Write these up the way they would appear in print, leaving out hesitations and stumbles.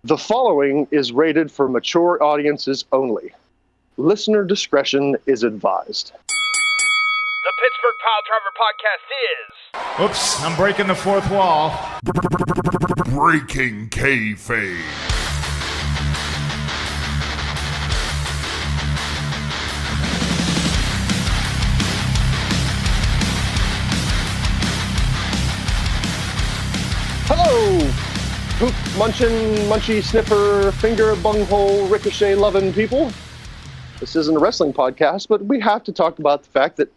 The following is rated for mature audiences only. Listener discretion is advised. The Pittsburgh Pile Driver Podcast is... Oops, I'm breaking the fourth wall. Breaking Kayfabe. Hello, poop munchin, munchy sniffer, finger bunghole, ricochet loving people. This isn't a wrestling podcast, but we have to talk about the fact that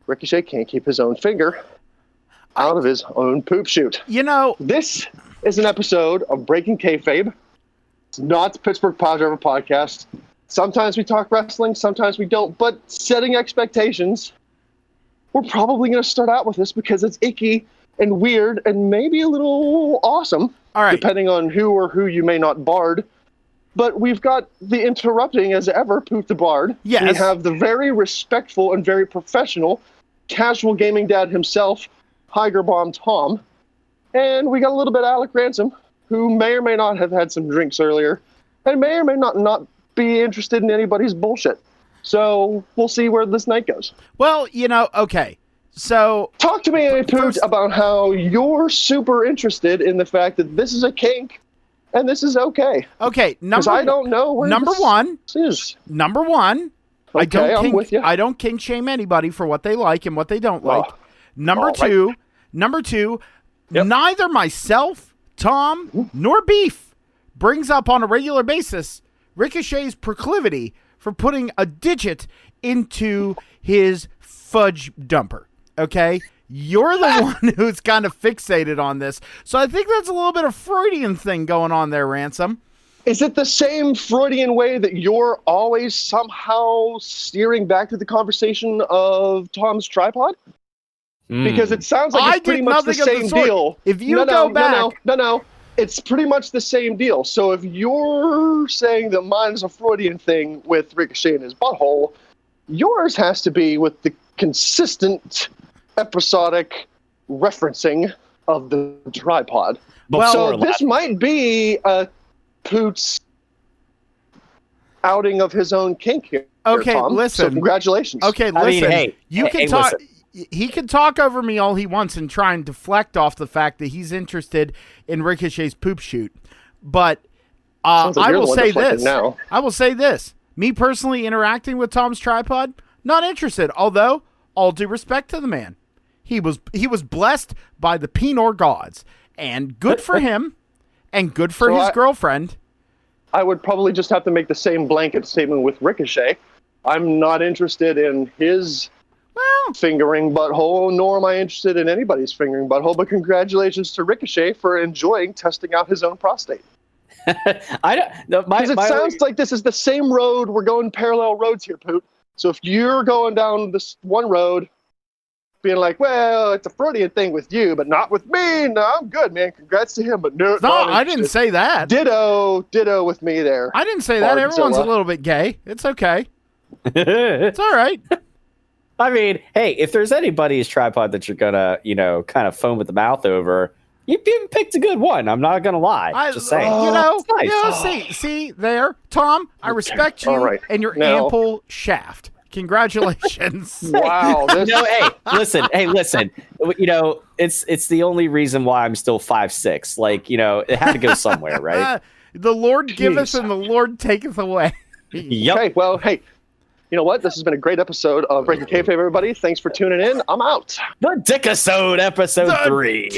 Ricochet can't keep his own finger out of his own poop chute. You know, this is an episode of Breaking Kayfabe. It's not the Pittsburgh Pile Driver podcast. Sometimes we talk wrestling, sometimes we don't, but setting expectations, we're probably going to start out with this because it's icky and weird and maybe a little awesome, all right, depending on who you may not bard. But we've got the interrupting as ever, Poop the Bard. Yes. We have the very respectful and very professional casual gaming dad himself, Tiger Bomb Tom. And we got a little bit of Alec Ransom, who may or may not have had some drinks earlier and may or may not be interested in anybody's bullshit. So we'll see where this night goes. Well, you know, okay. So talk to me, Poot, about how you're super interested in the fact that this is a kink and this is okay. Okay, because I don't know where number this one is. Number one, okay, I'm with you. I don't kink shame anybody for what they like and what they don't like. Number two, yep. Neither myself, Tom, nor Beef brings up on a regular basis Ricochet's proclivity for putting a digit into his fudge dumper. Okay, you're the one who's kind of fixated on this. So I think that's a little bit of Freudian thing going on there, Ransom. Is it the same Freudian way that you're always somehow steering back to the conversation of Tom's tripod? Because it sounds like it's pretty much the same deal. If you go back... No. It's pretty much the same deal. So if you're saying that mine is a Freudian thing with Ricochet in his butthole, yours has to be with the consistent episodic referencing of the tripod. Well, so this might be a Poot's outing of his own kink here. Okay, Tom. listen. So congratulations. Okay, listen. He can talk over me all he wants and try and deflect off the fact that he's interested in Ricochet's poop shoot. But I will say this. I will say this. Me personally interacting with Tom's tripod, not interested. Although, all due respect to the man. He was blessed by the Pinor gods. And good for him. And good for his girlfriend. I would probably just have to make the same blanket statement with Ricochet. I'm not interested in his fingering butthole, nor am I interested in anybody's fingering butthole, but congratulations to Ricochet for enjoying testing out his own prostate. Because it sounds like this is the same road. We're going parallel roads here, Poot. So if you're going down this one road, being like, well, it's a Freudian thing with you, but not with me. No, I'm good, man. Congrats to him, but no, I didn't say that. Ditto with me there. I didn't say that. Everyone's a little bit gay. It's okay. It's all right. I mean, hey, if there's anybody's tripod that you're gonna, kind of foam at the mouth over, you picked a good one. I'm not gonna lie. Just saying. Nice. See there, Tom. I respect you and your ample shaft. Congratulations. Wow. Hey, listen. It's the only reason why I'm still 5'6". Like, it had to go somewhere, right? The Lord giveth and the Lord taketh away. Yep. Okay, well, hey, you know what? This has been a great episode of Breaking Kayfabe, everybody. Thanks for tuning in. I'm out. The Dickisode, episode 3.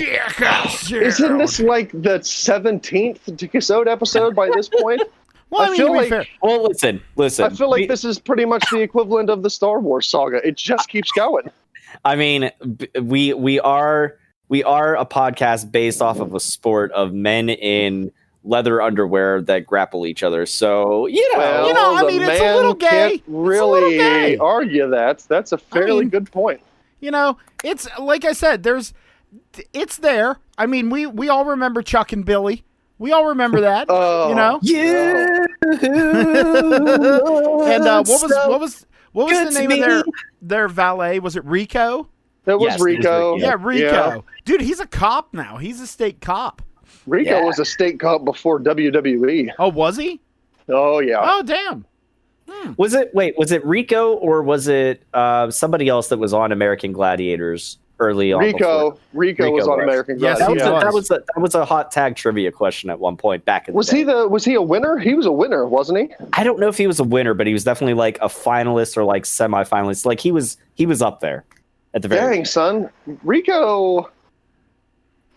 Isn't this like the 17th Dickisode episode by this point? Well, I feel like, well, listen. I feel like this is pretty much the equivalent of the Star Wars saga. It just keeps going. I mean, we are a podcast based off of a sport of men in leather underwear that grapple each other. So it's a little gay. Can't really argue that. That's a fairly good point. It's like I said. It's there. I mean, we all remember Chuck and Billy. We all remember that, Yeah. And what was the name of their valet? Was it Rico? That was Rico. Yeah, Rico. Yeah. Dude, he's a cop now. He's a state cop. Rico was a state cop before WWE. Oh, was he? Oh, yeah. Oh, damn. Was it Rico or was it somebody else that was on American Gladiators early on? Rico was on American Gladiators. Yes, that was a hot tag trivia question at one point back in the day. Was he a winner? He was a winner, wasn't he? I don't know if he was a winner, but he was definitely like a finalist or like semifinalist. Like he was up there at the very Dang, beginning. son. Rico,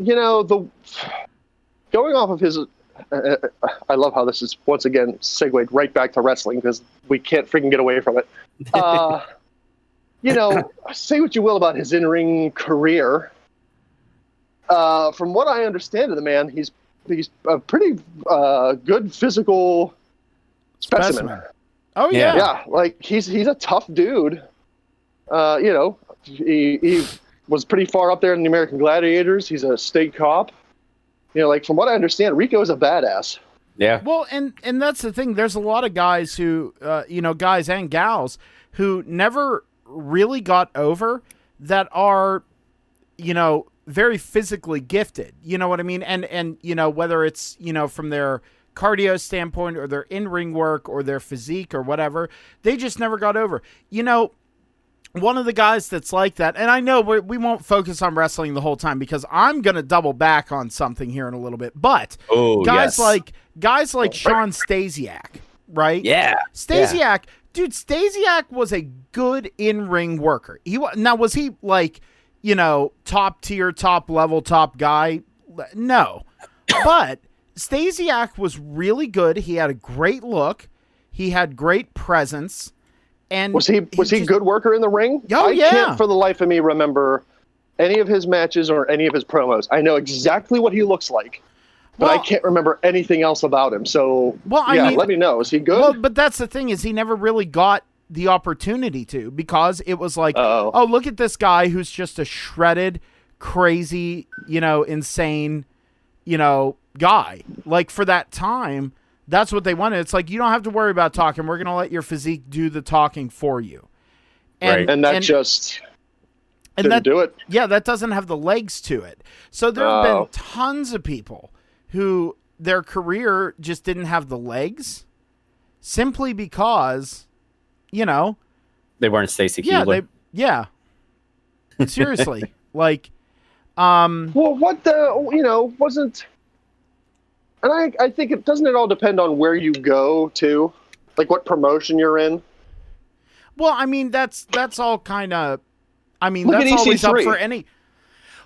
going off of his I love how this is once again segued right back to wrestling because we can't freaking get away from it. Say what you will about his in-ring career. From what I understand of the man, he's a pretty good physical specimen. Oh yeah. Yeah, like he's a tough dude. He was pretty far up there in the American Gladiators. He's a state cop. From what I understand, Rico is a badass. Yeah. Well, and that's the thing. There's a lot of guys who, guys and gals who never really got over that are, very physically gifted. You know what I mean? And whether it's, from their cardio standpoint or their in-ring work or their physique or whatever, they just never got over. One of the guys that's like that, and I know we won't focus on wrestling the whole time because I'm going to double back on something here in a little bit, but guys like Sean Stasiak, right? Yeah. Stasiak, dude, Stasiak was a good in-ring worker. Was he like, top tier, top level, top guy? No. But Stasiak was really good. He had a great look. He had great presence. And was he a good worker in the ring? Oh, I can't for the life of me remember any of his matches or any of his promos. I know exactly what he looks like, but I can't remember anything else about him. So, let me know. Is he good? Well, but that's the thing is he never really got the opportunity to because it was like, oh, look at this guy who's just a shredded, crazy, insane, guy. Like for that time, that's what they wanted. It's like, you don't have to worry about talking. We're going to let your physique do the talking for you. Right. And that just didn't do it. Yeah, that doesn't have the legs to it. So there have been tons of people who their career just didn't have the legs simply because, they weren't Stacy Keibler. Seriously. Like, well, wasn't... And I think it all depend on where you go to, like what promotion you're in. Well, I mean that's all kind of. I mean Look that's at always EC3. up for any.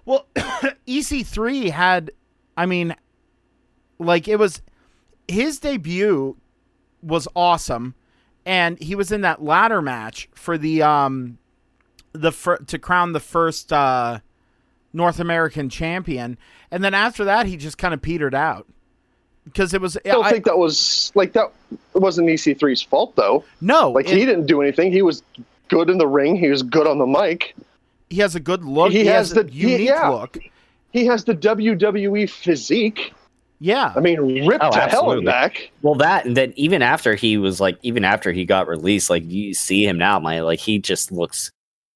Well, EC3 had. I mean, like it was his debut was awesome, and he was in that ladder match for the to crown the first North American champion, and then after that he just kind of petered out. Because it was, I don't think that was that wasn't EC3's fault though. No, he didn't do anything. He was good in the ring. He was good on the mic. He has a good look. He has the unique look. He has the WWE physique. Yeah, I mean, ripped to hell and back. Well, that and then even after he got released, like you see him now, he just looks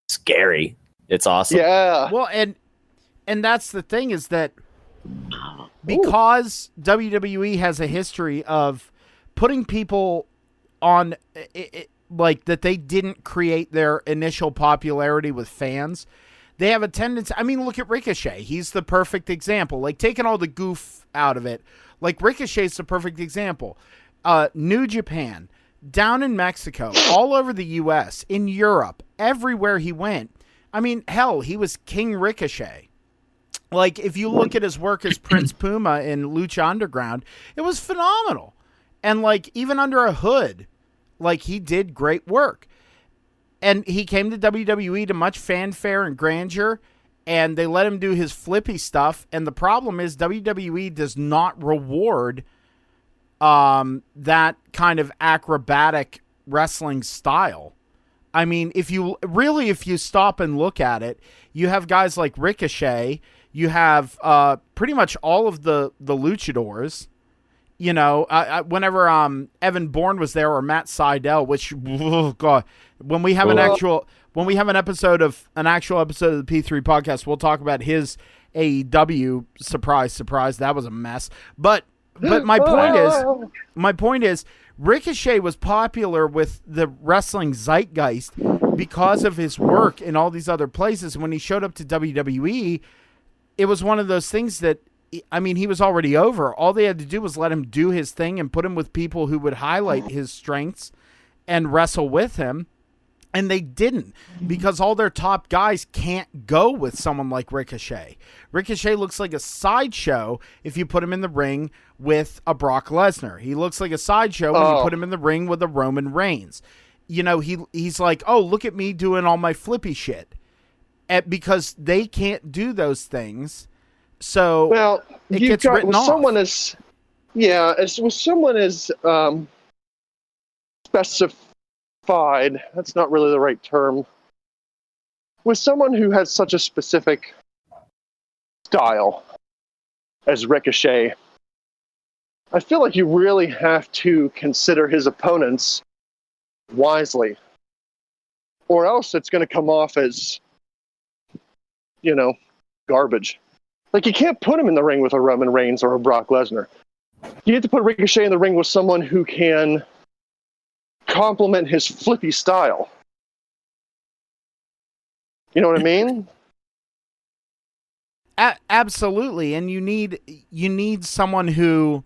scary. It's awesome. Yeah. Well, and that's the thing is that. Because WWE has a history of putting people on, like that they didn't create their initial popularity with fans, they have a tendency. I mean, look at Ricochet. He's the perfect example. Like taking all the goof out of it. Like Ricochet's the perfect example. New Japan, down in Mexico, all over the U.S., in Europe, everywhere he went. I mean, hell, he was King Ricochet. Like, if you look at his work as Prince Puma in Lucha Underground, it was phenomenal. And, like, even under a hood, like, he did great work. And he came to WWE to much fanfare and grandeur, and they let him do his flippy stuff. And the problem is WWE does not reward that kind of acrobatic wrestling style. I mean, if you stop and look at it, you have guys like Ricochet. You have pretty much all of the luchadors. Whenever Evan Bourne was there or Matt Sydal, which God, when we have an when we have an actual episode of the P3 podcast, we'll talk about his AEW surprise. That was a mess. But my point is, Ricochet was popular with the wrestling zeitgeist because of his work in all these other places. When he showed up to WWE, it was one of those things that, I mean, he was already over. All they had to do was let him do his thing and put him with people who would highlight his strengths and wrestle with him. And they didn't, because all their top guys can't go with someone like Ricochet. Ricochet looks like a sideshow if you put him in the ring with a Brock Lesnar. He looks like a sideshow when you put him in the ring with a Roman Reigns. You know, he's like, oh, look at me doing all my flippy shit. Because they can't do those things. So it gets written off. Someone is specified. That's not really the right term. With someone who has such a specific style as Ricochet, I feel like you really have to consider his opponents wisely, or else it's going to come off as, garbage. Like, you can't put him in the ring with a Roman Reigns or a Brock Lesnar. You have to put Ricochet in the ring with someone who can complement his flippy style. You know what I mean? Absolutely. And you need someone who,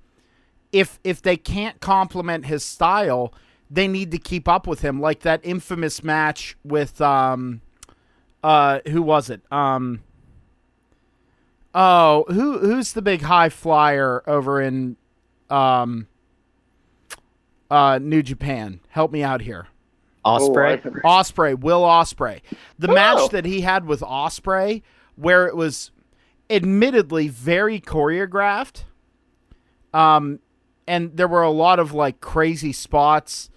if they can't complement his style, they need to keep up with him. Like that infamous match with who was it? Who's the big high flyer over in New Japan? Help me out here. Ospreay? Will Ospreay. The match that he had with Ospreay, where it was admittedly very choreographed, and there were a lot of like crazy spots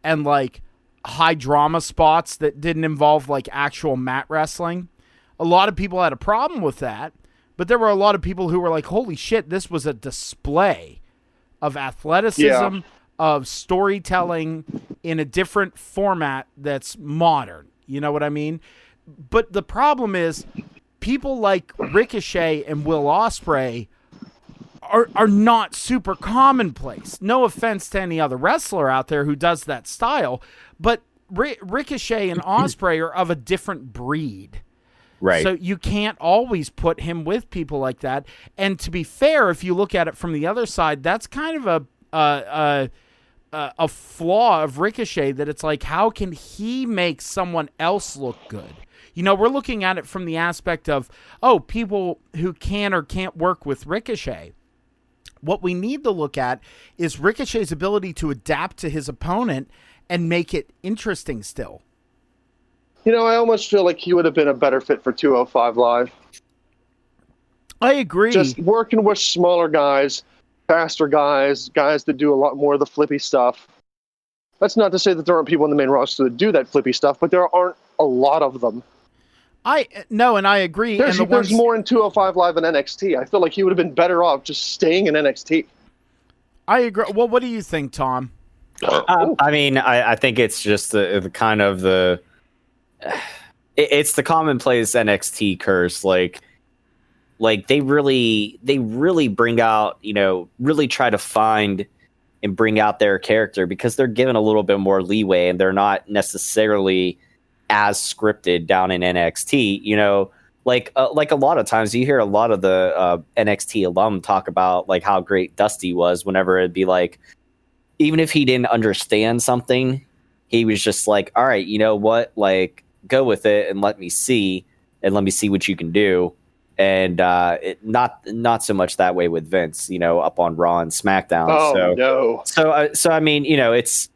and like high drama spots that didn't involve like actual mat wrestling. A lot of people had a problem with that, but there were a lot of people who were like, holy shit, this was a display of athleticism, of storytelling in a different format that's modern. You know what I mean? But the problem is, people like Ricochet and Will Ospreay are not super commonplace. No offense to any other wrestler out there who does that style, but Ricochet and Ospreay are of a different breed. Right. So you can't always put him with people like that. And to be fair, if you look at it from the other side, that's kind of a flaw of Ricochet, that it's like, how can he make someone else look good? You know, we're looking at it from the aspect of, people who can or can't work with Ricochet. What we need to look at is Ricochet's ability to adapt to his opponent and make it interesting still. I almost feel like he would have been a better fit for 205 Live. I agree. Just working with smaller guys, faster guys that do a lot more of the flippy stuff. That's not to say that there aren't people in the main roster that do that flippy stuff, but there aren't a lot of them. And I agree. There's more in 205 Live and NXT. I feel like he would have been better off just staying in NXT. I agree. Well, what do you think, Tom? I mean, I think it's just the kind of the... It's the commonplace NXT curse. Like they really bring out, really try to find and bring out their character because they're given a little bit more leeway and they're not necessarily as scripted down in NXT. Like a lot of times you hear a lot of the NXT alum talk about like how great Dusty was whenever it'd be like, even if he didn't understand something, he was just like, all right, you know what? Like, go with it and let me see what you can do. And not so much that way with Vince, up on Raw and SmackDown. So I mean, it's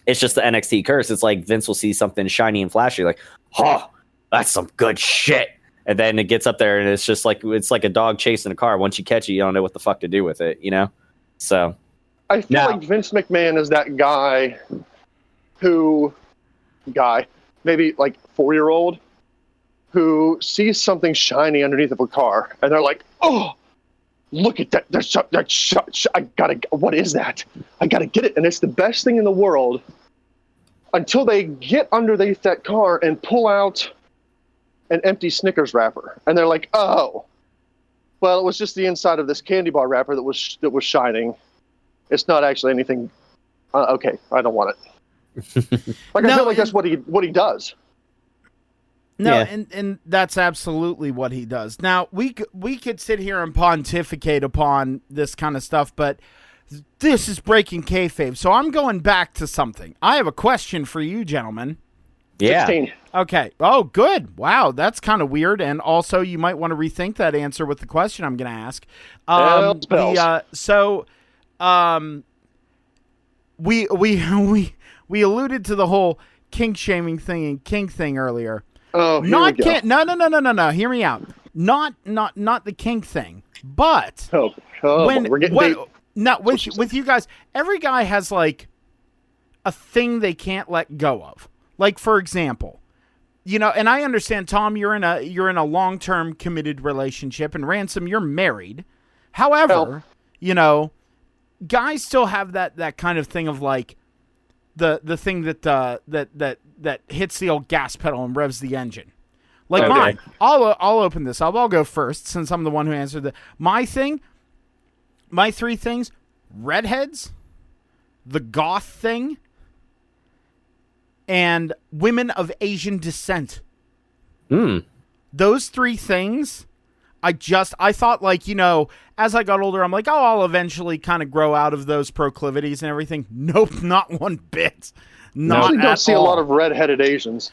just the NXT curse. It's like Vince will see something shiny and flashy, like, that's some good shit. And then it gets up there and it's just like, it's like a dog chasing a car. Once you catch it, you don't know what the fuck to do with it, So I feel like Vince McMahon is that guy, maybe like 4-year-old, who sees something shiny underneath of a car, and they're like, "Oh, look at that! What is that? I gotta get it!" And it's the best thing in the world until they get underneath that car and pull out an empty Snickers wrapper. And they're like, oh, well, it was just the inside of this candy bar wrapper that was shining. It's not actually anything. Okay, I don't want it. Like, I feel like that's what he does. No, Yeah. and that's absolutely what he does. Now, we could sit here and pontificate upon this kind of stuff, but this is breaking kayfabe. So I'm going back to something. I have a question for you, gentlemen. Yeah. 16. Okay. Oh, good. Wow, that's kind of weird. And also, you might want to rethink that answer with the question I'm going to ask. We alluded to the whole kink shaming thing and kink thing earlier. Oh, here Not we go. kink. No. Hear me out. Not the kink thing, but we're getting deep. with you guys, every guy has like a thing they can't let go of. Like, for example, and I understand, Tom, you're in a long-term committed relationship, and Ransom, you're married. However, guys still have that kind of thing of like the thing that hits the old gas pedal and revs the engine. Like mine. I'll open this up. I'll go first since I'm the one who answered my three things: redheads, the goth thing, and women of Asian descent. Those three things, I thought, like, as I got older, I'm like, oh, I'll eventually kind of grow out of those proclivities and everything. Nope, not one bit. Not you don't see a lot of redheaded Asians.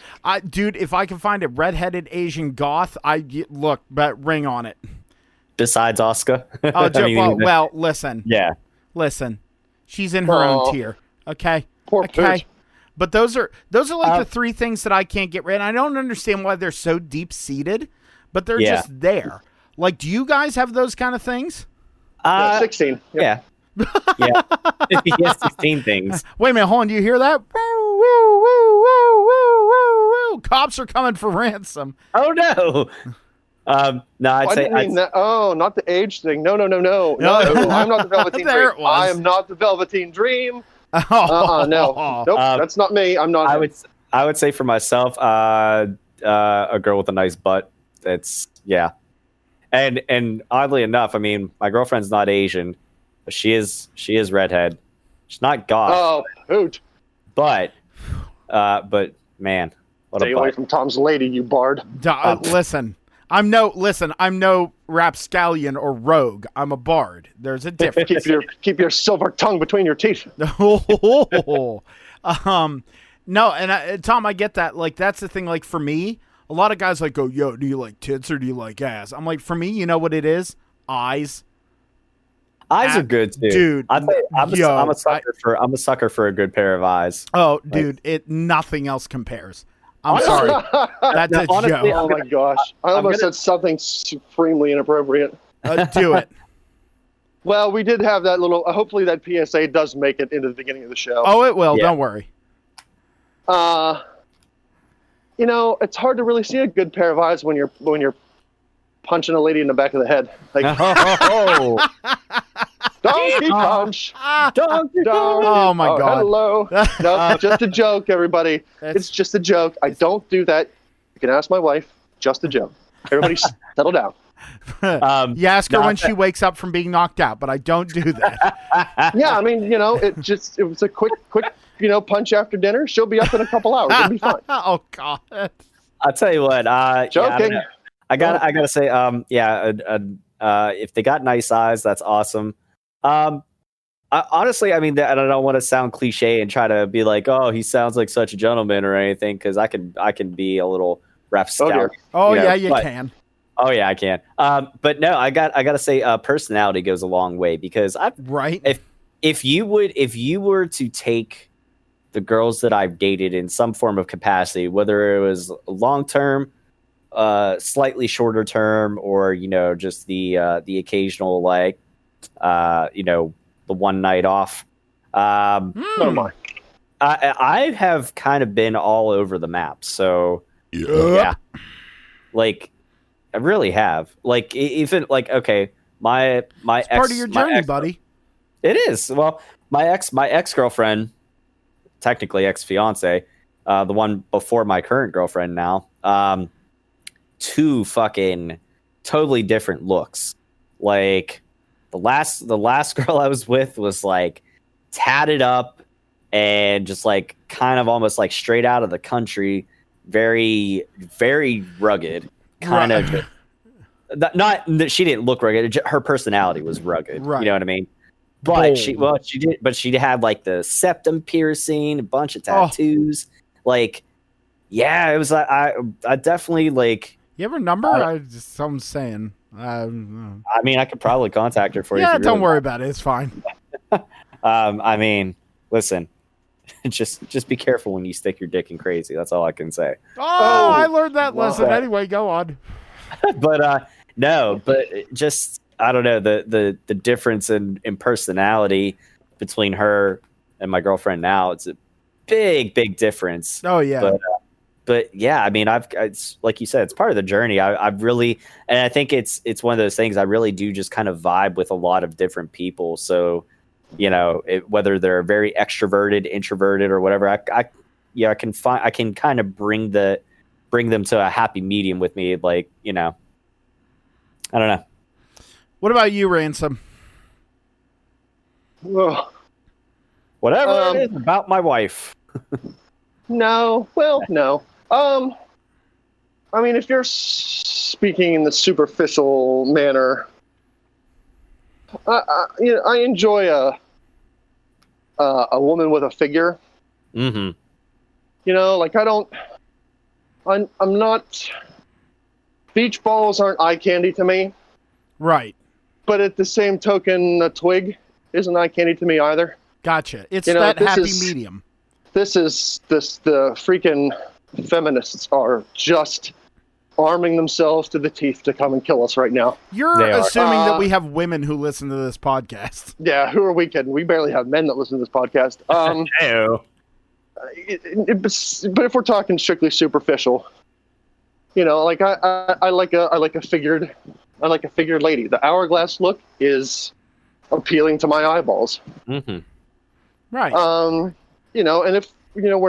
Dude, if I can find a redheaded Asian goth, but ring on it. Besides Oscar. Well, listen. Yeah. Listen. She's in her own tier. Okay. Poor okay. Poot. But those are like the three things that I can't get rid of. I don't understand why they're so deep seated, but they're just there. Like, do you guys have those kind of things? 16. Yeah. Yeah. He has 16 things. Wait a minute, hold on. Do you hear that? Woo, woo, woo, woo, woo, woo, woo. Cops are coming for ransom. Oh no. No, I didn't mean that. Oh, not the age thing. No. I'm not the Velveteen There Dream. it was. I am not the Velveteen Dream. Oh, no. Nope, that's not me. I'm not. I would say for myself, a girl with a nice butt. It's and oddly enough, I mean, my girlfriend's not Asian, but she is redhead. She's not goth. Oh, hoot! But man, what Stay a away butt. from Tom's lady, you bard. Listen, I'm no rapscallion or rogue. I'm a bard. There's a difference. keep your silver tongue between your teeth. No, and Tom, I get that. Like, that's the thing. Like, for me, a lot of guys like go, "Yo, do you like tits or do you like ass?" I'm like, for me, you know what it is? Eyes. Eyes are good too, dude. I'm a sucker for a good pair of eyes. Oh, dude, nothing else compares. I'm sorry. That's a honestly, joke. Oh my gosh! I almost said something supremely inappropriate. Do it. Well, we did have that little. Hopefully, that PSA does make it into the beginning of the show. Oh, it will. Yeah. Don't worry. It's hard to really see a good pair of eyes when you're punching a lady in the back of the head. Like, donkey punch. Donkey Oh my God. Hello. No, just a joke, everybody. It's just a joke. I don't do that. You can ask my wife. Just a joke. Everybody, settle down. You ask her when she wakes up from being knocked out, but I don't do that. Yeah, I mean, it was a quick, punch after dinner. She'll be up in a couple hours. It'll be fine. Oh God. I'll tell you what. Joking. Yeah, I gotta say, if they got nice eyes, that's awesome. Honestly, I mean, I don't want to sound cliche and try to be like, oh, he sounds like such a gentleman or anything, because I can be a little rapscallion. You can. Oh yeah, I can. But no, I gotta say, personality goes a long way, because if you were to take the girls that I've dated in some form of capacity, whether it was long term, slightly shorter term, or just the occasional, like the one night off, Oh my. I have kind of been all over the map. So yeah, like I really have. Like, even like, okay, my It's ex, part of your journey, buddy. It is. Well, my ex girlfriend, technically ex-fiance, the one before my current girlfriend now, two fucking totally different looks. Like the last girl I was with was like tatted up and just like kind of almost like straight out of the country, very, very rugged, kind of. Not that she didn't look rugged, her personality was rugged. Right. You know what I mean? But she had like the septum piercing, a bunch of tattoos. Like, yeah, it was. I definitely like. You have her number? I'm saying. I mean, I could probably contact her for you. Yeah, don't worry about it. It's fine. I mean, listen, just be careful when you stick your dick in crazy. That's all I can say. Oh, I learned that lesson. Anyway, go on. But no, but just I don't know the difference in Oh, personality between her and my girlfriend now. It's a big difference. Oh yeah. But yeah, I mean, it's like you said, it's part of the journey. I've really, and I think it's one of those things. I really do just kind of vibe with a lot of different people. So, you know, whether they're very extroverted, introverted, or whatever, I can kind of bring them to a happy medium with me. Like, you know, I don't know. What about you, Ransom? Well, Whatever it is about my wife. no. I mean, if you're speaking in the superficial manner, I enjoy a woman with a figure. Mm-hmm. You know, like I'm not. Beach balls aren't eye candy to me. Right. But at the same token, a twig isn't eye candy to me either. Gotcha. It's that happy medium. The freaking feminists are just arming themselves to the teeth to come and kill us right now. You're assuming that we have women who listen to this podcast. Yeah, who are we kidding? We barely have men that listen to this podcast. But if we're talking strictly superficial, you know, like I like a figured lady. The hourglass look is appealing to my eyeballs. Mm-hmm. Right. You know, and if you know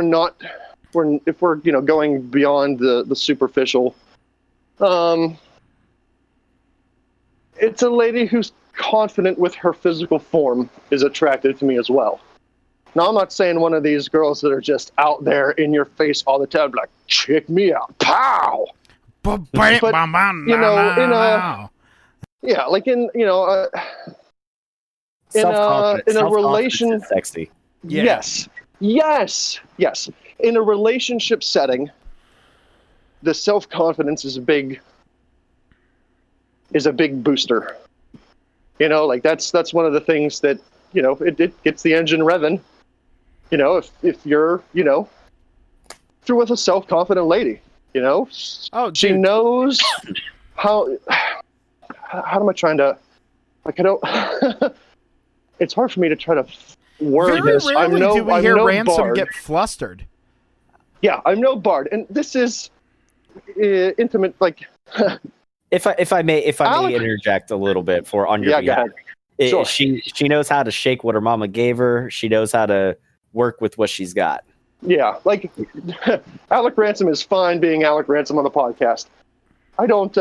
if we're you know going beyond the superficial, it's a lady who's confident with her physical form is attractive to me as well. Now, I'm not saying one of these girls that are just out there in your face all the time, like, check me out, pow! But, you know, like in a relation, sexy. Yeah. Yes. In a relationship setting, the self-confidence is a big booster. You know, like that's one of the things that, you know, it gets the engine revving. You know, if you're, you know, if you're with a self-confident lady, you know, she knows how am I trying to, like, I don't, it's hard for me to try to word this. Very rarely do we hear Ransom get flustered. Yeah, I'm no bard, and this is intimate, like. If I may interject a little bit on your behalf. Sure. She knows how to shake what her mama gave her. She knows how to work with what she's got. Yeah, like Alec Ransom is fine being Alec Ransom on the podcast. I don't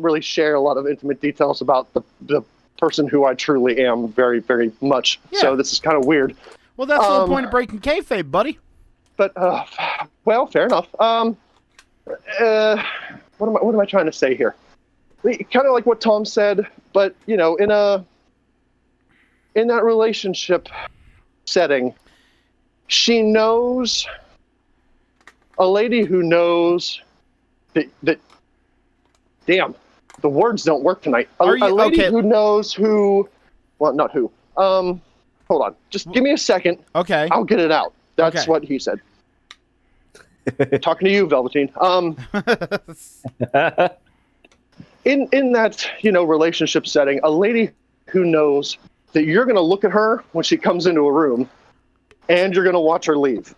really share a lot of intimate details about the person who I truly am very, very much. Yeah. So this is kind of weird. Well, that's the whole point of breaking kayfabe, buddy. But well, fair enough. What am I trying to say here? Kind of like what Tom said, but you know, in that relationship setting, she knows, a lady who knows that damn, the words don't work tonight. A lady who knows who, well, not who. Hold on, just give me a second. Okay, I'll get it out. That's what he said. Talking to you, Velveteen. In that, you know, relationship setting, a lady who knows that you're going to look at her when she comes into a room and you're going to watch her leave.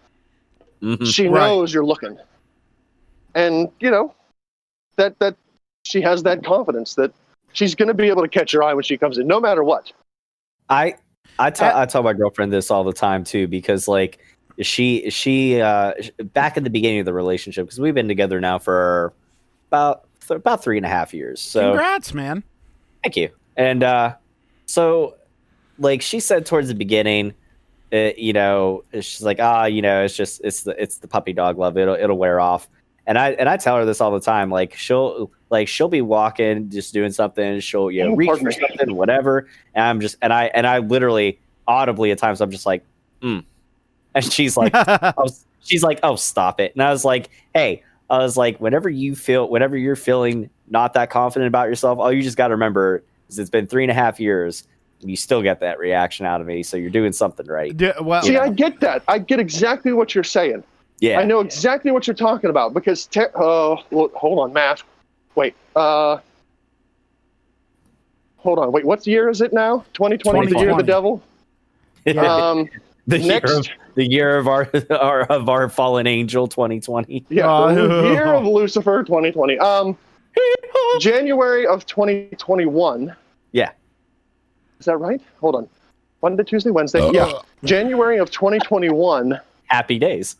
Mm-hmm. She knows you're looking. And, you know, that she has that confidence that she's going to be able to catch your eye when she comes in, no matter what. I tell my girlfriend this all the time too, because like she back at the beginning of the relationship, because we've been together now for about 3.5 years. So congrats, man. Thank you. And so like she said towards the beginning, she's like, it's the puppy dog love. It'll wear off. And I tell her this all the time. Like she'll be walking, just doing something. She'll reach for something, whatever. And I literally audibly at times I'm just like, and she's like, oh, stop it. And I was like, hey, whenever you're feeling not that confident about yourself, all you just got to remember is it's been 3.5 years. And you still get that reaction out of me, so you're doing something right. See, I get that. I get exactly what you're saying. Yeah, I know exactly what you're talking about because hold on, Matt. Wait, hold on. Wait, what year is it now? 2020, the year of the devil. Yeah. The year of our fallen angel, 2020. Yeah, the year of Lucifer, 2020. January of 2021. Yeah. Is that right? Hold on. Monday, Tuesday, Wednesday. Yeah. January of 2021. Happy days.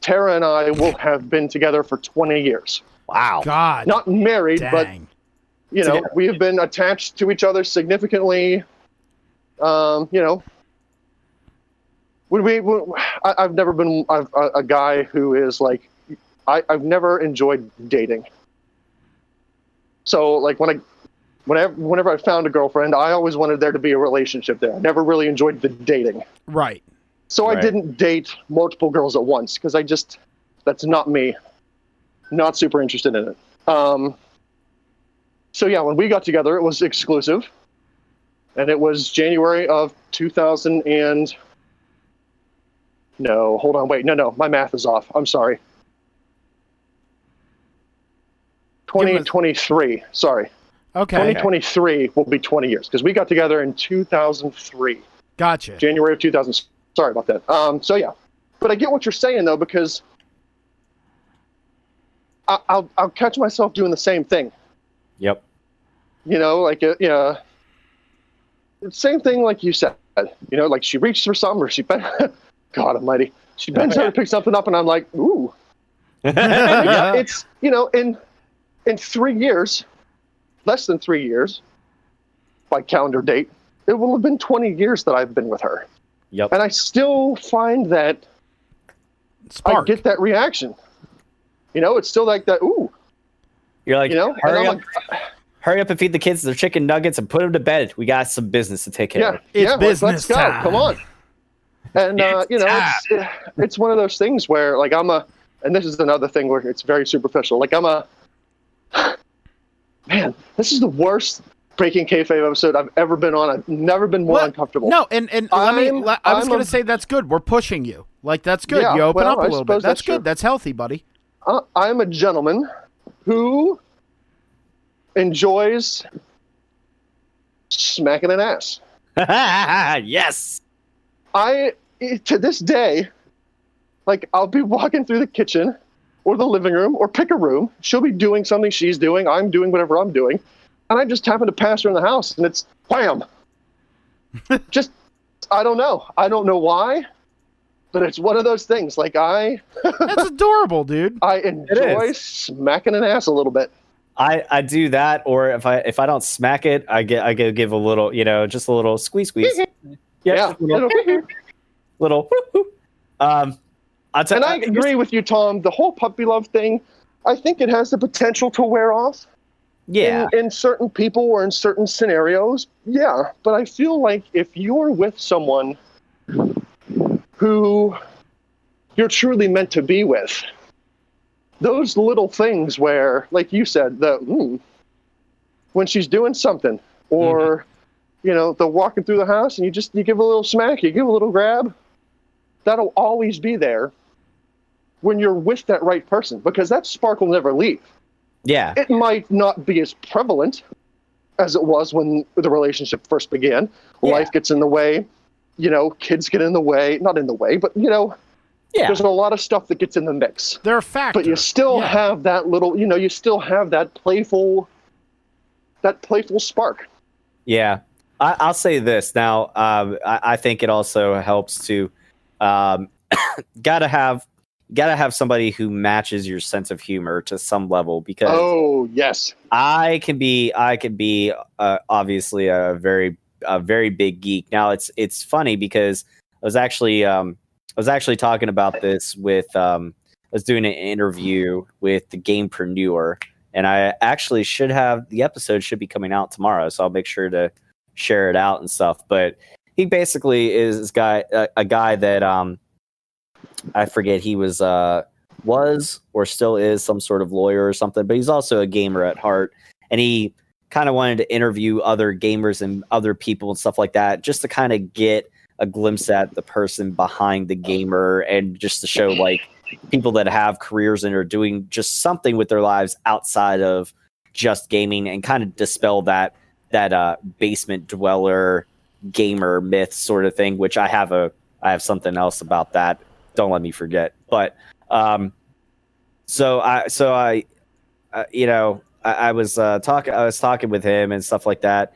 Tara and I will have been together for 20 years. Wow. God. Not married, Dang. but we have been attached to each other significantly. I've never been a guy who is like, I've never enjoyed dating. So like whenever I found a girlfriend, I always wanted there to be a relationship there. I never really enjoyed the dating. Right. So I didn't date multiple girls at once because that's not me. Not super interested in it. So yeah, when we got together, it was exclusive. And it was January of 2000 and... No, hold on, wait. No, my math is off. I'm sorry. 2023, sorry. Okay. 2023 will be 20 years because we got together in 2003. Gotcha. January of 2000. Sorry about that. So yeah, but I get what you're saying though because I'll catch myself doing the same thing. Yep. Same thing like you said. Like she reaches for something or she bends. God Almighty, she bends over to pick something up, and I'm like, ooh. Yeah, it's in 3 years, less than 3 years, by calendar date, it will have been 20 years that I've been with her. Yep. And I still find that Spark. I get that reaction. It's still like that, ooh. You're like, hurry up. Like, hurry up and feed the kids their chicken nuggets and put them to bed. We got some business to take care of. It's business let's go. time. Come on. And, it's one of those things where, like, and this is another thing where it's very superficial. Like, man, this is the worst Breaking Kayfabe episode I've ever been on. I've never been more uncomfortable. No, and I was going to say that's good. We're pushing you. Like, that's good. Yeah, you open up a little bit. That's good. true. That's healthy, buddy. I'm a gentleman who enjoys smacking an ass. Yes. To this day, like, I'll be walking through the kitchen or the living room or pick a room. She'll be doing something she's doing. I'm doing whatever I'm doing. And I just happen to pass her in the house and it's wham. Just, I don't know. I don't know why, but it's one of those things. Like that's adorable, dude. I enjoy smacking an ass a little bit. I do that, or if I don't smack it, I give a little, just a little squeeze. Yeah. Little. And I agree with you, Tom. The whole puppy love thing, I think it has the potential to wear off. Yeah. In certain people or in certain scenarios, yeah. But I feel like if you're with someone who you're truly meant to be with, those little things where, like you said, when she's doing something, or they're walking through the house and you give a little smack, you give a little grab, that'll always be there when you're with that right person, because that spark will never leave. Yeah. It might not be as prevalent as it was when the relationship first began. Yeah. Life gets in the way, kids get in the way, not in the way, but there's a lot of stuff that gets in the mix. They're a factor. But you still have that little, you still have that playful spark. Yeah. I'll say this now. I think it also helps to, gotta have somebody who matches your sense of humor to some level, because yes, I can be obviously a very big geek. Now it's funny because I was actually talking about this with I was doing an interview with the Gamepreneur, and I actually the episode should be coming out tomorrow, so I'll make sure to share it out and stuff. But he basically is a guy that I forget, he was or still is some sort of lawyer or something, but he's also a gamer at heart, and he kind of wanted to interview other gamers and other people and stuff like that, just to kind of get a glimpse at the person behind the gamer, and just to show like people that have careers and are doing just something with their lives outside of just gaming, and kind of dispel that basement dweller gamer myth sort of thing, which I have something else about that. Don't let me forget. But I was talking with him and stuff like that,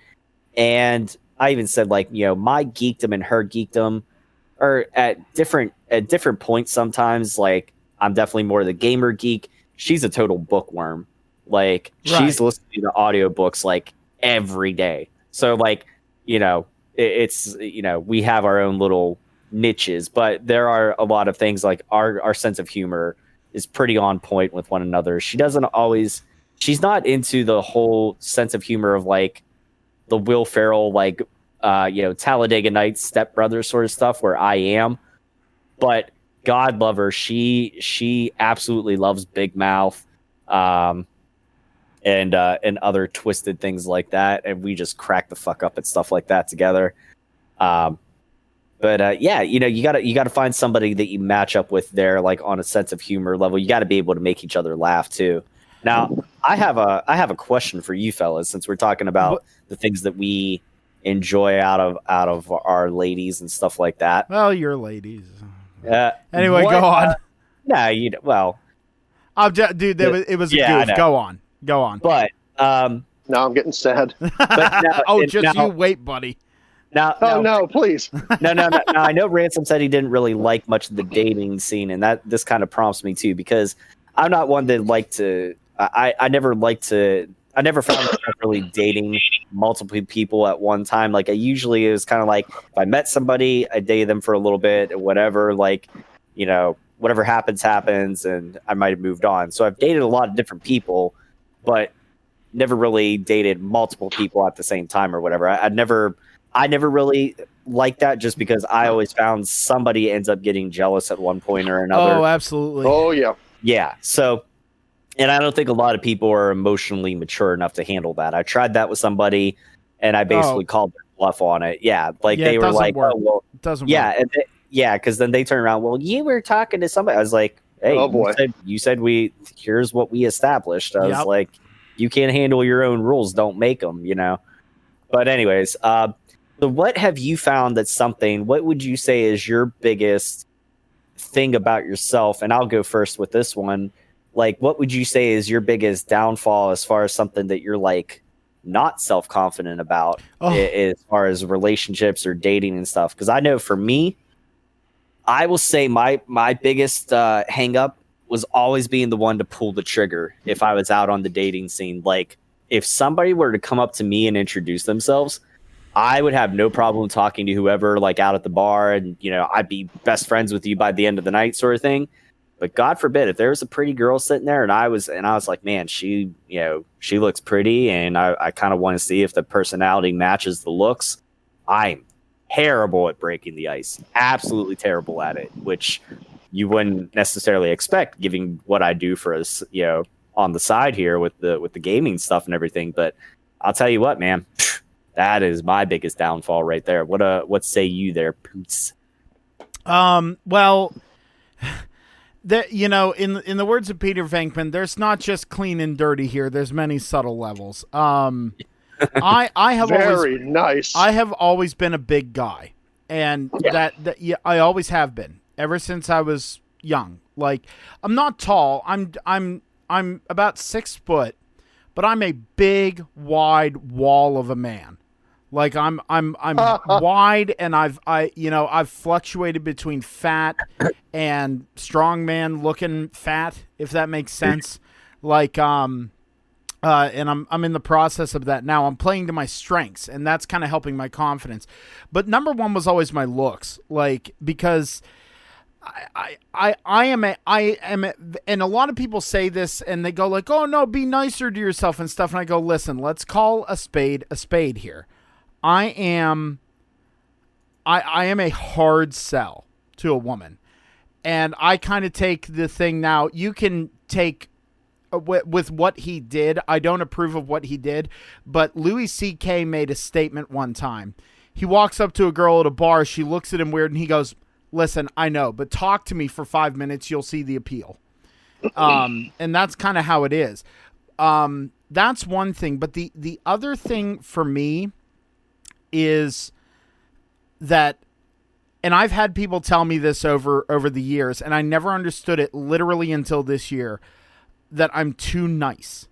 and I even said, like, my geekdom and her geekdom are at different points sometimes. Like, I'm definitely more the gamer geek. She's a total bookworm. Like, she's listening to audiobooks like every day. So like, it's we have our own little niches, but there are a lot of things like our sense of humor is pretty on point with one another. She's not into the whole sense of humor of like the Will Ferrell, like Talladega Nights stepbrother sort of stuff, where I am. But God love her, she absolutely loves Big Mouth and other twisted things like that, and we just crack the fuck up at stuff like that together. But you gotta find somebody that you match up with there, like on a sense of humor level. You got to be able to make each other laugh too. Now, I have a question for you fellas, since we're talking about the things that we enjoy out of our ladies and stuff like that. Well, your ladies. Anyway, go on. Dude, it was a goof. Go on. But now I'm getting sad. You wait, buddy. No, please. No. I know Ransom said he didn't really like much of the dating scene, and this kind of prompts me too, because I'm not one that like to. I never found myself really dating multiple people at one time. Like, it was kind of like, if I met somebody, I dated them for a little bit, or whatever. Like, whatever happens, and I might have moved on. So I've dated a lot of different people, but never really dated multiple people at the same time or whatever. I never really liked that, just because I always found somebody ends up getting jealous at one point or another. Oh, absolutely. Oh, yeah. Yeah. So, and I don't think a lot of people are emotionally mature enough to handle that. I tried that with somebody, and I basically called their bluff on it. Yeah. Like, they were like, work. oh, well, it doesn't work. work. Because then they turn around, well, you were talking to somebody. I was like, hey, oh, boy. You said here's what we established. I was like, you can't handle your own rules, don't make them, But anyways, so what have you found what would you say is your biggest thing about yourself? And I'll go first with this one. Like, what would you say is your biggest downfall as far as something that you're like not self-confident about as far as relationships or dating and stuff? Because I know for me, I will say my biggest hang up was always being the one to pull the trigger if I was out on the dating scene. Like, if somebody were to come up to me and introduce themselves, I would have no problem talking to whoever, like, out at the bar, and I'd be best friends with you by the end of the night, sort of thing. But God forbid, if there was a pretty girl sitting there and I was like, man, she looks pretty, and I kind of want to see if the personality matches the looks. I'm terrible at breaking the ice, absolutely terrible at it, which you wouldn't necessarily expect, given what I do for us, on the side here with the gaming stuff and everything. But I'll tell you what, man, that is my biggest downfall right there. What say you there, Poots? Well, in the words of Peter Venkman, there's not just clean and dirty here. There's many subtle levels. I have very nice. I have always been a big guy, and I always have been ever since I was young. Like, I'm not tall. I'm about 6 foot, but I'm a big, wide wall of a man. Like I'm wide, and I've fluctuated between fat and strongman looking fat, if that makes sense. Like and I'm in the process of that now. I'm playing to my strengths, and that's kind of helping my confidence. But number one was always my looks, like, because I am and a lot of people say this, and they go like, "Oh no, be nicer to yourself" and stuff. And I go, "Listen, let's call a spade here. I am a hard sell to a woman, and I kind of take the thing now. You can take." With what he did, I don't approve of what he did, but Louis C.K. made a statement one time. He walks up to a girl at a bar, she looks at him weird, and he goes, "Listen, I know, but talk to me for 5 minutes, you'll see the appeal." And that's kind of how it is. That's one thing, but the other thing for me is that, and I've had people tell me this over the years, and I never understood it literally until this year, that I'm too nice.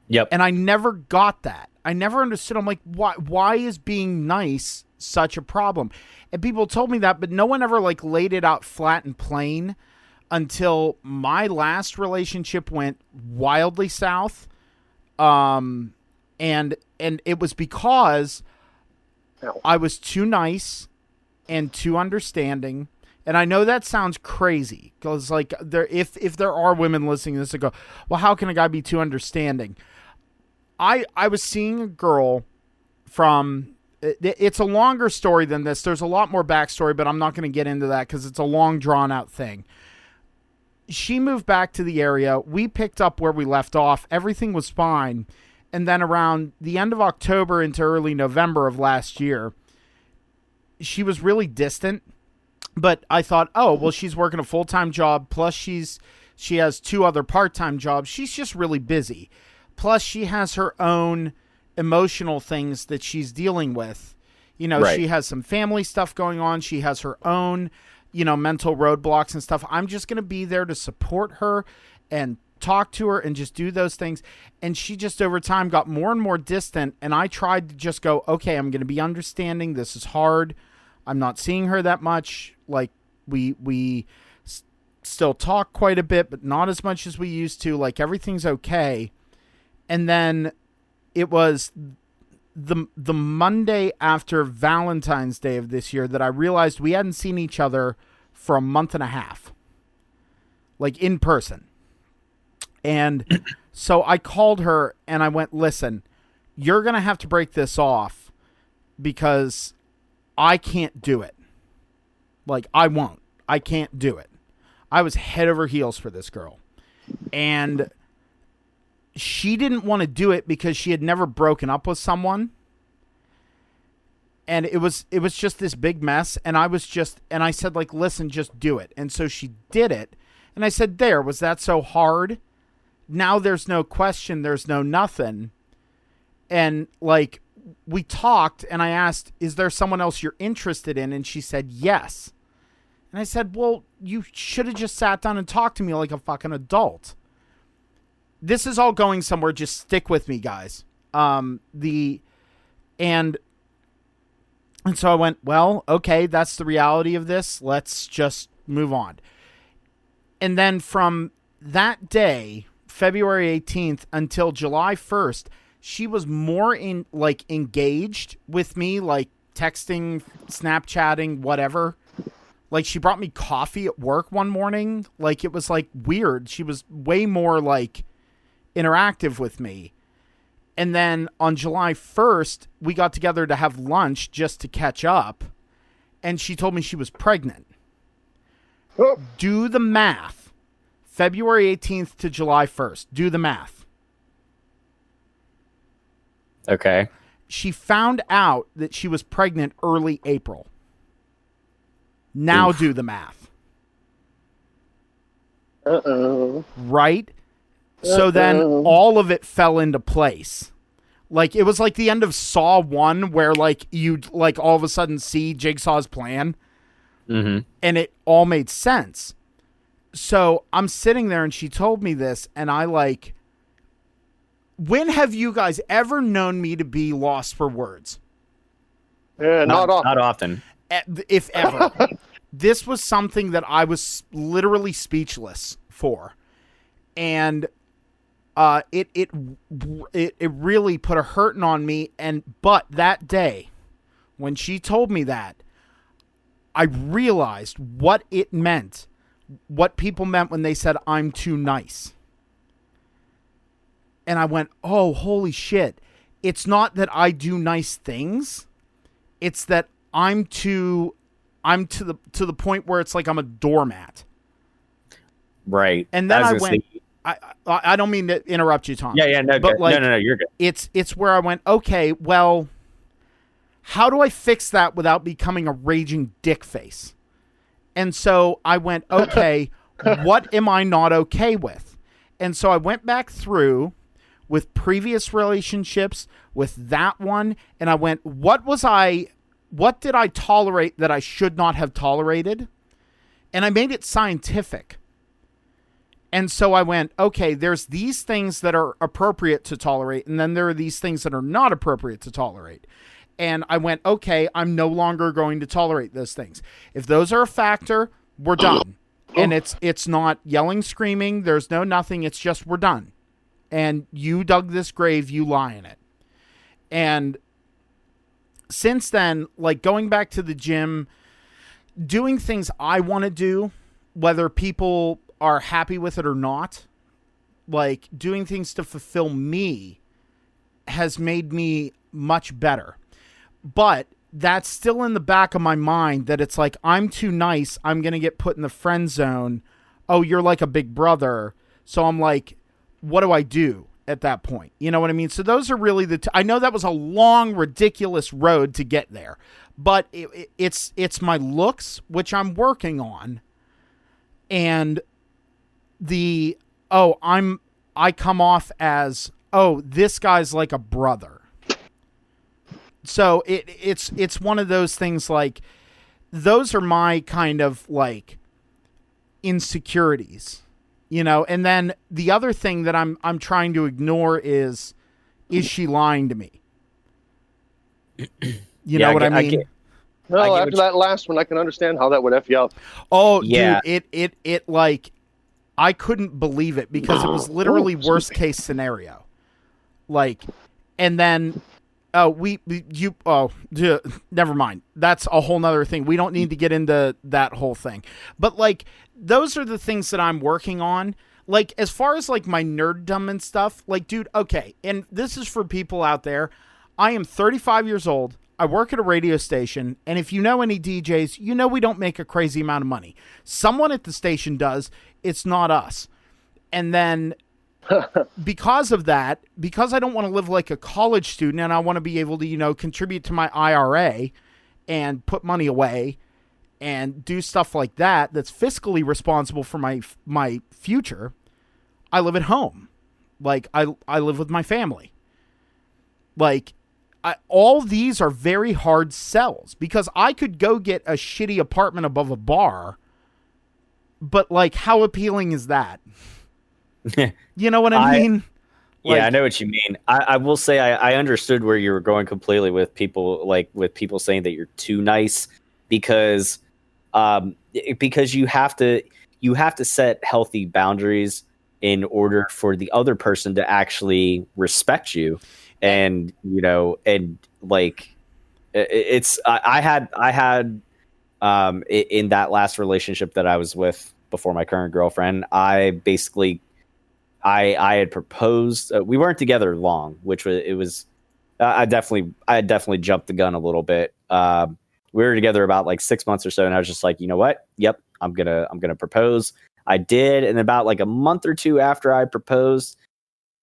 Yep. And I never got that. I never understood. I'm like, why is being nice such a problem? And people told me that, but no one ever like laid it out flat and plain until my last relationship went wildly south. And it was because I was too nice and too understanding. And I know that sounds crazy, because like if there are women listening to this that go, "Well, how can a guy be too understanding?" I was seeing a girl from, it's a longer story than this. There's a lot more backstory, but I'm not going to get into that because it's a long drawn out thing. She moved back to the area. We picked up where we left off. Everything was fine. And then around the end of October into early November of last year, she was really distant. But I thought, oh, well, she's working a full-time job, plus she has 2 other part-time jobs. She's just really busy. Plus she has her own emotional things that she's dealing with. You know, She has some family stuff going on. She has her own, mental roadblocks and stuff. I'm just going to be there to support her and talk to her and just do those things. And she just over time got more and more distant. And I tried to just go, okay, I'm going to be understanding. This is hard. I'm not seeing her that much. Like we still talk quite a bit, but not as much as we used to. Like everything's okay. And then it was the Monday after Valentine's Day of this year that I realized we hadn't seen each other for a month and a half, like in person. And so I called her and I went, "Listen, you're going to have to break this off because I can't do it. Like, I won't. I can't do it." I was head over heels for this girl. And she didn't want to do it because she had never broken up with someone. And it was just this big mess. And I said, like, "Listen, just do it." And so she did it. And I said, "There, was that so hard? Now there's no question. There's no nothing." And like, we talked and I asked, "Is there someone else you're interested in?" And she said, "Yes." And I said, "Well, you should have just sat down and talked to me like a fucking adult." This is all going somewhere. Just stick with me, guys. And so I went, "Well, okay, that's the reality of this. Let's just move on." And then from that day, February 18th until July 1st, she was more engaged with me, like texting, Snapchatting, whatever. Like, she brought me coffee at work one morning. Like, it was like weird. She was way more like interactive with me. And then on July 1st, we got together to have lunch just to catch up. And she told me she was pregnant. Oh. Do the math. February 18th to July 1st. Do the math. Okay. She found out that she was pregnant early April. Now do the math. Uh-oh. Right? So then all of it fell into place. Like, it was like the end of Saw 1 where, like, you'd, like, all of a sudden see Jigsaw's plan. Mm-hmm. And it all made sense. So I'm sitting there and she told me this and I, like, when have you guys ever known me to be lost for words? Yeah, not often. Not often. If ever. This was something that I was literally speechless for. And it really put a hurting on me. But that day, when she told me that, I realized what it meant, what people meant when they said, I'm too nice. And I went, oh, holy shit. It's not that I do nice things. It's that I'm to the point where it's like I'm a doormat. Right. And then I went, I don't mean to interrupt you, Tom. Yeah, no, but like, no, you're good. It's where I went, okay, well, how do I fix that without becoming a raging dick face? And so I went, okay, what am I not okay with? And so I went back through with previous relationships, with that one, and I went, what did I tolerate that I should not have tolerated? And I made it scientific. And so I went, okay, there's these things that are appropriate to tolerate, and then there are these things that are not appropriate to tolerate. And I went, okay, I'm no longer going to tolerate those things. If those are a factor, we're done. And it's not yelling, screaming, there's no nothing, it's just we're done. And you dug this grave, you lie in it. And since then, like going back to the gym, doing things I want to do, whether people are happy with it or not, like doing things to fulfill me has made me much better. But that's still in the back of my mind that it's like, I'm too nice. I'm going to get put in the friend zone. Oh, you're like a big brother. So I'm like, what do I do at that point? You know what I mean? So those are really I know that was a long, ridiculous road to get there, but it's my looks, which I'm working on. And I come off as, oh, this guy's like a brother. So it's one of those things, like, those are my kind of like insecurities, you know. And then the other thing that I'm trying to ignore is she lying to me? You know what I mean? No, after that last one, I can understand how that would F you up. Oh, yeah. Dude, it like, I couldn't believe it because it was literally worst case scenario. Like, and then, never mind. That's a whole nother thing. We don't need to get into that whole thing. But like, those are the things that I'm working on. Like, as far as like my nerddom and stuff, like, dude, okay. And this is for people out there. I am 35 years old. I work at a radio station, and if you know any DJs, you know we don't make a crazy amount of money. Someone at the station does. It's not us. And then because of that, because I don't want to live like a college student and I want to be able to, you know, contribute to my IRA and put money away and do stuff like that that's fiscally responsible for my future, I live at home. Like, I live with my family. Like, all these are very hard sells because I could go get a shitty apartment above a bar, but like, how appealing is that? You know what I mean? Like, yeah, I know what you mean. I will say I understood where you were going completely with people, like with people saying that you're too nice because you have to set healthy boundaries in order for the other person to actually respect you. And, you know, and like, I had in that last relationship that I was with before my current girlfriend, I had proposed. We weren't together long, I definitely jumped the gun a little bit. We were together about like 6 months or so, and I was just like, you know what? Yep, I'm gonna propose. I did, and about like a month or two after I proposed,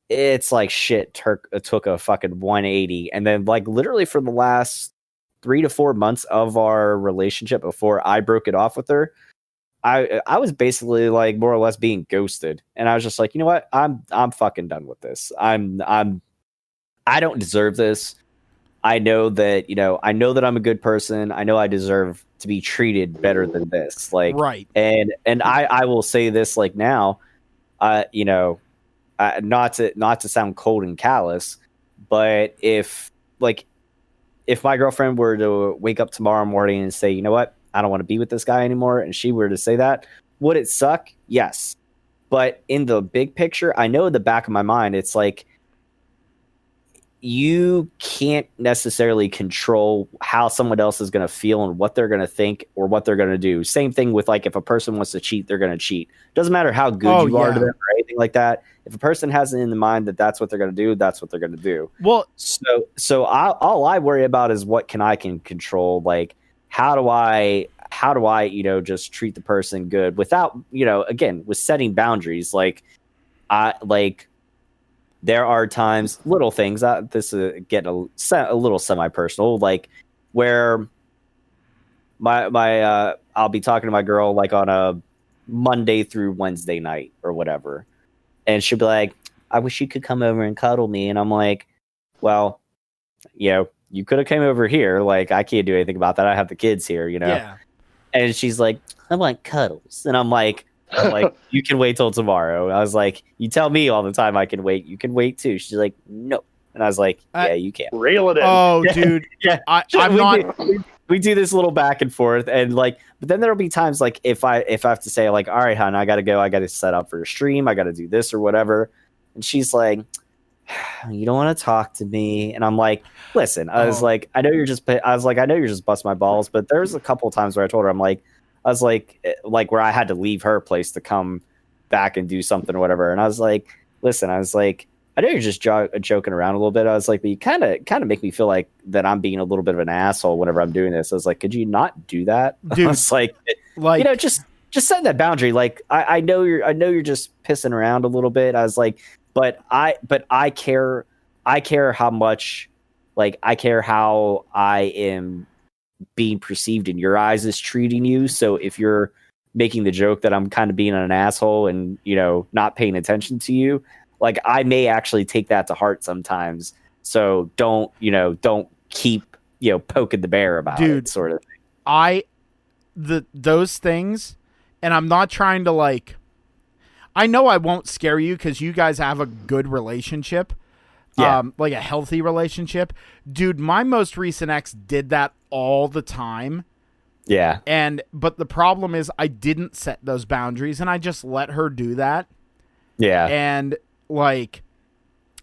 it's like shit took a fucking 180. And then like literally for the last 3 to 4 months of our relationship before I broke it off with her, I was basically like more or less being ghosted. And I was just like, you know what? I'm fucking done with this. I don't deserve this. I know that, you know, I'm a good person. I know I deserve to be treated better than this. Like, right. And I will say this, like, now, you know, not to sound cold and callous, but if my girlfriend were to wake up tomorrow morning and say, you know what, I don't want to be with this guy anymore, and she were to say that, would it suck? Yes. But in the big picture, I know in the back of my mind, it's like, you can't necessarily control how someone else is going to feel and what they're going to think or what they're going to do. Same thing with like, if a person wants to cheat, they're going to cheat. Doesn't matter how good you are to them or anything like that. If a person has it in the mind that that's what they're going to do, that's what they're going to do. Well, so all I worry about is what I can control. Like, how do I, just treat the person good without, again, with setting boundaries. There are times, little things, this is getting a little semi-personal, like where I'll be talking to my girl like on a Monday through Wednesday night or whatever. And she'll be like, I wish you could come over and cuddle me. And I'm like, well, you could have came over here. Like, I can't do anything about that. I have the kids here, Yeah. And she's like, I want cuddles. And I'm like, you can wait till tomorrow. I was like, you tell me all the time I can wait. You can wait too. She's like, no. And I was like, yeah, you can. Reel it in. Oh, dude. Yeah. I'm not. We do this little back and forth, and but then there'll be times like if I have to say like, all right, hon, I gotta go. I gotta set up for a stream. I gotta do this or whatever. And she's like, you don't want to talk to me. And I'm like, listen, I was like, I know you're just busting my balls, but there's a couple of times where I told her, I was like where I had to leave her place to come back and do something or whatever. And I was like, listen, I know you're just joking around a little bit. I was like, but you kind of make me feel like that I'm being a little bit of an asshole whenever I'm doing this. I was like, could you not do that? Dude, I was like, just set that boundary. Like, I know you're just pissing around a little bit. I was like, but I care how much, I care how I am being perceived in your eyes as treating you. So if you're making the joke that I'm kind of being an asshole and, not paying attention to you, like, I may actually take that to heart sometimes. So don't keep, poking the bear about it, sort of thing. Those things, and I'm not trying to I know I won't scare you because you guys have a good relationship. Yeah. Like a healthy relationship. Dude, my most recent ex did that all the time. Yeah. But the problem is I didn't set those boundaries and I just let her do that. Yeah. And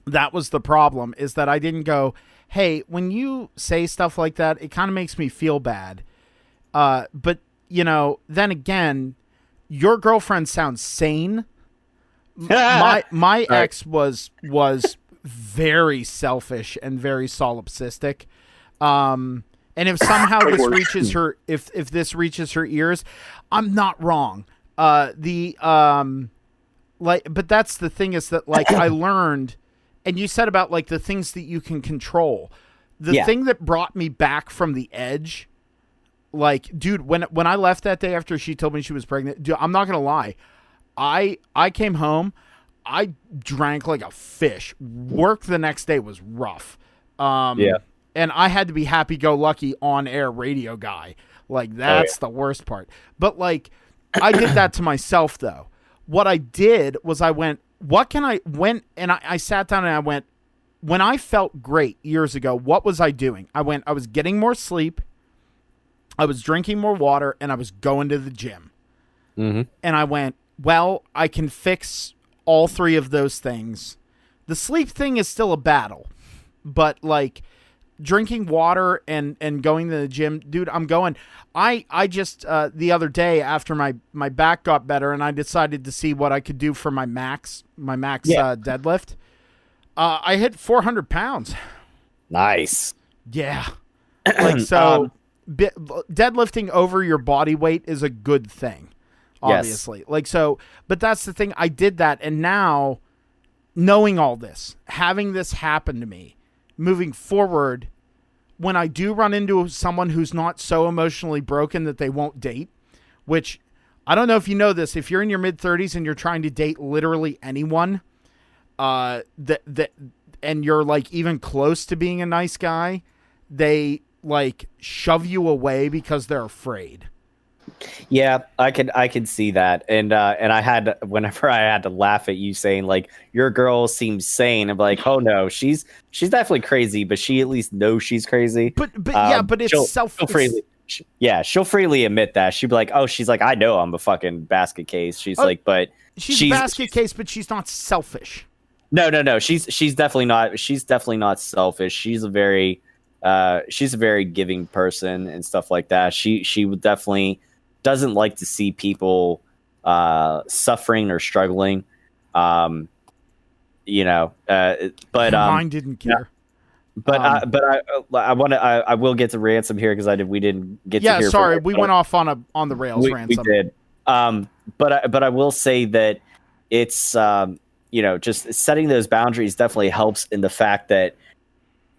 that was the problem, is that I didn't go, hey, when you say stuff like that, it kind of makes me feel bad. But then again, your girlfriend sounds sane. My ex was very selfish and very solipsistic. And if somehow this reaches her, if this reaches her ears, I'm not wrong. But that's the thing, is that I learned, and you said about the things that you can control. The thing that brought me back from the edge, dude, when I left that day after she told me she was pregnant, dude, I'm not gonna lie, I came home, I drank like a fish. Work the next day was rough. And I had to be happy-go-lucky on-air radio guy. That's the worst part. But I did that to myself though. What I did was I went, I sat down and I went, when I felt great years ago, what was I doing? I was getting more sleep, I was drinking more water, and I was going to the gym. Mm-hmm. And I went, well, I can fix all three of those things. The sleep thing is still a battle, but drinking water and going to the gym, dude, I'm going. I just the other day, after my back got better and I decided to see what I could do for my max deadlift, I hit 400 pounds. Nice. Yeah. Deadlifting over your body weight is a good thing, obviously. Yes. But that's the thing. I did that, and now, knowing all this, having this happen to me, moving forward, when I do run into someone who's not so emotionally broken that they won't date, which I don't know if you know this, if you're in your mid-30s and you're trying to date literally anyone, and you're even close to being a nice guy, they shove you away because they're afraid. Yeah, I could see that, and I had whenever I had to laugh at you saying like your girl seems sane, I'm like, oh no, she's definitely crazy, but she at least knows she's crazy. But yeah, but it's she'll freely, she'll freely admit that. She'll be like, oh, she's like, I know I'm a fucking basket case. She's like, but she's a basket case, but she's not selfish. No. She's definitely not. She's definitely not selfish. She's a very giving person and stuff like that. She would definitely doesn't like to see people suffering or struggling. But Mine didn't care. Yeah. I will get to Ransom here because we didn't get to hear. Yeah, sorry, we went off on the rails. Ransom. We did. But I will say that it's just setting those boundaries definitely helps in the fact that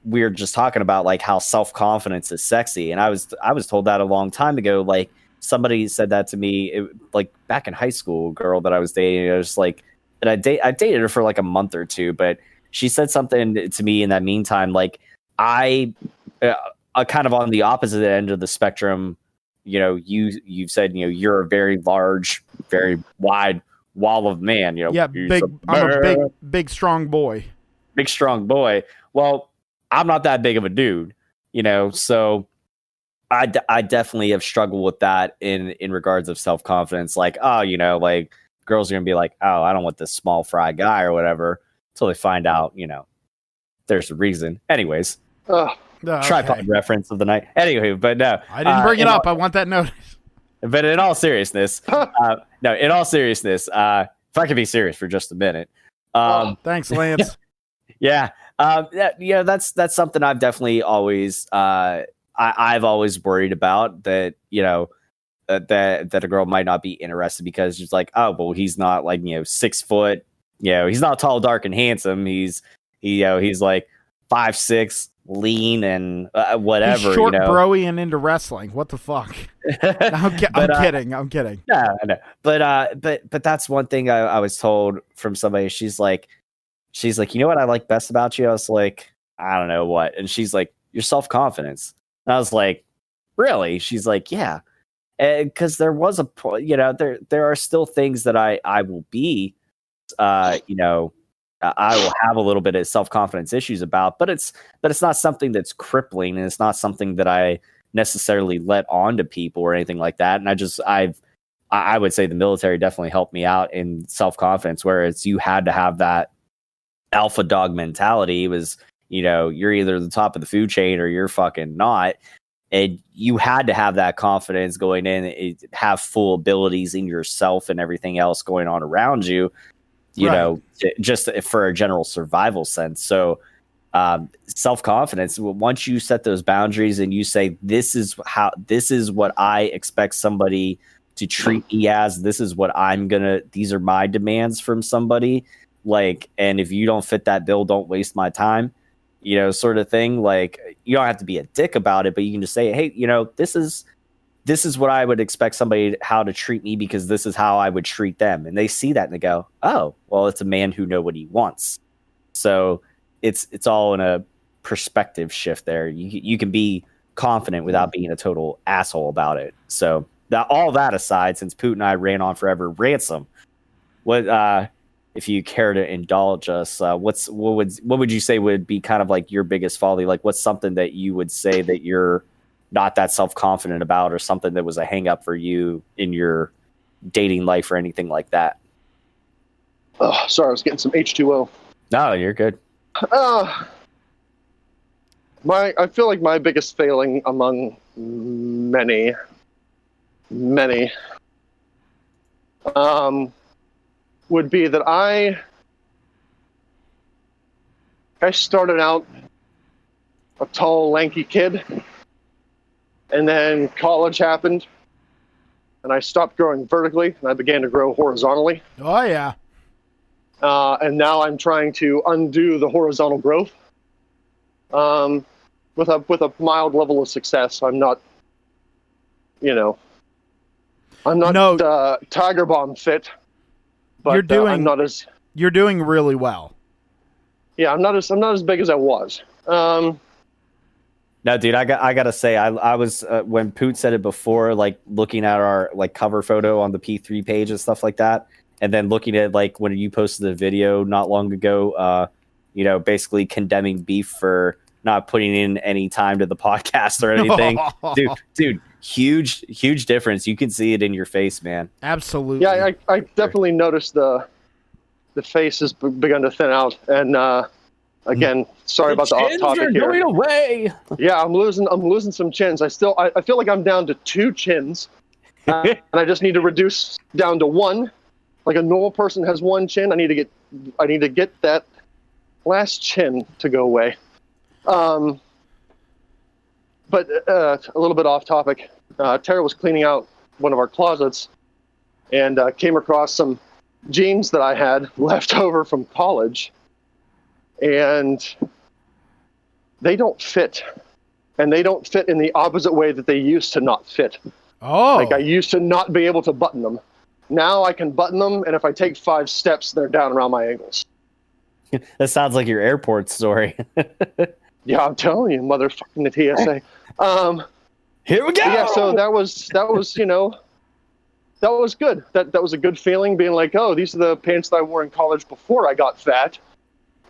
we're just talking about like how self-confidence is sexy, and I was told that a long time ago. Like somebody said that to me, like back in high school, a girl that I was dating. I was like, and I dated her for like a month or two, but she said something to me in that meantime. Like I kind of on the opposite end of the spectrum. You've said you're a very large, very wide wall of man. Yeah, I'm a big strong boy. Big strong boy. Well, I'm not that big of a dude, so I definitely have struggled with that in regards of self-confidence. Like, like girls are going to be like, oh, I don't want this small fry guy or whatever until they find out, there's a reason. Anyways, tripod reference of the night. Anyway, but no. I didn't bring it up. I want that notice. But in all seriousness, if I could be serious for just a minute. Thanks, Lance. Yeah. That's something I've definitely always I've always worried about, that that a girl might not be interested because she's like, oh well, he's not like 6 foot, he's not tall, dark, and handsome. He's like 5'6", lean, and whatever. He's short, broy, and into wrestling. What the fuck? I'm kidding. I'm kidding. No, I know. But that's one thing I was told from somebody. She's like, you know what I like best about you? I was like, I don't know what. And she's like, your self-confidence. And I was like, really? She's like, yeah. Because there was a point, there are still things that I will be, I will have a little bit of self-confidence issues about, but it's not something that's crippling, and it's not something that I necessarily let on to people or anything like that. And I would say the military definitely helped me out in self-confidence, where it's, you had to have that alpha dog mentality. It was, you're either the top of the food chain or you're fucking not. And you had to have that confidence going in, have full abilities in yourself and everything else going on around you, just for a general survival sense. So self-confidence, once you set those boundaries and you say, this is what I expect somebody to treat me as, these are my demands from somebody, like, and if you don't fit that bill, don't waste my time, sort of thing. Like, you don't have to be a dick about it, but you can just say, hey, this is what I would expect somebody how to treat me, because this is how I would treat them. And they see that and they go, oh, well, it's a man who knows what he wants. So it's all in a perspective shift there. You can be confident without being a total asshole about it. So all that aside, since Poot and I ran on forever, Ransom, what if you care to indulge us, what would you say would be kind of like your biggest folly? Like, what's something that you would say that you're not that self-confident about, or something that was a hang up for you in your dating life or anything like that? Oh, sorry, I was getting some H2O. No, you're good. I feel like my biggest failing among many, would be that I started out a tall, lanky kid, and then college happened, and I stopped growing vertically, and I began to grow horizontally. Oh, yeah. And now I'm trying to undo the horizontal growth with a mild level of success. I'm not, Tiger Bomb fit, but you're doing really well. Yeah, I'm not as big as I was. No, dude, I gotta say, I was when Poot said it before, like looking at our like cover photo on the P3 page and stuff like that, and then looking at like when you posted the video not long ago, basically condemning Beef for not putting in any time to the podcast or anything. dude, huge difference. You can see it in your face, man. Absolutely. Yeah, I definitely noticed the face has begun to thin out, and again, sorry about the off topic here. Going away. Yeah, I'm losing some chins. I feel like I'm down to 2 chins, and I just need to reduce down to 1. Like a normal person has 1 chin. I need to get that last chin to go away. But a little bit off topic. Tara was cleaning out one of our closets and came across some jeans that I had left over from college, and they don't fit. And they don't fit in the opposite way that they used to not fit. Oh. Like I used to not be able to button them. Now I can button them, and if I take 5 steps, they're down around my ankles. That sounds like your airport story. Yeah, I'm telling you, motherfucking the TSA. Here we go. Yeah, so that was that was good. That was a good feeling, being like, oh, these are the pants that I wore in college before I got fat,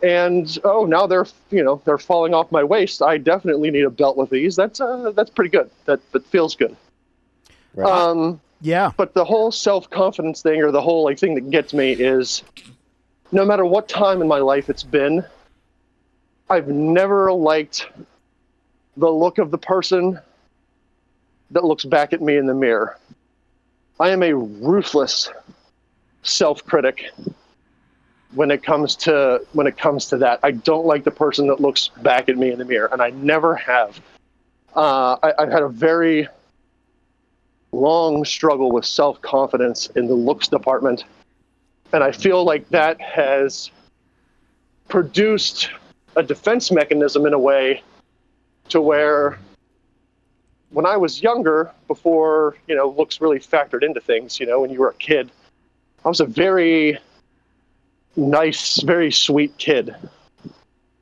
and now they're falling off my waist. I definitely need a belt with these. That's pretty good. That feels good. Right. Yeah. But the whole self-confidence thing, or the whole thing that gets me, is no matter what time in my life it's been, I've never liked the look of the person that looks back at me in the mirror. I am a ruthless self-critic when it comes to that. I don't like the person that looks back at me in the mirror, and I never have. I've had a very long struggle with self-confidence in the looks department, and I feel like that has produced a defense mechanism in a way to where when I was younger, before looks really factored into things, when you were a kid, I was a very nice, very sweet kid.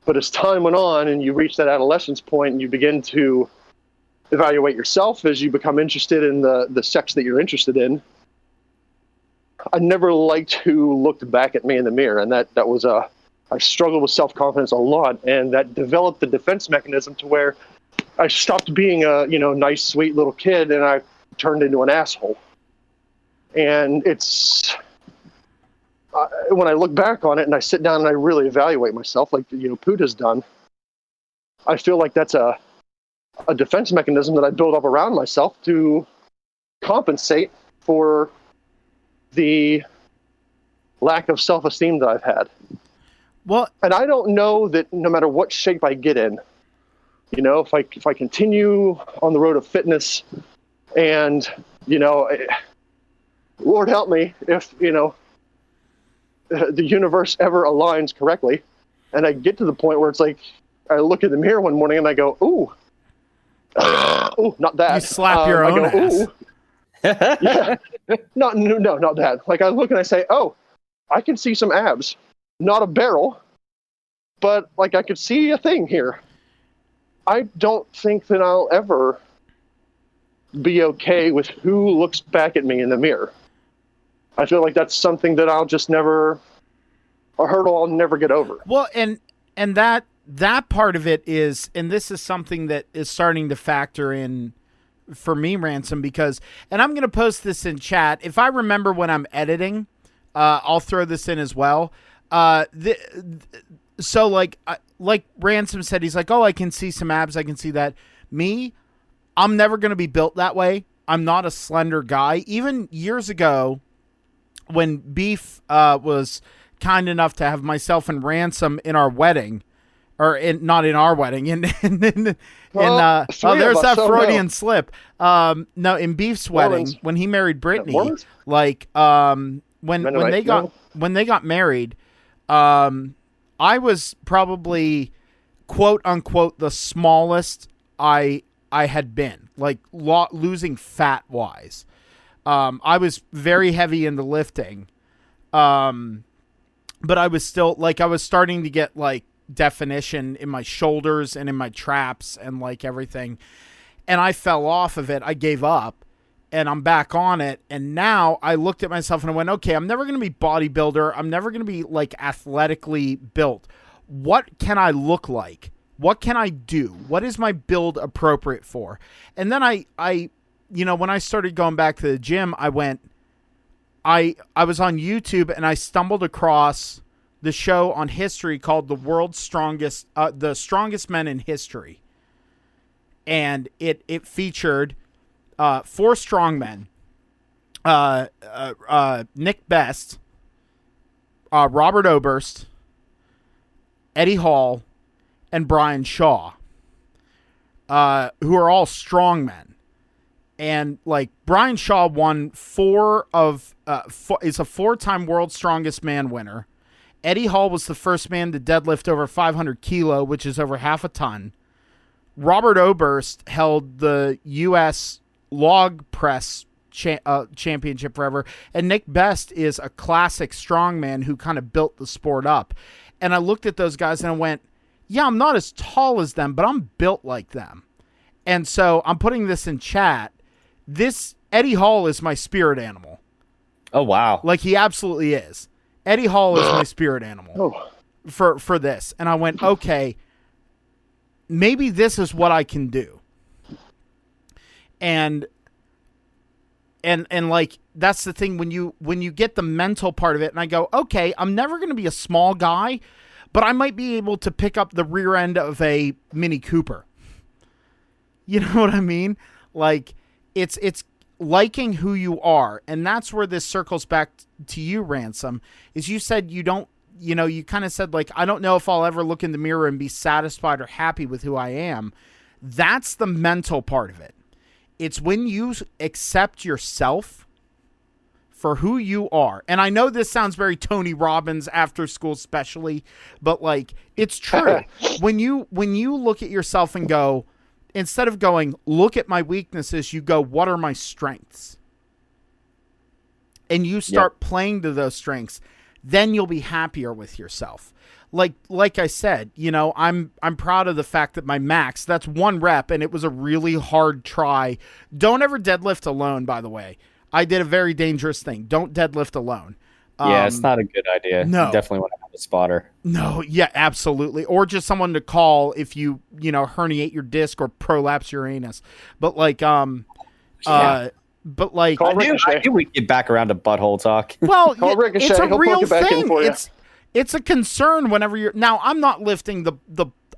But as time went on and you reach that adolescence point and you begin to evaluate yourself as you become interested in the sex that you're interested in, I never liked who looked back at me in the mirror, and that was I struggled with self-confidence a lot, and that developed the defense mechanism to where I stopped being a nice, sweet little kid, and I turned into an asshole. And it's when I look back on it and I sit down and I really evaluate myself, like Poot has done, I feel like that's a defense mechanism that I build up around myself to compensate for the lack of self-esteem that I've had. Well, and I don't know that no matter what shape I get in, if I continue on the road of fitness, and Lord help me if the universe ever aligns correctly, and I get to the point where it's like I look in the mirror one morning and I go, ooh, not that. You slap your own ass. Ooh. Yeah, not that. Like I look and I say, oh, I can see some abs. Not a barrel, but like I could see a thing here. I don't think that I'll ever be okay with who looks back at me in the mirror. I feel like that's something that I'll just never, a hurdle I'll never get over. Well, and that part of it is, and this is something that is starting to factor in for me, Ransom, because, and I'm going to post this in chat. If I remember when I'm editing, I'll throw this in as well. So like Ransom said, he's like, oh, I can see some abs. I can see that. Me, I'm never going to be built that way. I'm not a slender guy. Even years ago when Beef was kind enough to have myself and Ransom in our wedding, or not in our wedding, there's that Freudian slip. No, in Beef's wedding, when he married Brittany, when they got married, I was probably quote unquote the smallest I had been, like losing fat wise. I was very heavy into lifting, but I was still I was starting to get definition in my shoulders and in my traps and like everything. And I fell off of it. I gave up and I'm back on it. And now I looked at myself and I went, okay, I'm never going to be bodybuilder. I'm never going to be like athletically built. What can I look like? What can I do? What is my build appropriate for? And then I when I started going back to the gym, I was on YouTube and I stumbled across the show on history called The Strongest Men in History. And it featured 4 strongmen, Nick Best, Robert Oberst, Eddie Hall, and Brian Shaw, who are all strongmen. And like Brian Shaw won is a 4-time World's Strongest Man winner. Eddie Hall was the first man to deadlift over 500 kilo, which is over half a ton. Robert Oberst held the U.S. log press championship forever. And Nick Best is a classic strongman who kind of built the sport up. And I looked at those guys and I went, yeah, I'm not as tall as them, but I'm built like them. And so I'm putting this in chat. This Eddie Hall is my spirit animal. Oh, wow. Like he absolutely is. Eddie Hall is my spirit animal for this. And I went, okay, maybe this is what I can do. And like, that's the thing when you get the mental part of it and I go, okay, I'm never going to be a small guy, but I might be able to pick up the rear end of a Mini Cooper. You know what I mean? Like it's liking who you are. And that's where this circles back to you, Ransom, is you said you don't, you kind of said like, I don't know if I'll ever look in the mirror and be satisfied or happy with who I am. That's the mental part of it. It's when you accept yourself for who you are. And I know this sounds very Tony Robbins after school specially, but like it's true. When you look at yourself and go, instead of going, look at my weaknesses, you go, what are my strengths? And you start playing to those strengths, then you'll be happier with yourself. Like I said, I'm proud of the fact that my max, that's 1 rep, and it was a really hard try. Don't ever deadlift alone, by the way. I did a very dangerous thing. Don't deadlift alone. Yeah, it's not a good idea. No. You definitely want to have a spotter. No, yeah, absolutely. Or just someone to call if you herniate your disc or prolapse your anus. But like, Call I knew we'd get back around to butthole talk. Well, Ricochet. it's a He'll real plug it back in thing. for you. It's a concern whenever you're. Now, I'm not lifting the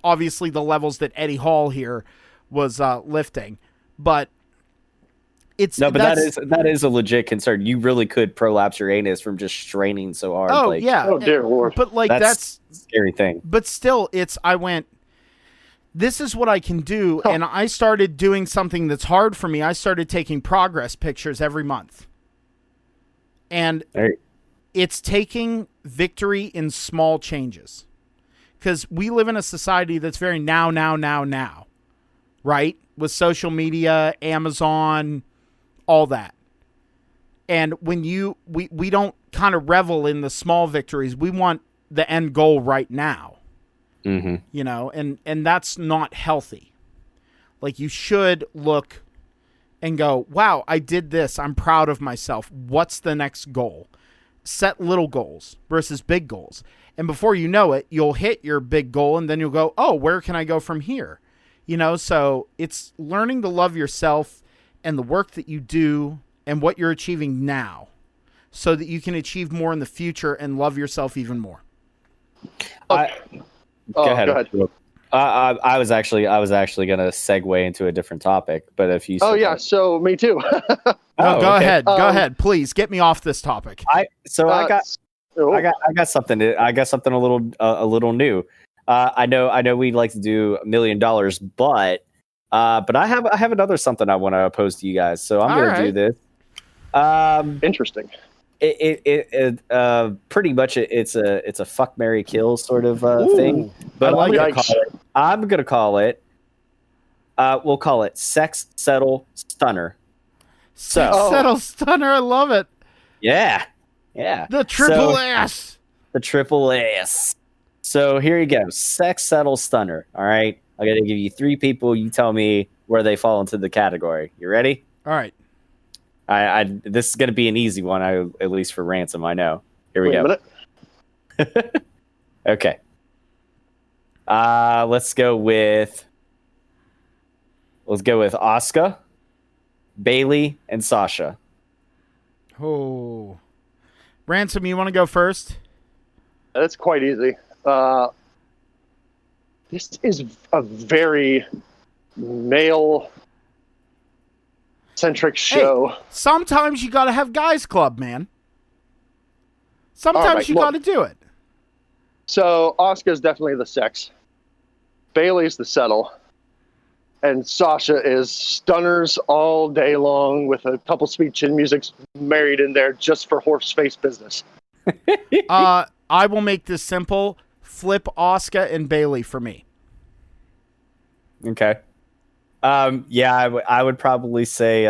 obviously the levels that Eddie Hall here was lifting, but it's that is a legit concern. You really could prolapse your anus from just straining so hard. Oh yeah. Oh dear Lord. But like that's a scary thing. But still, I went, this is what I can do. And I started doing something that's hard for me. I started taking progress pictures every month. And it's taking victory in small changes. Because we live in a society that's very now. Right? With social media, Amazon, all that. And when we don't kind of revel in the small victories, we want the end goal right now. Mm-hmm. And that's not healthy. Like you should look and go, wow, I did this. I'm proud of myself. What's the next goal? Set little goals versus big goals. And before you know it, you'll hit your big goal and then you'll go, oh, where can I go from here? So it's learning to love yourself and the work that you do and what you're achieving now so that you can achieve more in the future and love yourself even more. Go ahead. I was actually going to segue into a different topic, but if you so me too. Go ahead. Go ahead, please get me off this topic. I got something a little new. I know we'd like to do $1 million, but I have another something I want to pose to you guys. So I'm going to do this. Interesting. It pretty much it's a fuck, marry, kill sort of thing. But I'm gonna call it. We'll call it sex, settle, stunner. Settle, stunner. I love it. Yeah. The triple S. The triple S. So here you go. Sex settle stunner. All right. I got to give you 3 people. You tell me where they fall into the category. You ready? All right. This is going to be an easy one, at least for Ransom. I know. Here we Wait go. a minute. Okay. Let's go with Asuka, Bailey, and Sasha. Oh. Ransom, you want to go first? That's quite easy. This is a very male-centric show. Hey, sometimes you got to have guys club, man. Sometimes you got to do it. So Asuka's definitely the sex. Bailey's the settle. And Sasha is stunners all day long with a couple sweet chin musics married in there just for horse face business. I will make this simple. Flip Asuka and Bailey for me. Okay. Yeah, I would probably say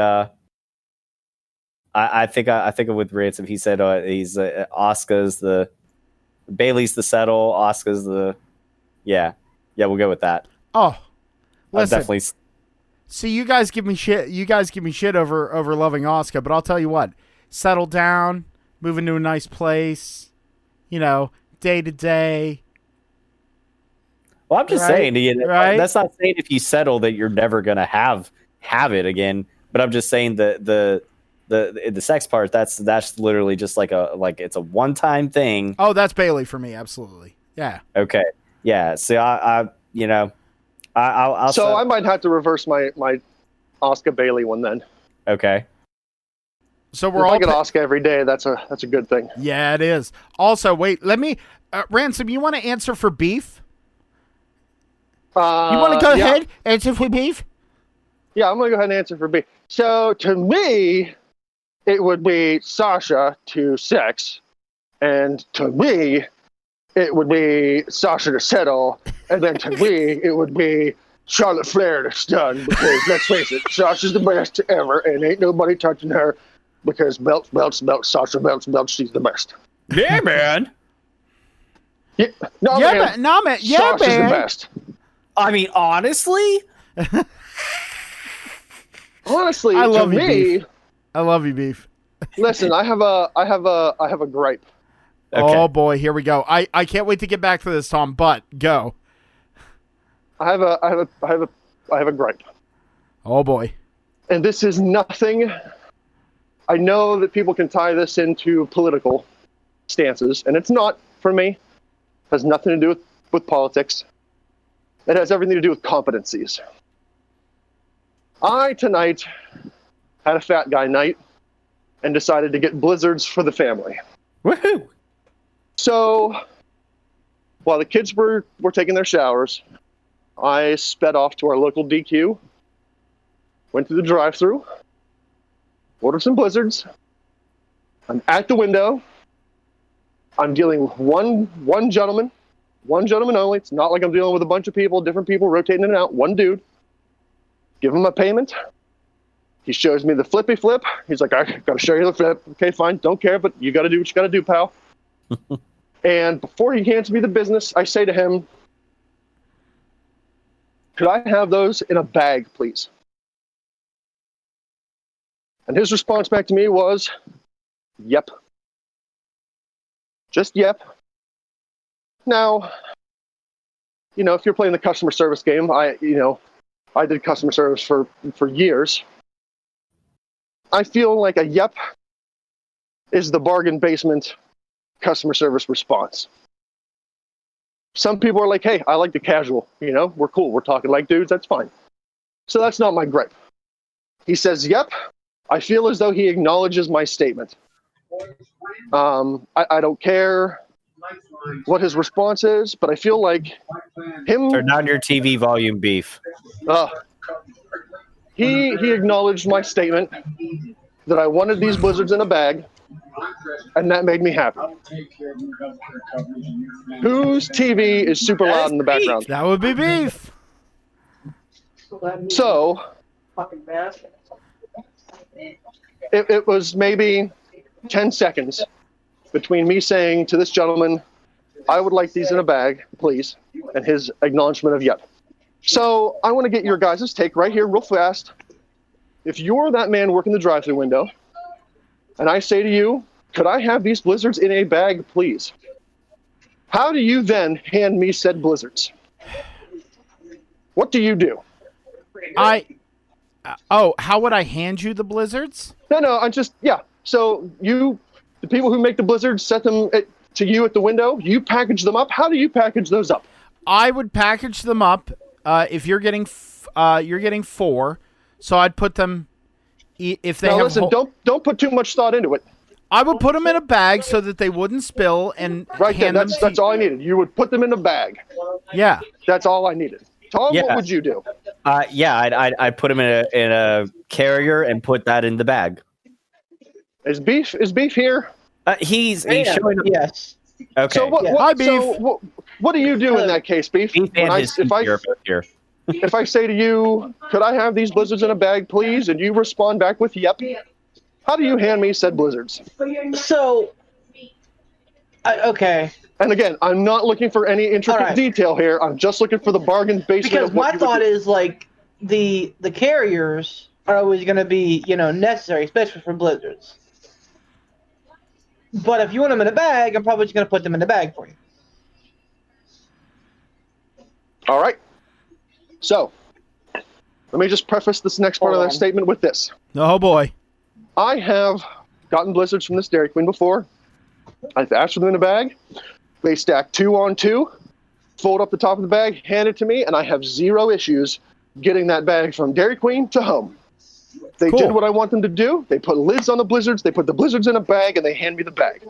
I think with Ransom he said he's Asuka's the Bailey's the settle, Asuka's the yeah, we'll go with that. Oh, listen. Definitely. See, you guys give me shit. You guys give me shit over loving Asuka, but I'll tell you what. Settle down, move into a nice place. You know, day to day. Well, I'm just saying, right? That's not saying if you settle that you're never gonna have it again. But I'm just saying the sex part. That's literally just like it's a one-time thing. Oh, that's Bailey for me, absolutely. Yeah. Okay. Yeah. So I'll so I might have to reverse my Asuka Bailey one then. Okay. So we're if all I get Asuka every day. That's a good thing. Yeah, it is. Also, wait. Let me Ransom. You want to answer for beef? You want to go ahead answer for beef? Yeah, I'm gonna go ahead and answer for beef. So to me, it would be Sasha to sex, and to me, it would be Sasha to settle, and then to me, it would be Charlotte Flair to stun, because let's face it, Sasha's the best ever, and ain't nobody touching her, because belts, Sasha belts, she's the best. Yeah, man. Yeah, man. Yeah, Sasha's man. the best. I mean, honestly, I love to you, me, beef. I love you, beef. Listen, I have a gripe. Okay. Oh boy, here we go. I can't wait to get back to this, Tom. But go. I have a gripe. Oh boy. And this is nothing. I know that people can tie this into political stances, and it's not for me. It has nothing to do with politics. It has everything to do with competencies. I tonight had a fat guy night and decided to get blizzards for the family. Woohoo! So while the kids were taking their showers, I sped off to our local DQ, went to the drive-thru, ordered some blizzards. I'm at the window. I'm dealing with one gentleman only. It's not like I'm dealing with a bunch of people, different people rotating in and out. One dude. Give him a payment. He shows me the flippy flip. He's like, I got to show you the flip. Okay, fine. Don't care, but you got to do what you got to do, pal. And before he hands me the business, I say to him, could I have those in a bag, please? And his response back to me was, yep. Just yep. Now, if you're playing the customer service game, I did customer service for years. I feel like a yep is the bargain basement customer service response. Some people are like, hey, I like the casual, we're cool. We're talking like dudes. That's fine. So that's not my gripe. He says, yep. I feel as though he acknowledges my statement. I don't care what his response is, but I feel like him. Turn down your TV volume, beef. He acknowledged my statement that I wanted these blizzards in a bag, and that made me happy. Whose TV is super loud in the background? That would be beef. So it was maybe 10 seconds between me saying to this gentleman, I would like these in a bag, please. And his acknowledgement of yep. So I want to get your guys' take right here real fast. If you're that man working the drive-thru window, and I say to you, could I have these blizzards in a bag, please? How do you then hand me said blizzards? What do you do? How would I hand you the blizzards? No, So the people who make the blizzards, set them to you at the window. You package them up. How do you package those up? I would package them up. If you're getting 4, so I'd put them. If they have. Listen, don't put too much thought into it. I would put them in a bag so that they wouldn't spill and right there. That's all I needed. You would put them in a bag. Yeah, that's all I needed. Tom, what would you do? I'd put them in a carrier and put that in the bag. Is Beef here? He's showing up. Yes. Okay. So Hi, Beef. So what do you do in that case, Beef? If I say to you, could I have these blizzards in a bag, please? And you respond back with yep. How do you hand me said blizzards? So, okay. And again, I'm not looking for any intricate detail here. I'm just looking for the bargain basement. Because my thought is like the carriers are always going to be necessary, especially for blizzards. But if you want them in a bag, I'm probably just going to put them in the bag for you. All right. So, let me just preface this next part of that statement with this. Oh, boy. I have gotten blizzards from this Dairy Queen before. I've asked for them in a bag. They stack 2 on 2, fold up the top of the bag, hand it to me, and I have 0 issues getting that bag from Dairy Queen to home. They did what I want them to do. They put lids on the blizzards. They put the blizzards in a bag, and they hand me the bag.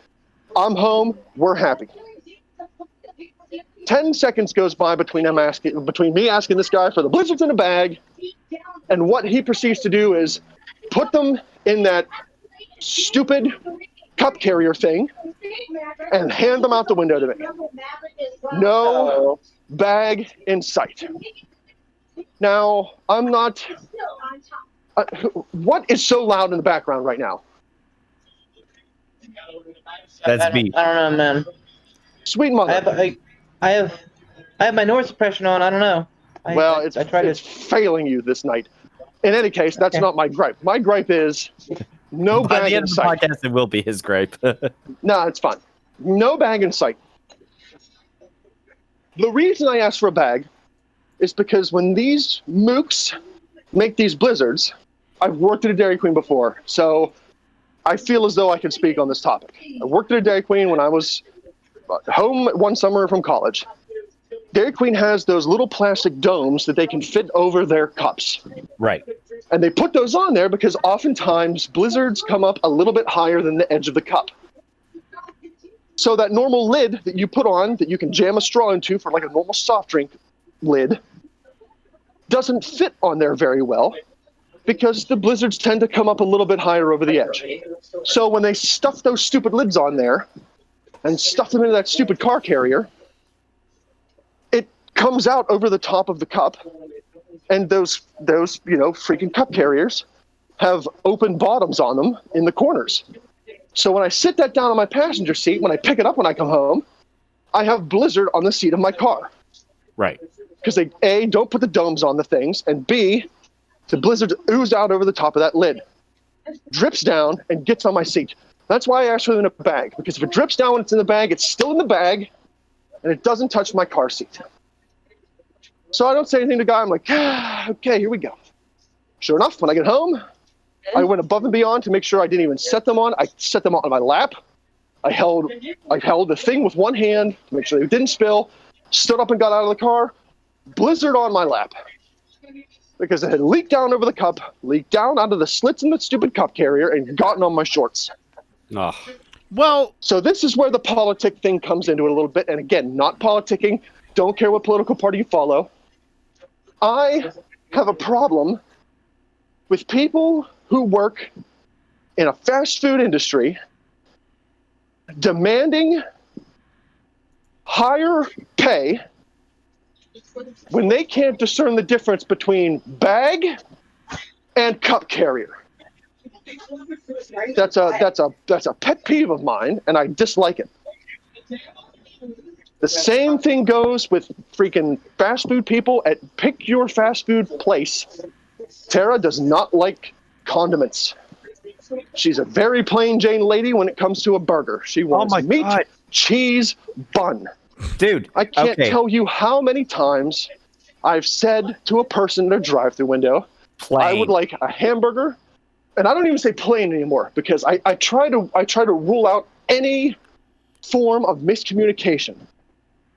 I'm home. We're happy. 10 seconds goes by between me asking this guy for the blizzards in a bag, and what he proceeds to do is put them in that stupid cup carrier thing and hand them out the window to me. No bag in sight. Now, I'm not... what is so loud in the background right now? That's Beef. I don't know, man. Sweet mother. I have my noise suppression on. I don't know. It's failing you this night. In any case, that's not my gripe. My gripe is no By bag the end in of the sight. podcast, it will be his gripe. No, it's fine. No bag in sight. The reason I asked for a bag is because when these mooks make these blizzards, I've worked at a Dairy Queen before, so I feel as though I can speak on this topic. I worked at a Dairy Queen when I was home one summer from college. Dairy Queen has those little plastic domes that they can fit over their cups. Right. And they put those on there because oftentimes blizzards come up a little bit higher than the edge of the cup. So that normal lid that you put on, that you can jam a straw into for like a normal soft drink lid, doesn't fit on there very well because the blizzards tend to come up a little bit higher over the edge. So when they stuff those stupid lids on there and stuff them into that stupid car carrier, it comes out over the top of the cup, and those freaking cup carriers have open bottoms on them in the corners. So when I sit that down on my passenger seat, when I pick it up when I come home, I have blizzard on the seat of my car. Right. Because they, A, don't put the domes on the things, and B, the blizzard oozes out over the top of that lid, drips down, and gets on my seat. That's why I asked for it in a bag, because if it drips down when it's in the bag, it's still in the bag, and it doesn't touch my car seat. So I don't say anything to the guy. I'm like, okay, here we go. Sure enough, when I get home, I went above and beyond to make sure I didn't even set them on. I set them on my lap. I held the thing with one hand to make sure they didn't spill, stood up and got out of the car, blizzard on my lap. Because it had leaked down over the cup, leaked down onto the slits in the stupid cup carrier, and gotten on my shorts. Oh. Well, so this is where the politic thing comes into it a little bit. And again, not politicking. Don't care what political party you follow. I have a problem with people who work in a fast food industry demanding higher pay when they can't discern the difference between bag and cup carrier. That's a pet peeve of mine, and I dislike it. The same thing goes with freaking fast food people at pick your fast food place. Tara does not like condiments. She's a very plain Jane lady when it comes to a burger. She wants meat, cheese, bun. Dude, I can't tell you how many times I've said to a person in a drive-thru window, I would like a hamburger, and I don't even say plain anymore because I try to rule out any form of miscommunication.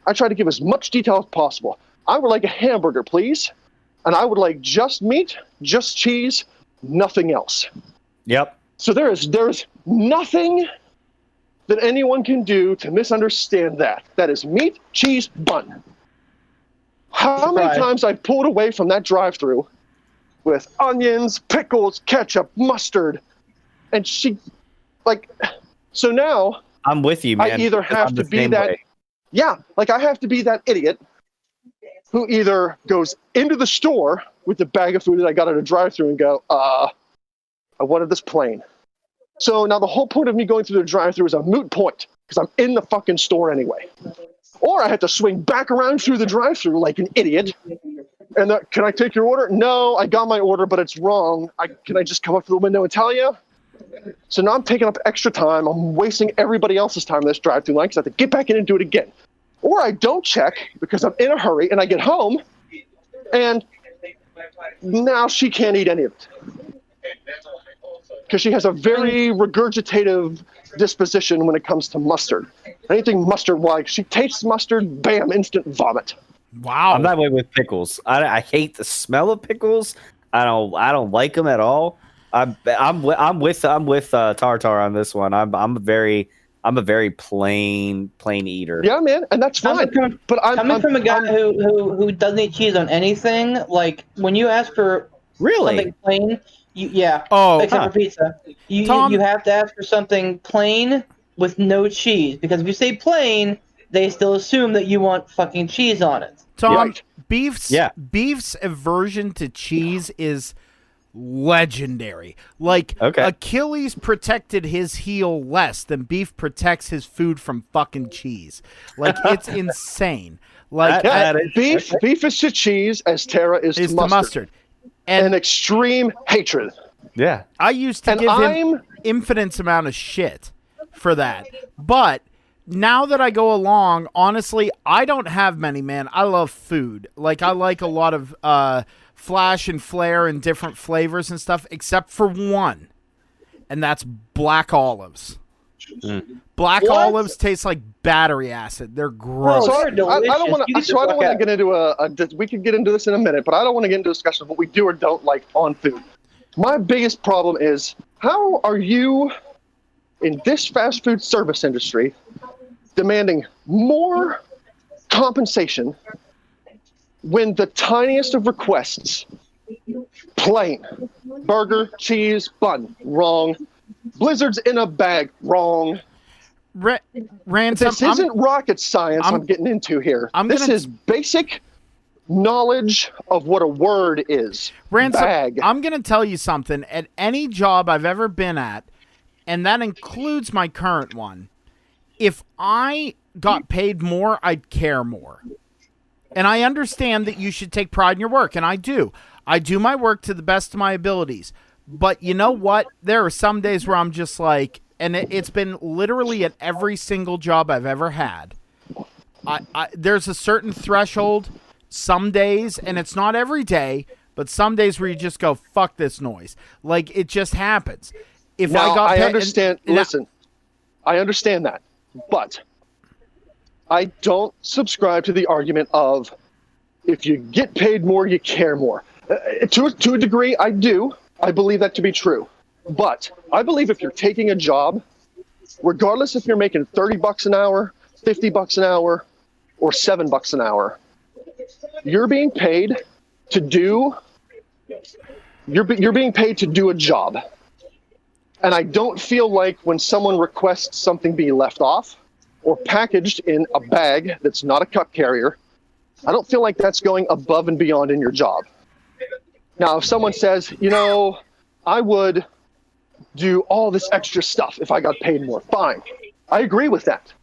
I try to give as much detail as possible. I would like a hamburger, please, and I would like just meat, just cheese, nothing else. Yep. So there is nothing that anyone can do to misunderstand that. That is meat, cheese, bun. How many times I've pulled away from that drive-thru with onions, pickles, ketchup, mustard, and she, like, so now I'm with you, man. I either have to be that, I have to be that idiot who either goes into the store with the bag of food that I got at a drive-thru and go, I wanted this plain. So now the whole point of me going through the drive-thru is a moot point because I'm in the fucking store anyway. Or I have to swing back around through the drive-thru like an idiot. And can I take your order? No, I got my order, but it's wrong. Can I just come up to the window and tell you? So now I'm taking up extra time. I'm wasting everybody else's time in this drive-thru line because I have to get back in and do it again. Or I don't check because I'm in a hurry and I get home and now she can't eat any of it. Because she has a very regurgitative disposition when it comes to mustard. Anything mustard-like, she tastes mustard, bam, instant vomit. Wow. I'm that way with pickles. I hate the smell of pickles. I don't like them at all. I'm with Tartar on this one. I'm a very plain eater. Yeah, man, and that's fine. Coming from a guy who doesn't eat cheese on anything, like when you ask for something plain, except for pizza, you have to ask for something plain with no cheese because if you say plain, they still assume that you want fucking cheese on it. Tom, beef's aversion to cheese is legendary. Like, Achilles protected his heel less than beef protects his food from fucking cheese. Like, it's insane. Like, beef is to cheese as Tara is to mustard. And an extreme hatred. Yeah. I used to give him infinite amount of shit for that. But now that I go along, honestly, I don't have many, man. I love food. Like, I like a lot of flash and flare and different flavors and stuff, except for one, and that's black olives. Black olives taste like battery acid. They're gross. I don't want to get into we could get into this in a minute, but I don't want to get into a discussion of what we do or don't like on food. My biggest problem is, how are you in this fast food service industry demanding more compensation when the tiniest of requests, plain, burger, cheese, bun, wrong, blizzards in a bag, wrong. Ransom, this isn't rocket science I'm getting into here. This is basic knowledge of what a word is. Ransom, bag. I'm going to tell you something. At any job I've ever been at, and that includes my current one, if I got paid more, I'd care more. And I understand that you should take pride in your work, and I do. I do my work to the best of my abilities. But you know what? There are some days where I'm just like, and it's been literally at every single job I've ever had. There's a certain threshold some days, and it's not every day, but some days where you just go, fuck this noise. Like, it just happens. I understand. Listen, I understand that, but I don't subscribe to the argument of if you get paid more, you care more. To a degree, I do. I believe that to be true. But I believe if you're taking a job, regardless if you're making $30 an hour, $50 an hour, or $7 an hour, you're being paid to do. You're being paid to do a job. And I don't feel like when someone requests something be left off or packaged in a bag that's not a cup carrier, I don't feel like that's going above and beyond in your job. Now, if someone says, I would do all this extra stuff if I got paid more, fine. I agree with that.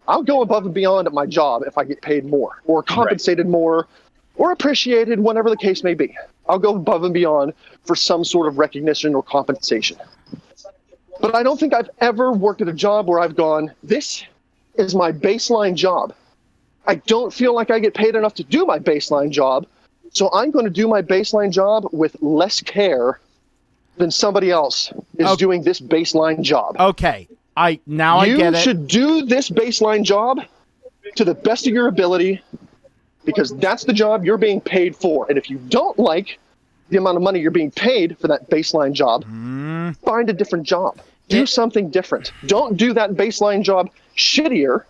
I'll go above and beyond at my job if I get paid more or compensated more or appreciated, whatever the case may be. I'll go above and beyond for some sort of recognition or compensation. But I don't think I've ever worked at a job where I've gone, this is my baseline job. I don't feel like I get paid enough to do my baseline job, so I'm going to do my baseline job with less care than somebody else is doing this baseline job. Okay. I get it. You should do this baseline job to the best of your ability because that's the job you're being paid for. And if you don't like the amount of money you're being paid for that baseline job, find a different job. Do something different. Don't do that baseline job shittier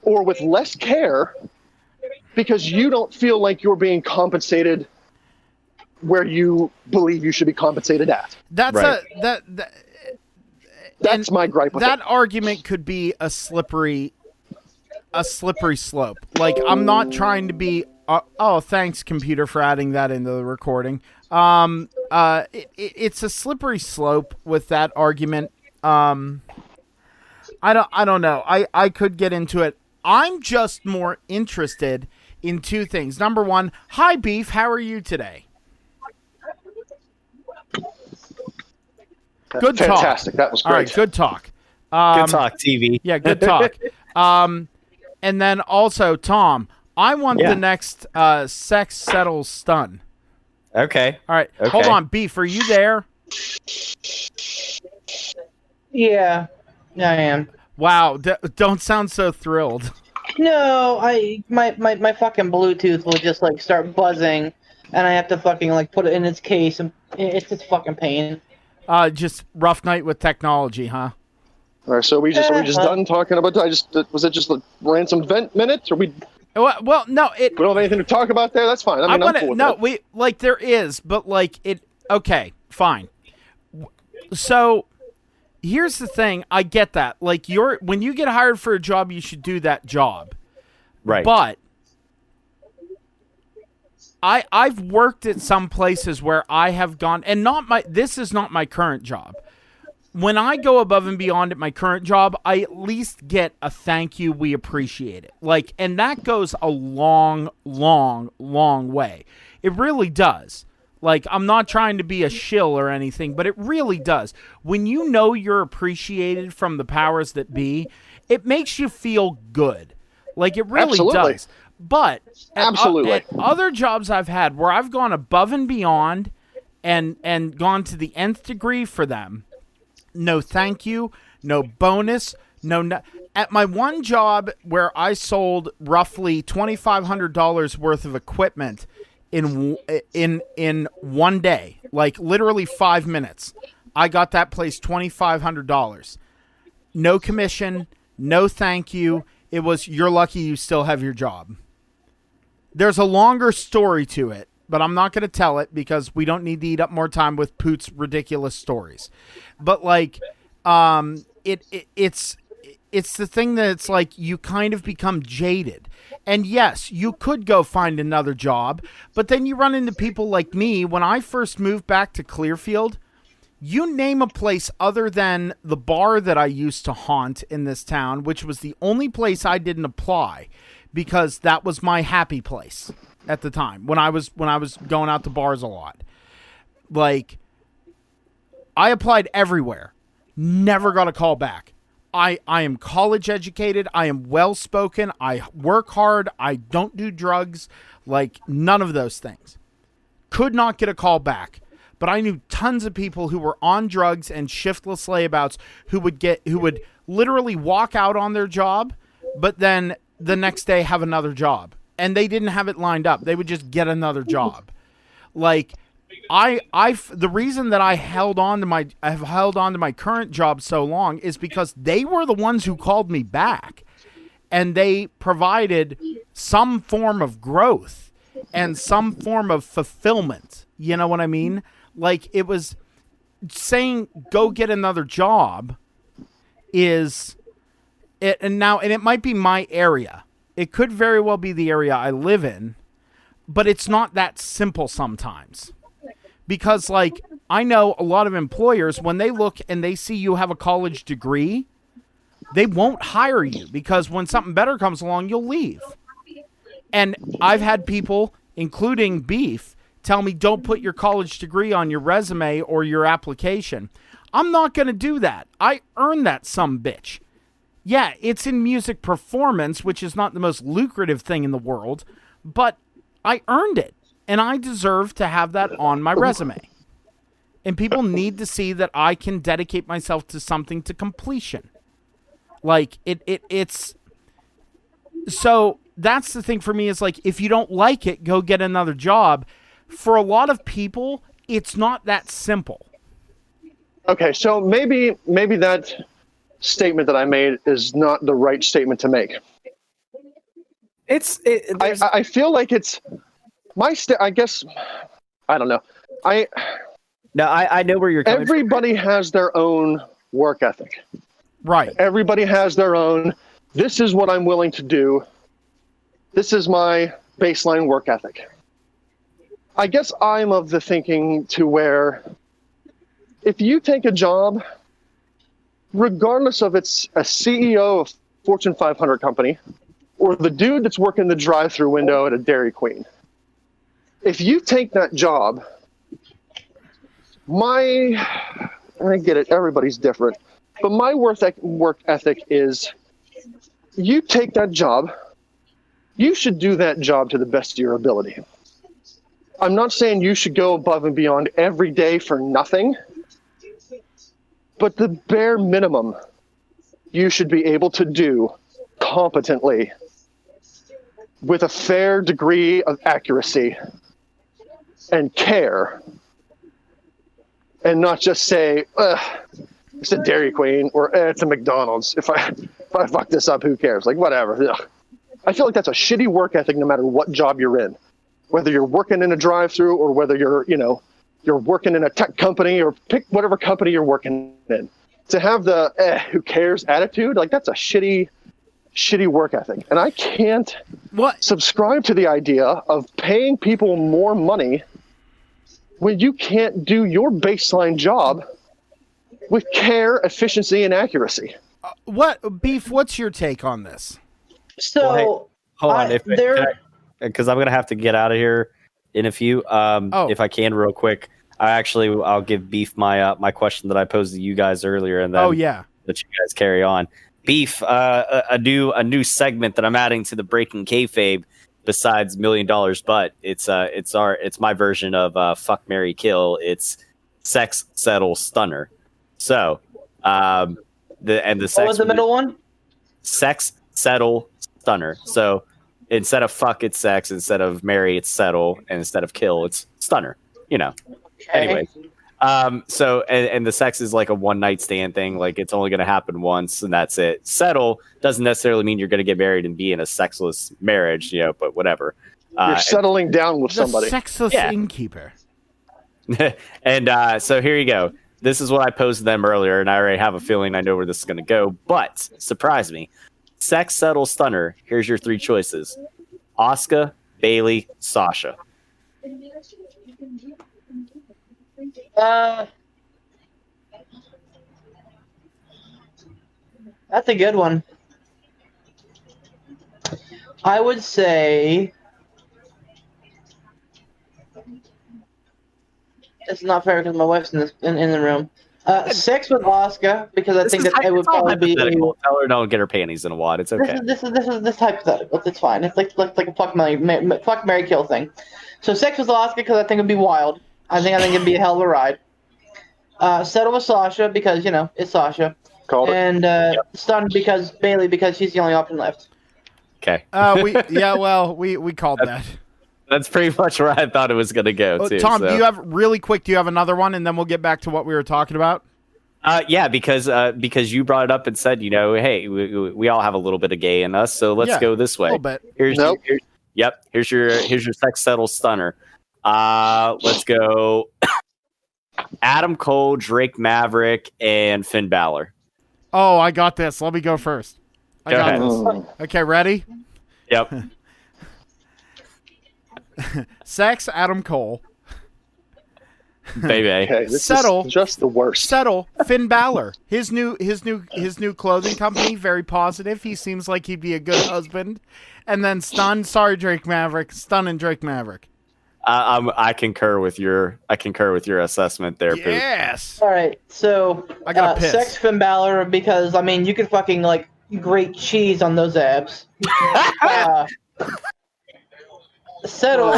or with less care because you don't feel like you're being compensated where you believe you should be compensated at. That's That's my gripe with that it. argument could be a slippery slope. Like, I'm not trying to be thanks computer for adding that into the recording. It's a slippery slope with that argument. I don't know. I could get into it. I'm just more interested in two things. Number one, hi Beef, how are you today? Good talk. Fantastic. That was great. All right, good talk. Good talk, TV. Yeah, good talk. And then also, Tom, I want the next sex settles stun. Okay. All right. Okay. Hold on, Beef, are you there? Yeah, I am. Wow, don't sound so thrilled. No, my fucking Bluetooth will just like start buzzing, and I have to fucking like put it in its case, and it's just fucking pain. Just rough night with technology, huh? All right, so are we just done talking about? Was it just a ransom vent minute? Or we? Well, no. We don't have anything to talk about there. That's fine. I'm cool with it. There is, but like it. Okay, fine. So, here's the thing. I get that. Like when you get hired for a job, you should do that job. Right. But I've worked at some places where I have gone, and this is not my current job. When I go above and beyond at my current job, I at least get a thank you, we appreciate it. Like, and that goes a long, long, long way. It really does. Like, I'm not trying to be a shill or anything, but it really does. When you know you're appreciated from the powers that be, it makes you feel good. Like, it really does. But at other jobs I've had where I've gone above and beyond and gone to the nth degree for them, no thank you, no bonus, no. At my one job where I sold roughly $2,500 worth of equipment in one day, like literally 5 minutes, I got that place $2,500. No commission, no thank you. It was, you're lucky you still have your job. There's a longer story to it, but I'm not going to tell it because we don't need to eat up more time with Poot's ridiculous stories. But like, it's the thing that it's like you kind of become jaded. And yes, you could go find another job, but then you run into people like me. When I first moved back to Clearfield, you name a place other than the bar that I used to haunt in this town, which was the only place I didn't apply because that was my happy place at the time when I was going out to bars a lot. Like, I applied everywhere, never got a call back. I am college educated. I am well spoken. I work hard. I don't do drugs. Like, none of those things. Could not get a call back. But I knew tons of people who were on drugs and shiftless layabouts who would literally walk out on their job, but then the next day have another job. And they didn't have it lined up. They would just get another job. Like, the reason that I have held on to my current job so long is because they were the ones who called me back, and they provided some form of growth and some form of fulfillment. You know what I mean? Like, it was saying, go get another job and it might be my area. It could very well be the area I live in, but it's not that simple sometimes. Because, like, I know a lot of employers, when they look and they see you have a college degree, they won't hire you because when something better comes along, you'll leave. And I've had people, including Beef, tell me don't put your college degree on your resume or your application. I'm not going to do that. I earned that sumbitch. Yeah, it's in music performance, which is not the most lucrative thing in the world, but I earned it, and I deserve to have that on my resume. And people need to see that I can dedicate myself to something to completion. Like, it's... So, that's the thing for me is, like, if you don't like it, go get another job. For a lot of people, it's not that simple. Okay, so maybe that statement that I made is not the right statement to make. I feel like it's my I guess I don't know. I know where you're coming Everybody has their own work ethic. Right. Everybody has their own, this is what I'm willing to do. This is my baseline work ethic. I guess I'm of the thinking to where if you take a job, regardless of it's a CEO of Fortune 500 company or the dude that's working the drive-through window at a Dairy Queen, if you take that job, I get it, everybody's different, but my work ethic is you take that job, you should do that job to the best of your ability. I'm not saying you should go above and beyond every day for nothing, but the bare minimum you should be able to do competently with a fair degree of accuracy and care, and not just say, it's a Dairy Queen or it's a McDonald's. If I fuck this up, who cares? Like, whatever. Ugh. I feel like that's a shitty work ethic no matter what job you're in. Whether you're working in a drive-through or whether you're working in a tech company or pick whatever company you're working in. To have the who cares attitude, like that's a shitty work ethic. And I can't subscribe to the idea of paying people more money when you can't do your baseline job with care, efficiency, and accuracy. Beef, what's your take on this? So, well, hey, hold on, because I'm gonna have to get out of here in a few. If I can, real quick, I'll give Beef my question that I posed to you guys earlier, and then let you guys carry on. Beef, a new segment that I'm adding to the Breaking Kayfabe. Besides $1 Million, but it's my version of Fuck, Marry, Kill. It's Sex, Settle, Stunner. So the sex. What was the middle one? Sex, Settle, Stunner. So instead of fuck, it's sex. Instead of marry, it's settle. And instead of kill, it's stunner. Okay. Anyways. So the sex is like a one night stand thing. Like it's only going to happen once and that's it. Settle doesn't necessarily mean you're going to get married and be in a sexless marriage, but whatever. You're settling down with somebody. Sexless innkeeper. And so here you go. This is what I posed to them earlier, and I already have a feeling I know where this is going to go. But surprise me. Sex, settle, stunner. Here's your three choices: Asuka, Bailey, Sasha. That's a good one. I would say it's not fair because my wife's in the room. Sex with Asuka because I think that it would probably be. Tell her don't get her panties in a wad. It's okay. This is hypothetical. It's fine. It's like a fuck, marry, kill thing. So sex with Asuka because I think it'd be wild. I think it'd be a hell of a ride. Settle with Sasha because it's Sasha. Called it. And stun because Bailey because she's the only option left. Okay. We called that. That's pretty much where I thought it was going to go, too. Tom, do you have another one, and then we'll get back to what we were talking about? Yeah, because you brought it up and said, hey, we all have a little bit of gay in us, so let's go this way. A little bit. Here's your sex settle stunner. Let's go Adam Cole, Drake Maverick, and Finn Balor. Oh, I got this. Let me go first. I got this. Okay, ready? Yep. Sex, Adam Cole. Baby. Okay, this Settle. is just the worst. Settle. Finn Balor. His new clothing company, very positive. He seems like he'd be a good husband. And then Stun. Sorry, Drake Maverick. Stun and Drake Maverick. I concur with your assessment there. Yes. All right, so I got pissed. Sex Finn Balor, because I mean you could fucking like grate cheese on those abs. Settle.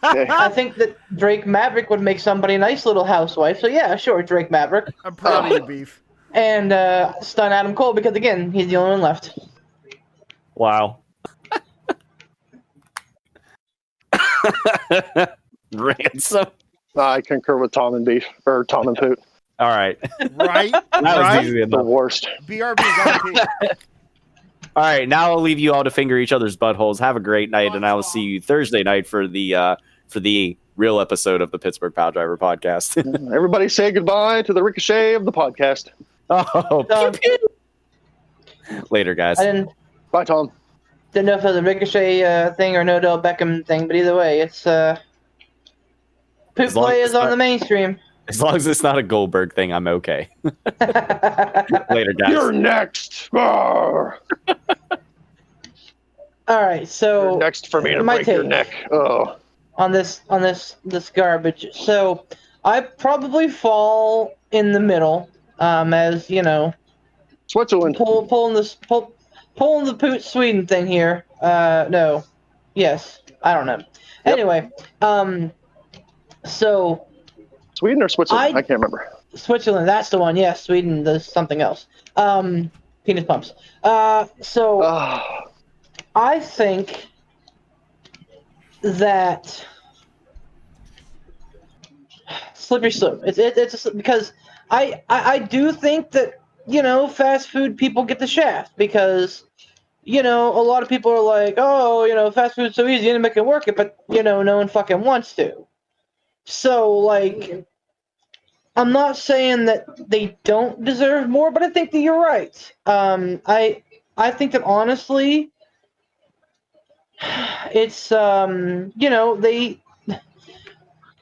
I think that Drake Maverick would make somebody a nice little housewife. So yeah, sure, Drake Maverick. I'm proud of you, Beef. And Stun Adam Cole, because again, he's the only one left. Wow. Ransom. I concur with Tom and Beef, or Tom and Poot. All right. Right? That was easy The enough. worst. BRB. All right, now I'll leave you all to finger each other's buttholes. Have a great night, and I will see you Thursday night for the real episode of the Pittsburgh Pile Driver podcast. Everybody say goodbye to the Ricochet of the podcast. Oh, later, guys. Bye, Tom. Didn't know if it was a Ricochet thing or an Odell Beckham thing, but either way, it's Poop Play is on the mainstream. As long as it's not a Goldberg thing, I'm okay. Later, guys. You're next. All right, so You're next for me to break your neck. Oh. On this garbage. So I probably fall in the middle, as you know. Switzerland. Pulling the Poot Sweden thing here. No. Yes. I don't know. Yep. Anyway, so Sweden or Switzerland? I can't remember. Switzerland, that's the one. Yes, yeah, Sweden, there's something else. Penis pumps. I think that slippery slope. It's just because I do think that, you know, fast food people get the shaft because, you know, a lot of people are like, oh, you know, fast food's so easy, anybody can work it, but, you know, no one fucking wants to. So, like, I'm not saying that they don't deserve more, but I think that you're right. I think that honestly, it's you know,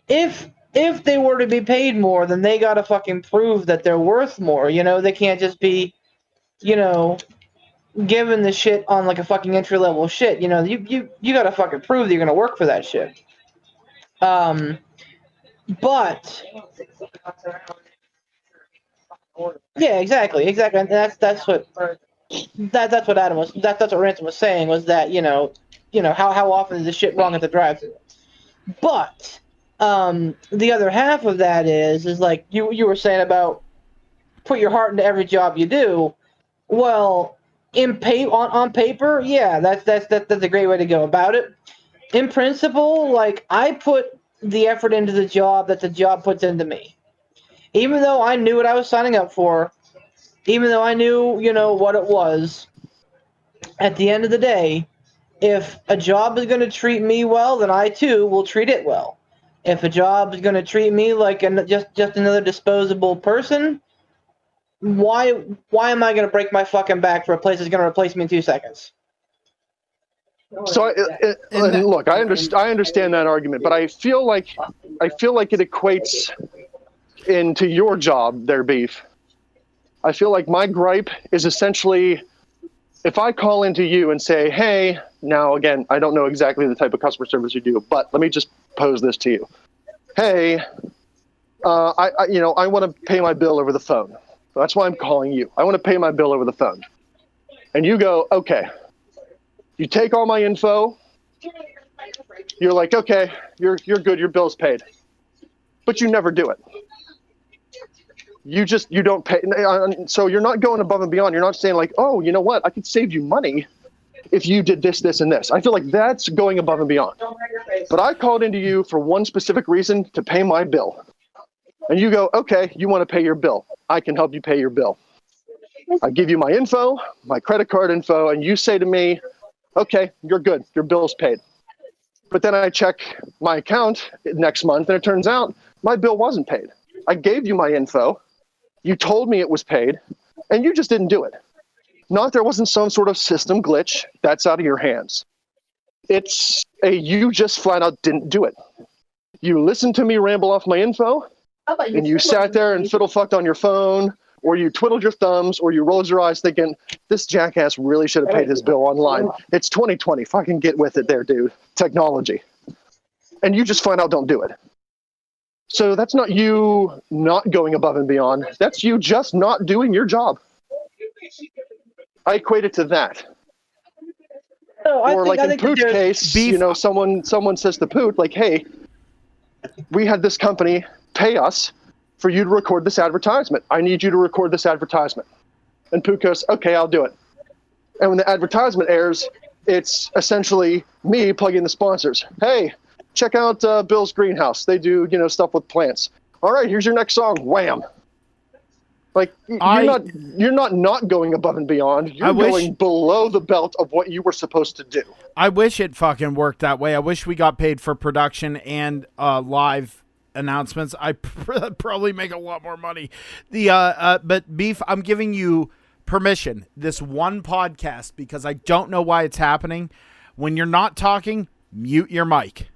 if they were to be paid more, then they gotta fucking prove that they're worth more. You know, they can't just be, you know, given the shit on like a fucking entry level shit. You know, you gotta fucking prove that you're gonna work for that shit. But yeah, exactly. And that's what Adam was. That's what Ransom was saying, was that you know how often is this shit wrong at the drive-thru. But the other half of that is like you were saying about put your heart into every job you do. Well, on paper, yeah, that's a great way to go about it. In principle, like I put the effort into the job that the job puts into me. Even though I knew what I was signing up for, even though I knew, you know, what it was, at the end of the day, if a job is going to treat me well, then I too will treat it well. If a job is going to treat me like just another disposable person, why am I going to break my fucking back for a place that's going to replace me in 2 seconds? So look, I understand that argument, but I feel like it equates into your job there, Beef. I feel like my gripe is essentially if I call into you and say, hey, now again, I don't know exactly the type of customer service you do, but let me just pose this to you. Hey, I want to pay my bill over the phone. That's why I'm calling you. I want to pay my bill over the phone. And you go, okay. You take all my info. You're like, okay, you're good. Your bill's paid. But you never do it. You don't pay. So you're not going above and beyond. You're not saying like, oh, you know what? I could save you money if you did this, this, and this. I feel like that's going above and beyond. But I called into you for one specific reason, to pay my bill. And you go, okay, you want to pay your bill. I can help you pay your bill. I give you my info, my credit card info, and you say to me, okay, you're good. Your bill's paid. But then I check my account next month, and it turns out my bill wasn't paid. I gave you my info. You told me it was paid, and you just didn't do it. Not there wasn't some sort of system glitch. That's out of your hands. You just flat out didn't do it. You listened to me ramble off my info. and you sat there and fiddle-fucked on your phone, or you twiddled your thumbs, or you rolled your eyes thinking, this jackass really should have paid his bill online. It's 2020. Fucking get with it there, dude. Technology. And you just flat out don't do it. So that's not you not going above and beyond. That's you just not doing your job. I equate it to that. No, or like in Poot's case, you know, someone says to Poot, like, hey, we had this company pay us for you to record this advertisement. I need you to record this advertisement. And Poot goes, okay, I'll do it. And when the advertisement airs, it's essentially me plugging the sponsors. Hey, check out Bill's Greenhouse. They do, you know, stuff with plants. All right, here's your next song. Wham. Like, you're not going above and beyond. You're going below the belt of what you were supposed to do. I wish it fucking worked that way. I wish we got paid for production and live announcements. I probably make a lot more money. But Beef, I'm giving you permission. This one podcast, because I don't know why it's happening. When you're not talking, mute your mic.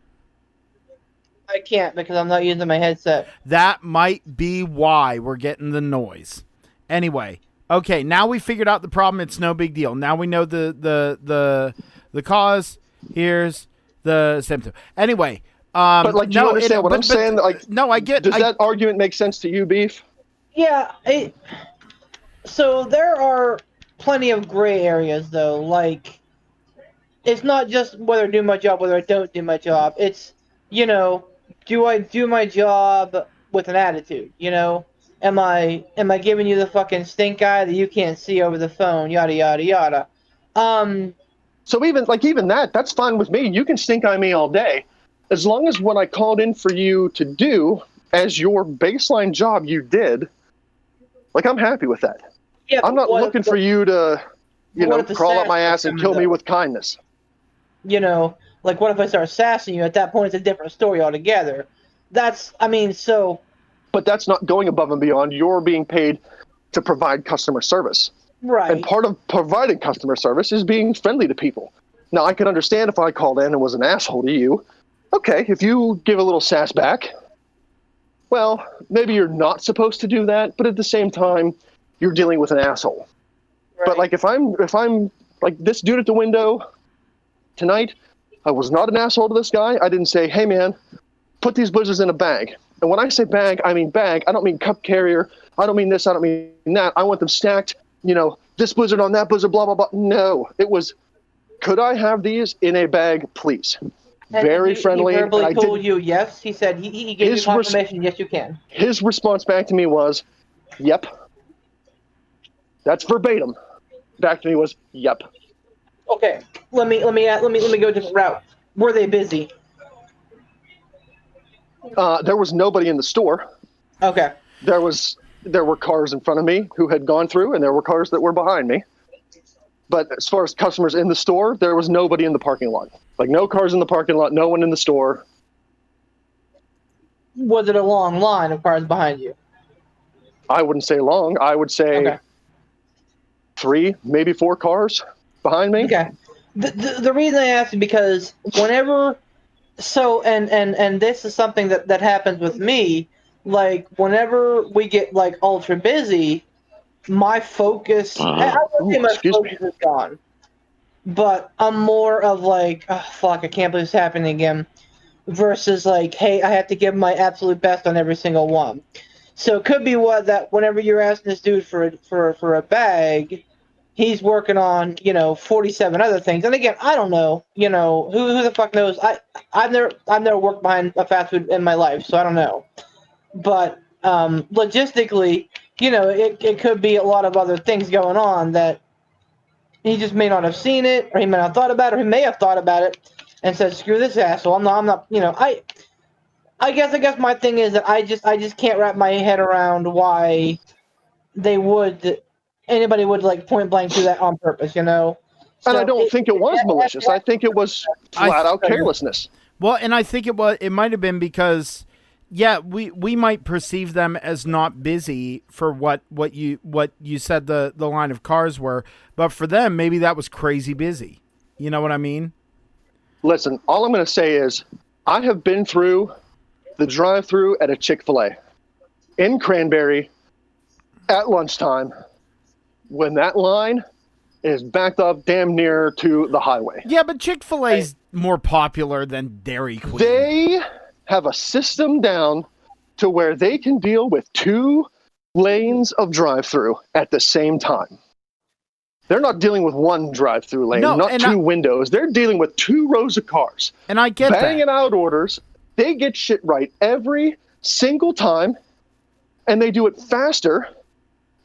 I can't because I'm not using my headset. That might be why we're getting the noise. Anyway, okay, now we figured out the problem. It's no big deal. Now we know the cause. Here's the symptom. Anyway, but like, do you understand what I'm saying? Like, no, I get. Does that argument make sense to you, Beef? Yeah. So there are plenty of gray areas, though. Like, it's not just whether I do my job, whether I don't do my job. It's, you know, do I do my job with an attitude? You know, am I giving you the fucking stink eye that you can't see over the phone? Yada yada yada. So even that's fine with me. You can stink eye me all day, as long as what I called in for you to do as your baseline job you did. Like, I'm happy with that. Yeah, I'm not looking for you to, you know, crawl up my ass and kill me with kindness. You know. Like, what if I start sassing you? At that point, it's a different story altogether. But that's not going above and beyond. You're being paid to provide customer service. Right. And part of providing customer service is being friendly to people. Now, I could understand if I called in and was an asshole to you. Okay, if you give a little sass back, well, maybe you're not supposed to do that, but at the same time, you're dealing with an asshole. Right. But, like, if I'm like this dude at the window tonight, I was not an asshole to this guy. I didn't say, hey, man, put these blizzards in a bag. And when I say bag, I mean bag. I don't mean cup carrier. I don't mean this. I don't mean that. I want them stacked, you know, this blizzard on that blizzard, blah, blah, blah. No, it was, could I have these in a bag, please? And very friendly. He verbally told you yes. He said he gave you confirmation, yes, you can. His response back to me was, yep. That's verbatim. Back to me was, yep. Okay, let me go a different route. Were they busy? There was nobody in the store. Okay. There were cars in front of me who had gone through, and there were cars that were behind me. But as far as customers in the store, there was nobody in the parking lot. Like, no cars in the parking lot, no one in the store. Was it a long line of cars behind you? I wouldn't say long. I would say 3, maybe 4 cars behind me. Okay. The reason I asked is because whenever, and this is something that happens with me, like, whenever we get, like, ultra busy, my focus, I would say my focus is gone. But I'm more of like, oh, fuck, I can't believe it's happening again, versus like, hey, I have to give my absolute best on every single one. So it could be that whenever you're asking this dude for a bag, he's working on, you know, 47 other things. And again, I don't know, you know, who the fuck knows? I've never worked behind a fast food in my life, so I don't know. But logistically, you know, it could be a lot of other things going on that he just may not have seen it, or he may not have thought about it, or he may have thought about it and said, "Screw this asshole." I'm not. You know, I guess my thing is that I just can't wrap my head around why anybody would like point blank do that on purpose. You know. And I don't think it was malicious. I think it was flat out carelessness. Well, and I think it might have been because, yeah, we might perceive them as not busy for what you said the line of cars were, but for them maybe that was crazy busy. You know what I mean? Listen, all I'm going to say is I have been through the drive-through at a Chick-fil-A. in Cranberry at lunchtime when that line is backed up damn near to the highway. Yeah, but Chick-fil-A's more popular than Dairy Queen. They have a system down to where they can deal with 2 lanes of drive-through at the same time. They're not dealing with 1 drive-through lane, not 2 windows. They're dealing with 2 rows of cars. And I get that. Banging out orders. They get shit right every single time, and they do it faster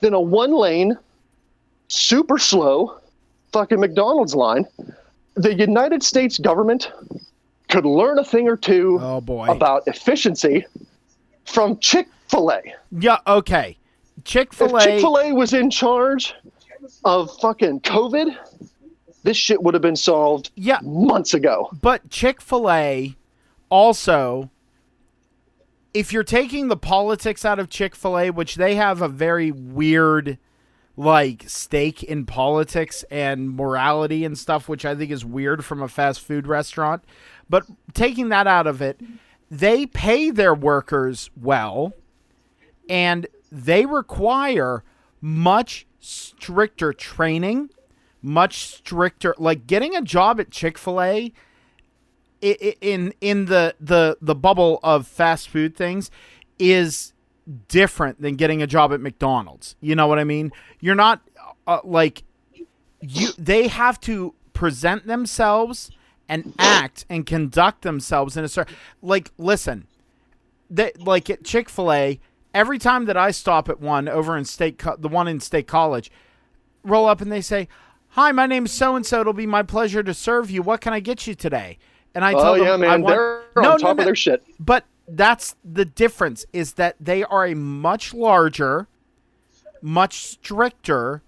than a 1-lane, super slow fucking McDonald's line. The United States government could learn a thing or two about efficiency from Chick-fil-A. Yeah, okay. Chick-fil-A. If Chick-fil-A was in charge of fucking COVID, this shit would have been solved months ago. But Chick-fil-A also, if you're taking the politics out of Chick-fil-A, which they have a very weird stake in politics and morality and stuff, which I think is weird from a fast food restaurant. But taking that out of it, they pay their workers well, and they require much stricter training, much stricter, getting a job at Chick-fil-A in the bubble of fast food things is different than getting a job at McDonald's. You know what I mean? You're not they have to present themselves and act and conduct themselves in a certain, listen, at Chick-fil-A, every time that I stop at one over in the one in State College, roll up and they say, "Hi, my name is so-and-so. It'll be my pleasure to serve you. What can I get you today?" And I tell them, man, they're on top of their shit. But that's the difference, is that they are a much larger, much stricter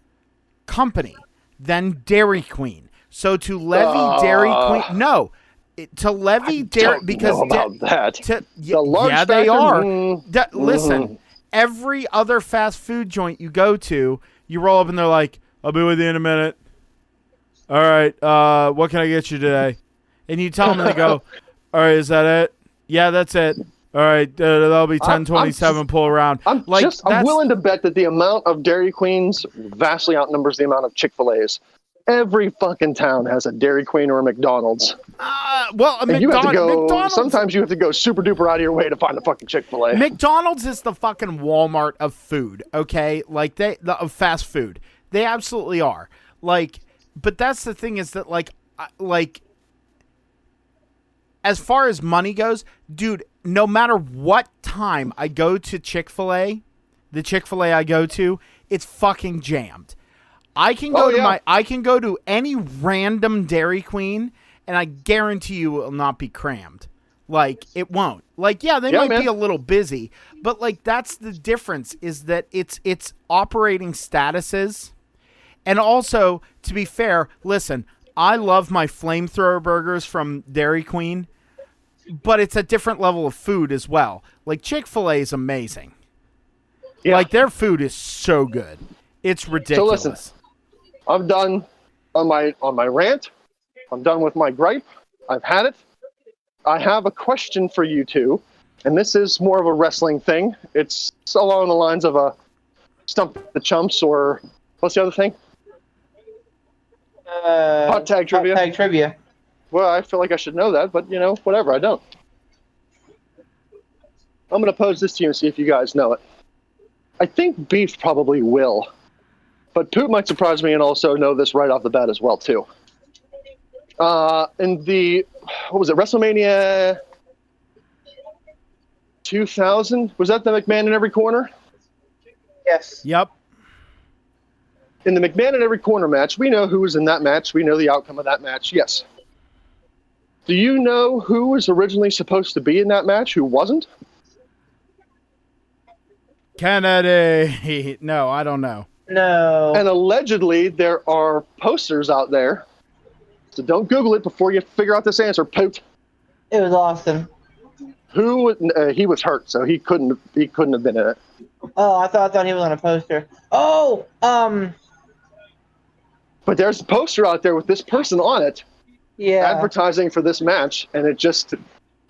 company than Dairy Queen. So to levy Dairy Queen, to levy Dairy, because that. They are. Listen, every other fast food joint you go to, you roll up and they're like, "I'll be with you in a minute. All right, what can I get you today?" And you tell them, and they go, "All right, is that it? Yeah, that's it. All right, that'll be 10:27. Pull around." I'm willing to bet that the amount of Dairy Queens vastly outnumbers the amount of Chick-fil-A's. Every fucking town has a Dairy Queen or a McDonald's. McDonald's. Sometimes you have to go super duper out of your way to find a fucking Chick-fil-A. McDonald's is the fucking Walmart of food. Okay, of fast food. They absolutely are. But that's the thing, is that as far as money goes, dude, no matter what time I go to Chick-fil-A, the Chick-fil-A I go to, it's fucking jammed. I can go to any random Dairy Queen, and I guarantee you it will not be crammed. It won't. They might be a little busy, but that's the difference, is that it's operating statuses. And also, to be fair, listen, I love my flamethrower burgers from Dairy Queen, but it's a different level of food as well. Chick-fil-A is amazing. Yeah. Their food is so good. It's ridiculous. So listen, I'm done on my rant. I'm done with my gripe. I've had it. I have a question for you two, and this is more of a wrestling thing. It's along the lines of a Stump the Chumps, or what's the other thing? Hot tag trivia. Hot tag trivia. Well, I feel like I should know that, but whatever, I don't. I'm going to pose this to you and see if you guys know it. I think Beef probably will, but Poop might surprise me and also know this right off the bat as well, too. In the, WrestleMania 2000? Was that the McMahon in every corner? Yes. Yep. In the McMahon in every corner match, we know who was in that match. We know the outcome of that match. Yes. Do you know who was originally supposed to be in that match, who wasn't? Kennedy. No, I don't know. No. And allegedly, there are posters out there. So don't Google it before you figure out this answer, Poot. It was Austin. He was hurt, so he couldn't have been in it. Oh, I thought he was on a poster. Oh, But there's a poster out there with this person on it. Yeah. Advertising for this match, and it just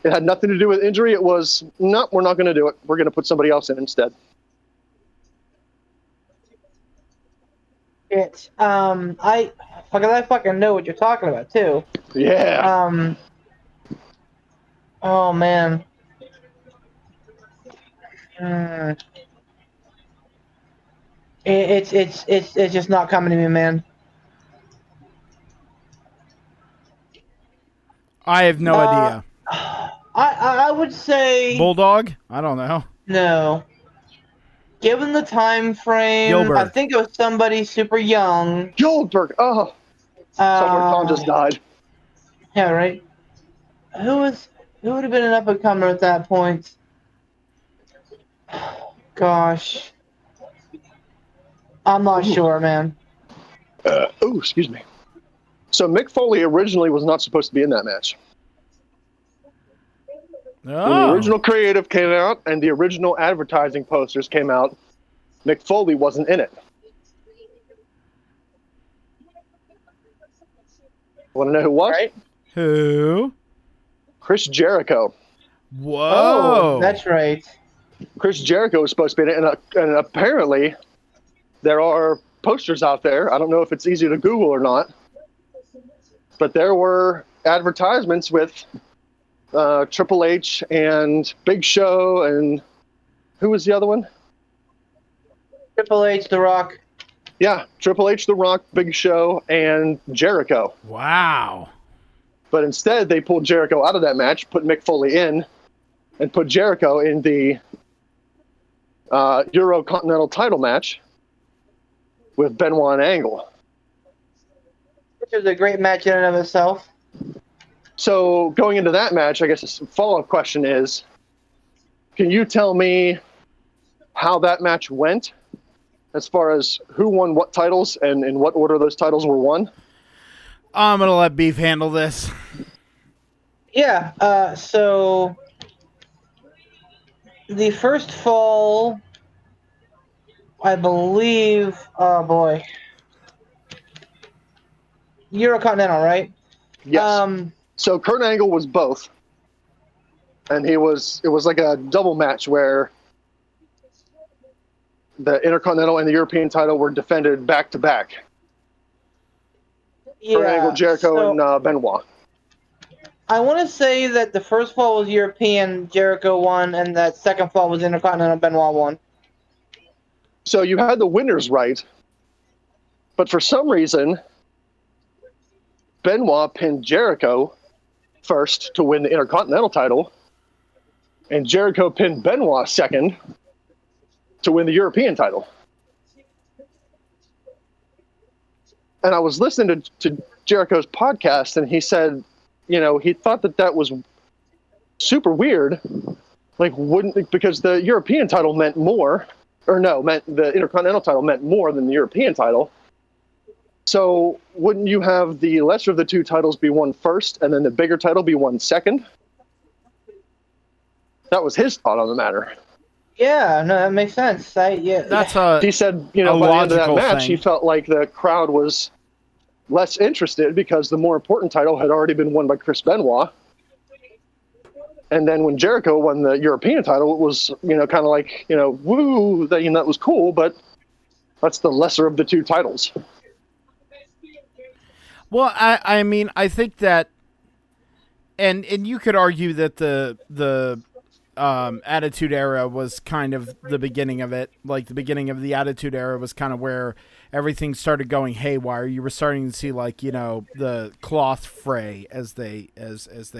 It had nothing to do with injury. It was, no, we're not going to do it. We're going to put somebody else in instead. I fucking know what you're talking about too. Yeah. Oh man. It's just not coming to me, man. I have no idea. I would say Bulldog? I don't know. No. Given the time frame, Gilbert. I think it was somebody super young. Gilbert. Oh. Someone Tom just died. Yeah, right. Who would have been an up and comer at that point? Gosh. I'm not sure, man. Excuse me. So Mick Foley originally was not supposed to be in that match. When the original creative came out and the original advertising posters came out, Mick Foley wasn't in it. Want to know who was? Right? Who? Chris Jericho. Whoa. Oh, that's right. Chris Jericho was supposed to be in it, and apparently there are posters out there. I don't know if it's easy to Google or not, but there were advertisements with Triple H and Big Show, and who was the other one? Triple H, The Rock. Yeah, Triple H, The Rock, Big Show, and Jericho. Wow. But instead, they pulled Jericho out of that match, put Mick Foley in, and put Jericho in the Eurocontinental title match with Benoit and Angle. Which is a great match in and of itself. So going into that match, I guess the follow-up question is, can you tell me how that match went as far as who won what titles and in what order those titles were won? I'm going to let Beef handle this. Yeah, so the first fall, I believe, oh boy, Eurocontinental, right? Yes. So Kurt Angle was both, and it was like a double match where the Intercontinental and the European title were defended back to back. Yeah, Kurt Angle, Jericho, and Benoit. I want to say that the first fall was European, Jericho won, and that second fall was Intercontinental, Benoit won. So you had the winners right, but for some reason, Benoit pinned Jericho first to win the Intercontinental title, and Jericho pinned Benoit second to win the European title. And I was listening to Jericho's podcast, and he said, you know, he thought that was super weird. Like, because the European title meant more, meant the Intercontinental title meant more than the European title. So wouldn't you have the lesser of the two titles be won first and then the bigger title be won second? That was his thought on the matter. Yeah, no, that makes sense. He said, you know, by the end of that match, he felt like the crowd was less interested because the more important title had already been won by Chris Benoit. And then when Jericho won the European title, it was, you know, kind of like, you know, woo, that was cool, but that's the lesser of the two titles. Well, I mean, I think that, and you could argue that the Attitude Era was kind of the beginning of it. Like, the beginning of the Attitude Era was kind of where everything started going haywire. You were starting to see, like, you know, the cloth fray, as they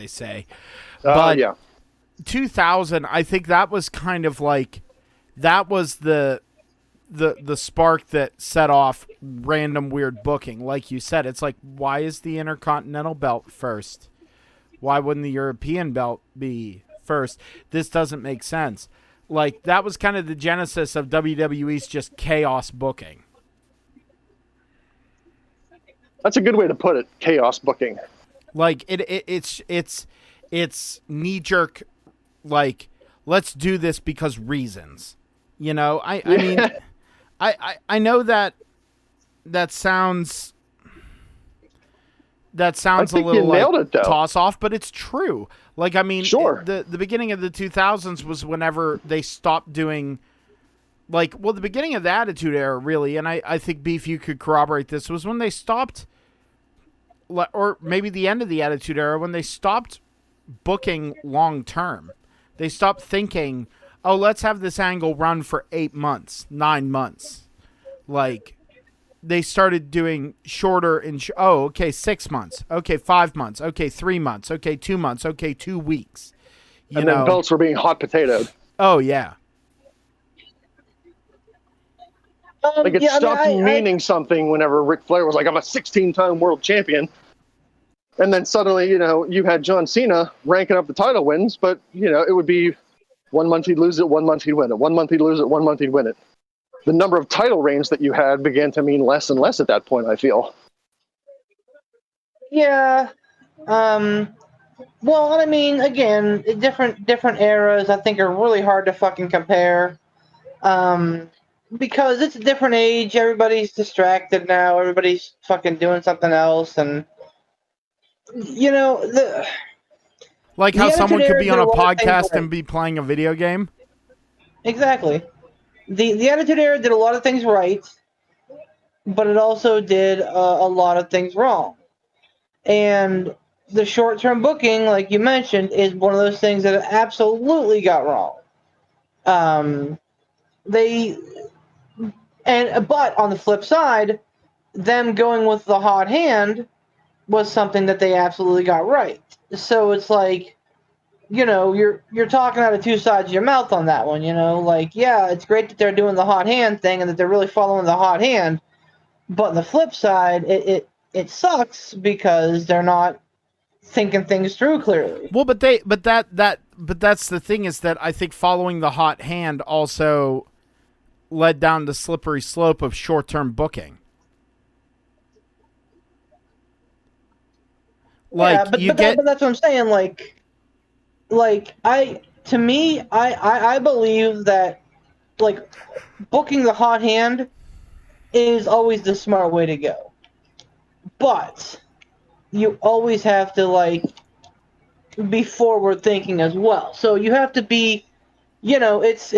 say. But yeah. 2000, I think that was kind of like, that was the spark that set off random weird booking. Like you said, it's like, why is the Intercontinental belt first? Why wouldn't the European belt be first? This doesn't make sense. Like, that was kind of the genesis of WWE's just chaos booking. That's a good way to put it, chaos booking. Like, it's knee jerk, like, let's do this because reasons. You know, I mean, I know that sounds that sounds a little like toss off, but it's true. Like, I mean, sure. The beginning of the 2000s was whenever they stopped doing, like, well, the beginning of the Attitude Era, really, and I think, Beef, you could corroborate this, was when they stopped, or maybe the end of the Attitude Era, when they stopped booking long term. They stopped thinking, oh, let's have this angle run for 8 months, 9 months. Like, they started doing shorter and 6 months. Okay, 5 months. Okay, 3 months. Okay, 2 months. Okay, 2 weeks. And then belts were being hot potatoed. Oh, yeah. Like, it stopped meaning something whenever Ric Flair was like, I'm a 16-time world champion. And then suddenly, you had John Cena ranking up the title wins, but, it would be 1 month he'd lose it, 1 month he'd win it. 1 month he'd lose it, 1 month he'd win it. The number of title reigns that you had began to mean less and less at that point, I feel. Yeah. Well, I mean, again, different eras I think are really hard to fucking compare. Because it's a different age, everybody's distracted now, everybody's fucking doing something else, and like how someone could be on a podcast and be playing a video game. Exactly. The Attitude Era did a lot of things right, but it also did a lot of things wrong. And the short-term booking, like you mentioned, is one of those things that it absolutely got wrong. But on the flip side, them going with the hot hand was something that they absolutely got right. So it's like, you're talking out of two sides of your mouth on that one, like, yeah, it's great that they're doing the hot hand thing and that they're really following the hot hand, but on the flip side, it sucks because they're not thinking things through clearly. Well, but that's the thing, is that I think following the hot hand also led down the slippery slope of short-term booking. Like, but that's what I'm saying. I believe that, like, booking the hot hand is always the smart way to go. But you always have to, like, be forward thinking as well. So you have to be, it's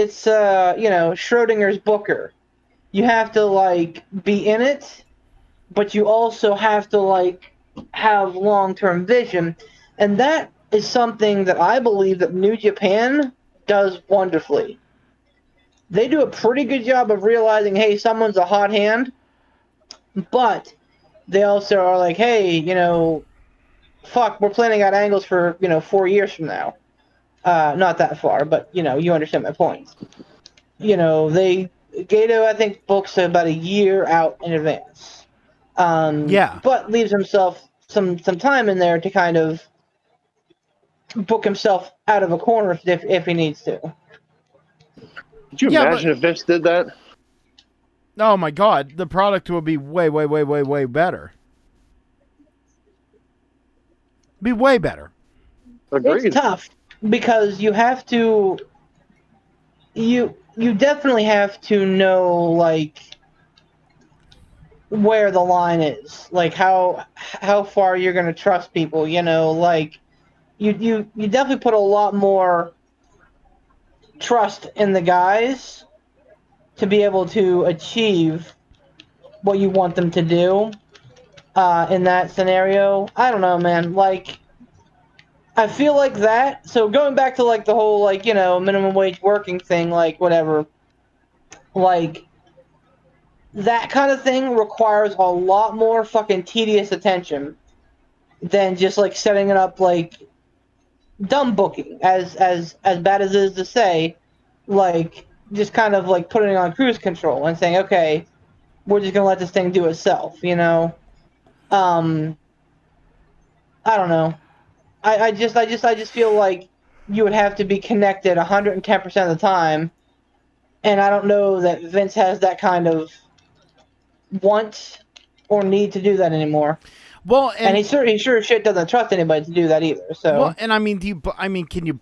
Schrodinger's Booker. You have to, like, be in it, but you also have to, like, have long-term vision, and that is something that I believe that New Japan does wonderfully. They do a pretty good job of realizing, hey, someone's a hot hand, but they also are like, hey, fuck, we're planning out angles for 4 years from now. Not that far, but you understand my point. Gato, I think, books about a year out in advance. But leaves himself some time in there to kind of book himself out of a corner if he needs to. Could you imagine if Vince did that? Oh my God, the product will be way, way, way, way, way better. Be way better. Agreed. It's tough because you have to. You definitely have to know, like, where the line is, like how far you're going to trust people, like you definitely put a lot more trust in the guys to be able to achieve what you want them to do in that scenario. I don't know, man, like, I feel like that. So going back to, like, the whole, like, minimum wage working thing, like, whatever, like, that kind of thing requires a lot more fucking tedious attention than just, like, setting it up, like, dumb booking, as bad as it is to say, like, just kind of, like, putting it on cruise control and saying, okay, we're just gonna let this thing do itself, I don't know. I just feel like you would have to be connected 110% of the time, and I don't know that Vince has that kind of want or need to do that anymore. Well, and he sure as shit doesn't trust anybody to do that either. So, well, and I mean, can you?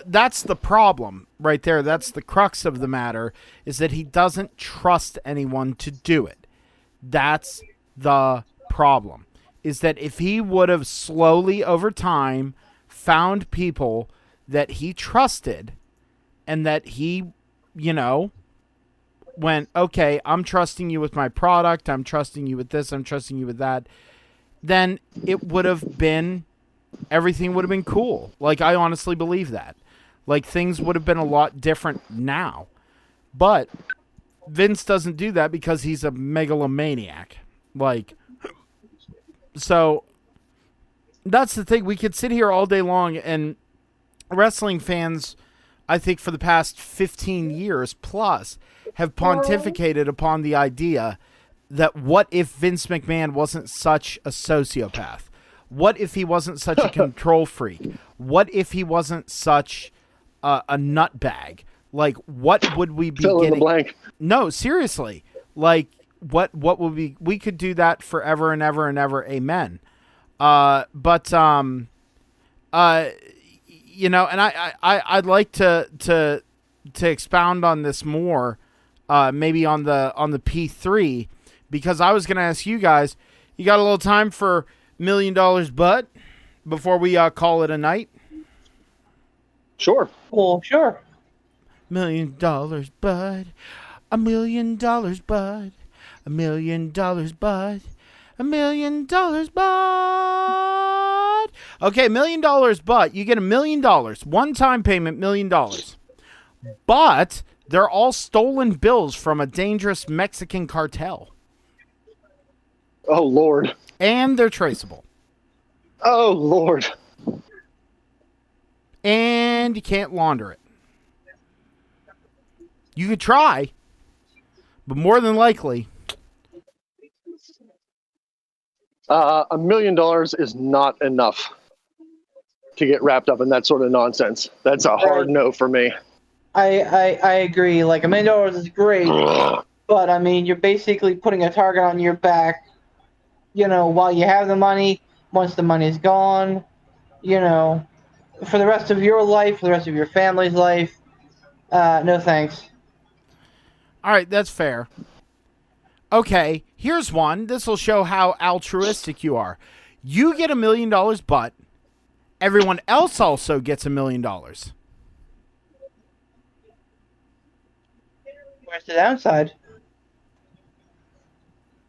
That's the problem right there. That's the crux of the matter, is that he doesn't trust anyone to do it. That's the problem. is that if he would have slowly over time found people that he trusted and that he, went, okay, I'm trusting you with my product, I'm trusting you with this, I'm trusting you with that, then it would have been, everything would have been cool. Like, I honestly believe that. Like, things would have been a lot different now. But Vince doesn't do that because he's a megalomaniac. Like, so that's the thing. We could sit here all day long, and wrestling fans, I think for the past 15 years plus, have pontificated upon the idea that what if Vince McMahon wasn't such a sociopath? What if he wasn't such a control freak? What if he wasn't such a nutbag? Like, what would we be Fill getting? in the blank. No, seriously. Like, what would we could do that forever and ever and ever. Amen. And I'd like to expound on this more, maybe on the P3, because I was going to ask you guys, you got a little time for $1 million butt before we call it a night? Sure. Well, sure. $1 million bud, $1 million bud, $1 million bud, $1 million bud. Okay, $1 million but you get $1 million, one-time payment, $1 million. But they're all stolen bills from a dangerous Mexican cartel. Oh, Lord. And they're traceable. Oh, Lord. And you can't launder it. You could try, but more than likely. $1 million is not enough to get wrapped up in that sort of nonsense. That's a hard no for me. I agree. Like, $1 million is great, but I mean, you're basically putting a target on your back, while you have the money. Once the money's gone, for the rest of your life, for the rest of your family's life, no thanks. All right, that's fair. Okay, here's one. This will show how altruistic you are. You get $1 million, but everyone else also gets $1 million. Where's the downside?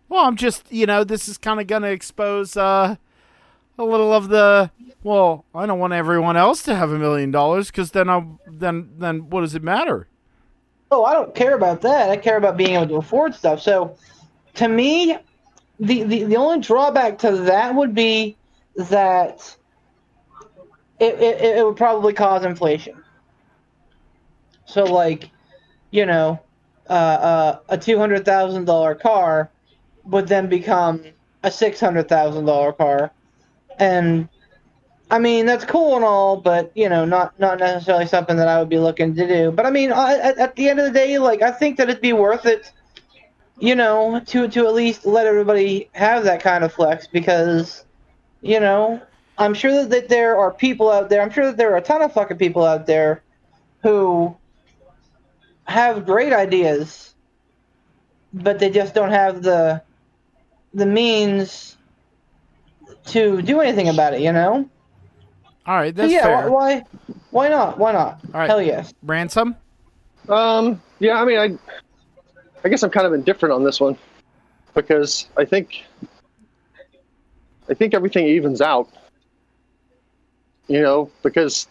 Well, I'm just, this is kind of going to expose a little of the, well, I don't want everyone else to have $1 million because then what does it matter? Oh, I don't care about that. I care about being able to afford stuff. So, to me, the only drawback to that would be that it would probably cause inflation. So, like, a $200,000 car would then become a $600,000 car, and I mean, that's cool and all, but, not necessarily something that I would be looking to do. But, I mean, at the end of the day, like, I think that it'd be worth it, to at least let everybody have that kind of flex because, I'm sure that there are people out there, I'm sure that there are a ton of fucking people out there who have great ideas, but they just don't have the means to do anything about it, All right, that's fair. Why not? Why not? All right. Hell yes. Ransom? Yeah, I mean, I guess I'm kind of indifferent on this one because I think everything evens out. Because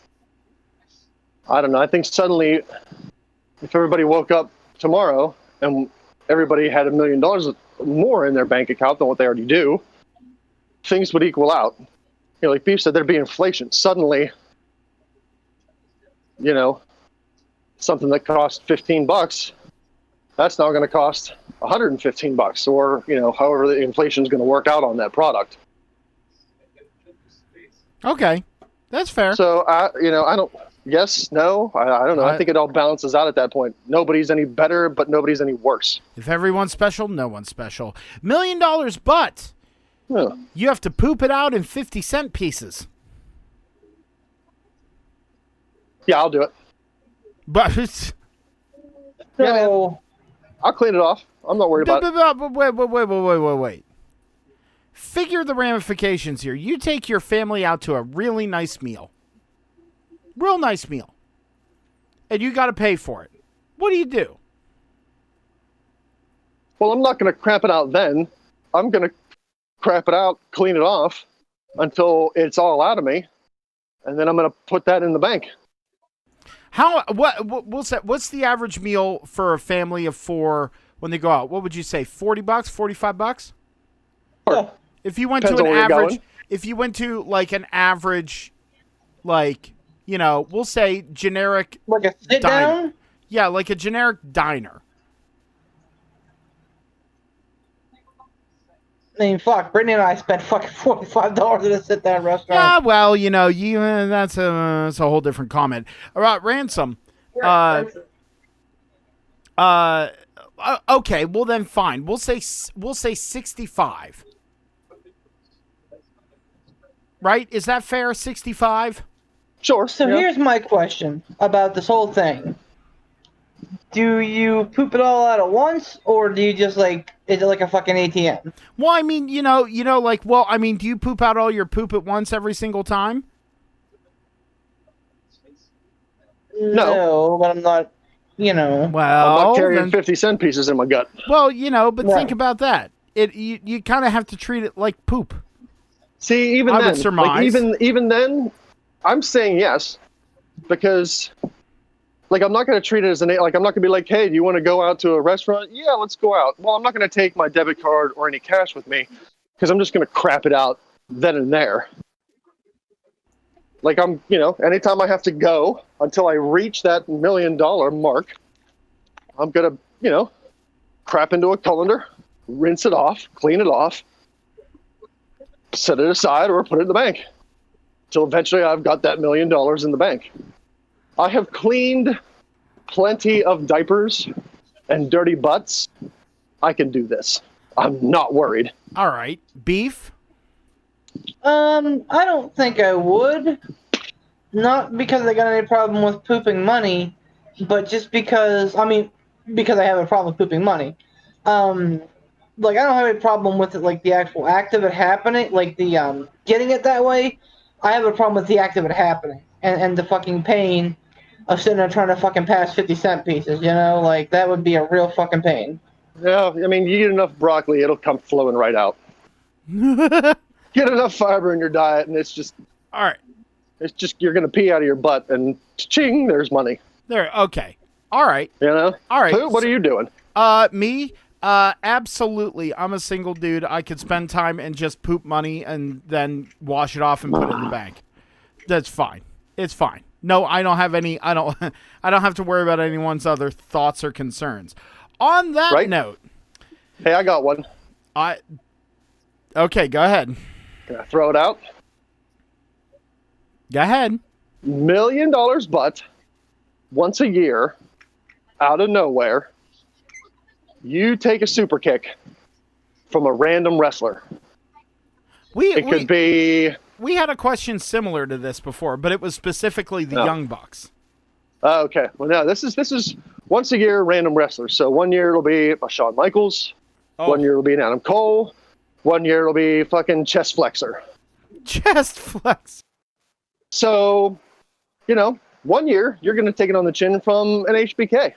I don't know. I think suddenly, if everybody woke up tomorrow and everybody had $1 million more in their bank account than what they already do, things would equal out. Like Beef said, there'd be inflation. Suddenly, something that cost $15, that's now going to cost $115, or however the inflation is going to work out on that product. Okay, that's fair. So I don't. Yes, no, I don't know. I think it all balances out at that point. Nobody's any better, but nobody's any worse. If everyone's special, no one's special. $1 million, but yeah. You have to poop it out in 50-cent pieces. Yeah, I'll do it. But I'll clean it off. I'm not worried about it. Wait. figure the ramifications here. You take your family out to a really nice meal. Real nice meal. And you got to pay for it. What do? Well, I'm not going to crap it out then. I'm going to crap it out, clean it off until it's all out of me. And then I'm going to put that in the bank. What's the average meal for a family of 4 when they go out? What would you say? $40, $45? Yeah. If you went to an average, if you went to like an average, like, you know, we'll say generic, like a sit down. Yeah, like a generic diner. I mean, fuck. Brittany and I spent fucking $45 at a sit-down restaurant. Yeah, well, you know, that's a whole different comment. All right, Ransom. Okay, well then, fine. We'll say 65. Right? Is that fair? 65. Sure. So here's my question about this whole thing. Do you poop it all out at once, or do you just like, is it like a fucking ATM? Well, I mean, do you poop out all your poop at once every single time? No, but I'm not, Well, I'm not carrying 50-cent pieces in my gut. Well, but think about that. You kind of have to treat it like poop. See, even I then, would surmise. like even then, I'm saying yes, because like I'm not going to treat it as I'm not going to be like, hey, do you want to go out to a restaurant? Yeah, let's go out. Well, I'm not going to take my debit card or any cash with me because I'm just going to crap it out then and there. Like anytime I have to go until I reach that $1 million mark, I'm going to, crap into a colander, rinse it off, clean it off, set it aside or put it in the bank until eventually I've got that $1 million in the bank. I have cleaned plenty of diapers and dirty butts. I can do this. I'm not worried. All right. Beef? I don't think I would. Not because I got any problem with pooping money, but just because I have a problem with pooping money. Like, I don't have any problem with it, like, the actual act of it happening, like, the, getting it that way. I have a problem with the act of it happening, and the fucking pain of sitting there trying to fucking pass 50-cent pieces, like, that would be a real fucking pain. Yeah, I mean, you eat enough broccoli, it'll come flowing right out. Get enough fiber in your diet, and it's just... All right. It's just, you're going to pee out of your butt, and ching, there's money. There, okay. All right. All right. Pooh, what are you doing? Me? Absolutely. I'm a single dude. I could spend time and just poop money and then wash it off and put it in the bank. That's fine. It's fine. No, I don't have any. I don't have to worry about anyone's other thoughts or concerns. On that note, hey, I got one. Okay, go ahead. Can I throw it out? Go ahead. $1 million butt once a year, out of nowhere. You take a super kick from a random wrestler. Could be. We had a question similar to this before, but it was specifically the Young Bucks. Okay. Well, no, this is once a year random wrestler. So 1 year it'll be a Shawn Michaels. 1 year it'll be an Adam Cole. 1 year it'll be fucking chest flexor. Chest flex. So, 1 year you're going to take it on the chin from an HBK.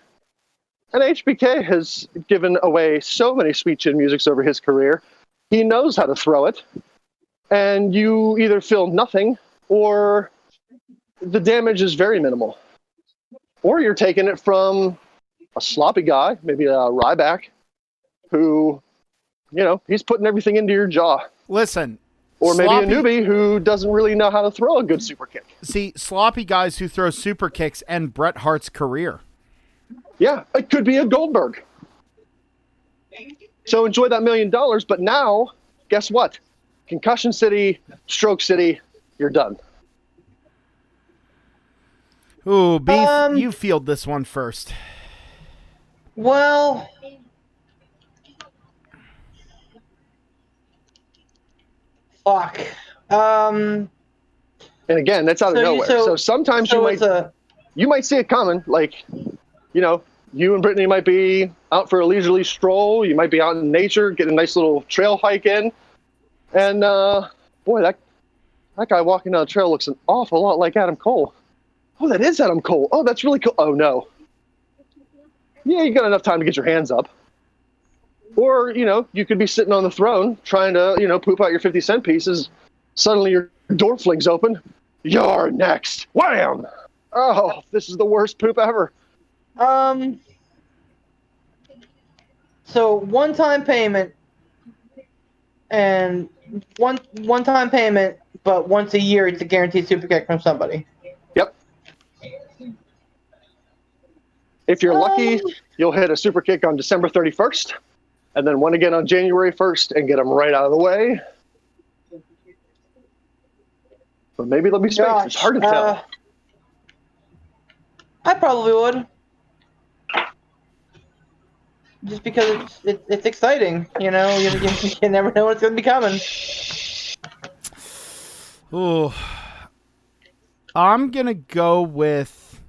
And HBK has given away so many sweet chin musics over his career. He knows how to throw it. And you either feel nothing or the damage is very minimal. Or you're taking it from a sloppy guy, maybe a Ryback, who, he's putting everything into your jaw. Listen. Or maybe a newbie who doesn't really know how to throw a good super kick. See, sloppy guys who throw super kicks end Bret Hart's career. Yeah, it could be a Goldberg. So enjoy that $1 million, but now, guess what? Concussion City, Stroke City, you're done. Ooh, Beef, you field this one first. Well, fuck. And again, that's out of nowhere. So sometimes you might see it coming. Like, you and Brittany might be out for a leisurely stroll. You might be out in nature, get a nice little trail hike in. And boy, that guy walking down the trail looks an awful lot like Adam Cole. Oh, that is Adam Cole. Oh, that's really cool. Oh, no. Yeah, you got enough time to get your hands up. Or, you could be sitting on the throne trying to, poop out your 50-cent pieces. Suddenly your door flings open. You're next. Wham! Oh, this is the worst poop ever. So one-time payment and one-time payment, but once a year it's a guaranteed super kick from somebody. Yep. If you're lucky, you'll hit a super kick on December 31st, and then one again on January 1st, and get them right out of the way. But maybe there'll be space. It's hard to tell. I probably would. Just because it's exciting, you never know what's going to be coming. Ooh. I'm going to go with...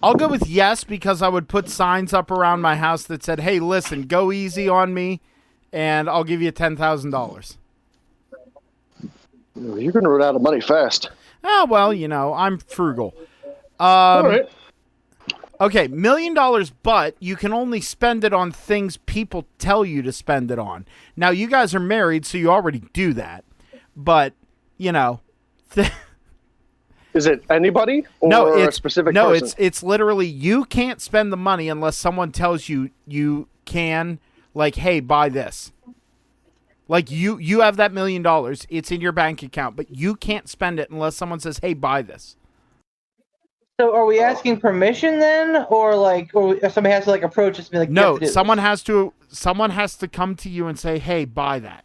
I'll go with yes, because I would put signs up around my house that said, hey, listen, go easy on me, and I'll give you $10,000. You're going to run out of money fast. Oh, well, I'm frugal. All right. Okay, $1 million, but you can only spend it on things people tell you to spend it on. Now, you guys are married, so you already do that. But, Is it anybody or a specific person? No, it's literally you can't spend the money unless someone tells you you can, like, hey, buy this. Like, you have that $1 million. It's in your bank account, but you can't spend it unless someone says, hey, buy this. So are we asking permission then, or somebody has to approach us and be like, no, someone has to come to you and say, hey, buy that.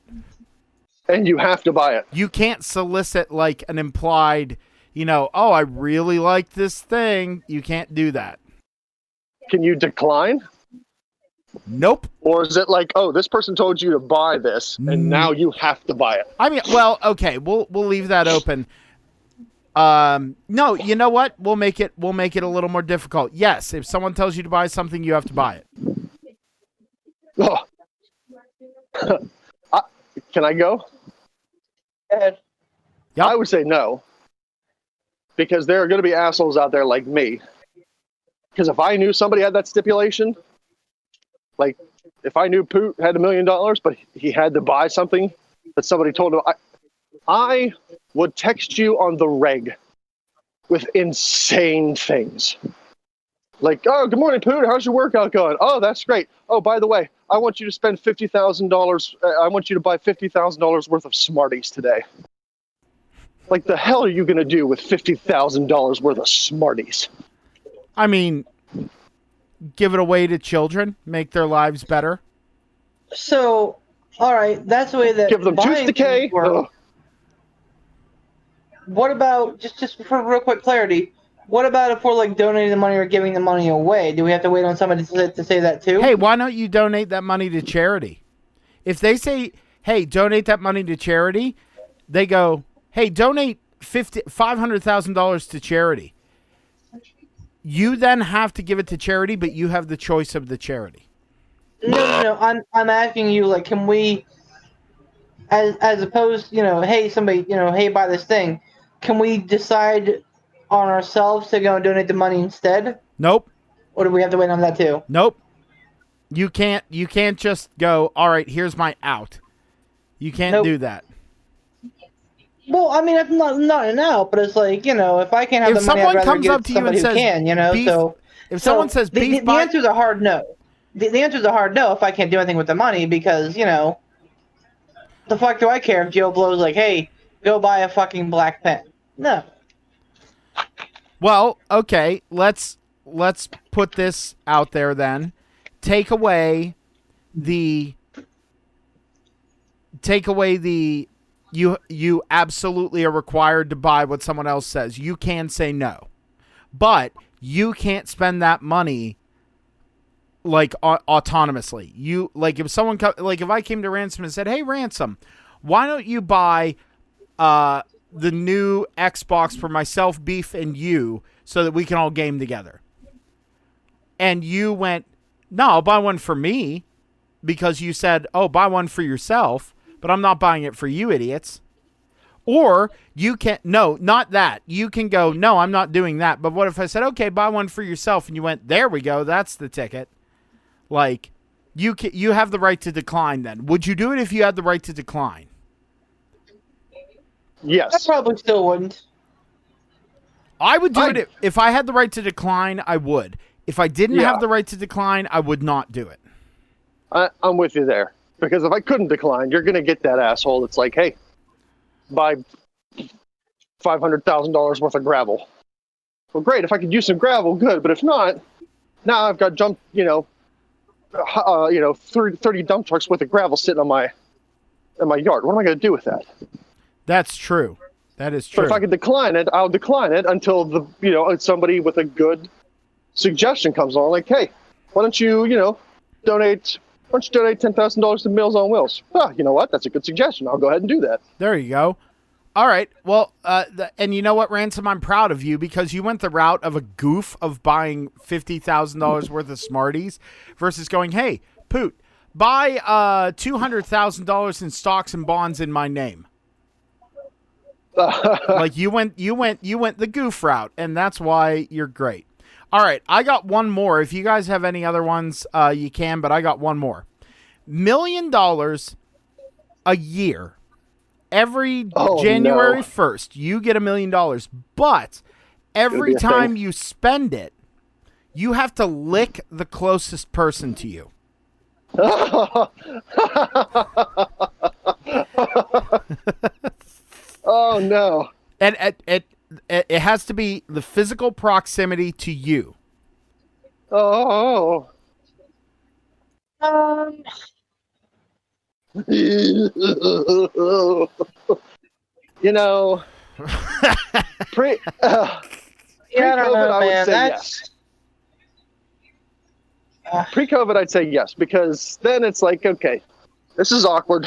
And you have to buy it. You can't solicit like an implied, oh, I really like this thing. You can't do that. Can you decline? Nope. Or is it like, oh, this person told you to buy this, and now you have to buy it? I mean, well, okay, we'll leave that open. No, you know what? We'll make it a little more difficult. Yes, if someone tells you to buy something, you have to buy it. Oh. Can I go? Go ahead. Yep. I would say no. Because there are going to be assholes out there like me. Because if I knew somebody had that stipulation, like if I knew Poot had $1 million, but he had to buy something that somebody told him, I would text you on the reg with insane things. Like, oh, good morning, Poot. How's your workout going? Oh, that's great. Oh, by the way, I want you to spend $50,000. I want you to buy $50,000 worth of Smarties today. Like, the hell are you going to do with $50,000 worth of Smarties? I mean, give it away to children, make their lives better. So, all right, that's the way that give them tooth decay. What about, just for real quick clarity, what about if we're donating the money or giving the money away? Do we have to wait on somebody to say that too? Hey, why don't you donate that money to charity? If they say, hey, donate that money to charity, they go, hey, donate $500,000 to charity. You then have to give it to charity, but you have the choice of the charity. No. I'm asking you, can we, as opposed, hey, somebody, hey, buy this thing. Can we decide on ourselves to go and donate the money instead? Nope. Or do we have to wait on that too? Nope. You can't just go, all right, here's my out. You can't do that. Well, I mean, it's not an out, but it's if I can't have the money, I'd rather give it to somebody who can, beef, if someone says beef, the answer's a hard no. The answer's a hard no if I can't do anything with the money because, the fuck do I care if Joe Blow's like, hey, go buy a fucking black pen? No. Well, okay, let's put this out there then. Take away the you absolutely are required to buy what someone else says. You can say no. But you can't spend that money autonomously. You if someone if I came to Ransom and said, "Hey Ransom, why don't you buy the new Xbox for myself, Beef, and you so that we can all game together?" And you went, "No, I'll buy one for me." because you said, oh, buy one for yourself, but I'm not buying it for you idiots. Or you can, no, not that. You can go, no, I'm not doing that. But what if I said, okay, buy one for yourself, and you went, there we go, that's the ticket. Like, you have the right to decline then. Would you do it if you had the right to decline? Yes. I probably still wouldn't. I would do it if I had the right to decline, I would. If I didn't have the right to decline, I would not do it. I'm with you there. Because if I couldn't decline, you're going to get that asshole that's like, hey, buy $500,000 worth of gravel. Well, great. If I could use some gravel, good. But if not, now I've got 30 dump trucks worth of gravel sitting in my yard. What am I going to do with that? That's true. That is true. But if I could decline it, I'll decline it until somebody with a good suggestion comes along. Like, hey, why don't you donate $10,000 to Meals on Wheels? Oh, you know what? That's a good suggestion. I'll go ahead and do that. There you go. All right. Well, and you know what, Ransom? I'm proud of you because you went the route of a goof of buying $50,000 worth of Smarties versus going, hey, Poot, buy $200,000 in stocks and bonds in my name. Like you went the goof route, and that's why you're great. All right, I got one more. If you guys have any other ones, you can, but I got one more. $1 million a year. Every January 1st, you get $1 million. But every time you spend it, you have to lick the closest person to you. Oh, no. And it has to be the physical proximity to you. Oh. Pre-COVID, I would say yes. Pre-COVID, I'd say yes, because then it's like, okay, this is awkward.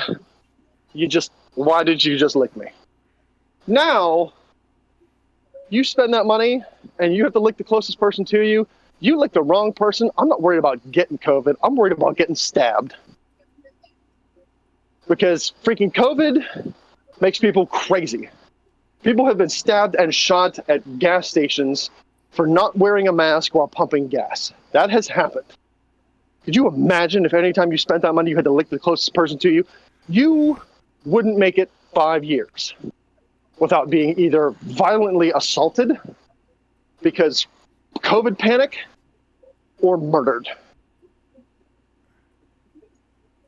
Why did you just lick me? Now, you spend that money, and you have to lick the closest person to you. You lick the wrong person. I'm not worried about getting COVID. I'm worried about getting stabbed. Because freaking COVID makes people crazy. People have been stabbed and shot at gas stations for not wearing a mask while pumping gas. That has happened. Could you imagine if any time you spent that money, you had to lick the closest person to you? You wouldn't make it 5 years without being either violently assaulted because COVID panic or murdered.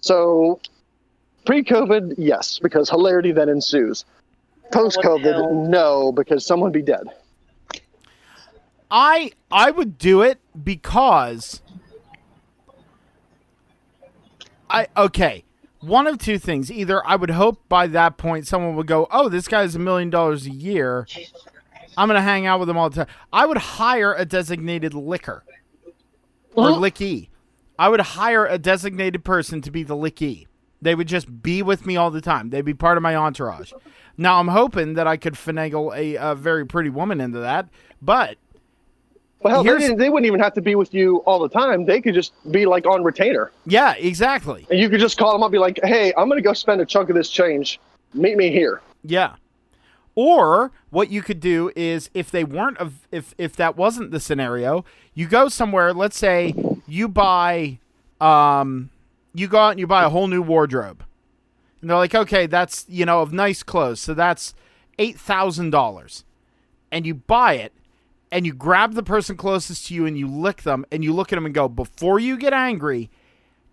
So pre-COVID, yes, because hilarity then ensues. Post-COVID, no, because someone would be dead. I would do it because one of two things. Either I would hope by that point someone would go, oh, this guy's $1 million a year. I'm going to hang out with him all the time. I would hire a designated licker or lickee. I would hire a designated person to be the lickee. They would just be with me all the time. They'd be part of my entourage. Now, I'm hoping that I could finagle a very pretty woman into that, but... Well, hell, they wouldn't even have to be with you all the time. They could just be, like, on retainer. Yeah, exactly. And you could just call them up and be like, hey, I'm going to go spend a chunk of this change. Meet me here. Yeah. Or what you could do is if they weren't, if that wasn't the scenario, you go somewhere, let's say you buy... you go out and you buy a whole new wardrobe. And they're like, okay, that's, of nice clothes. So that's $8,000. And you buy it, and you grab the person closest to you, and you lick them, and you look at them and go, before you get angry,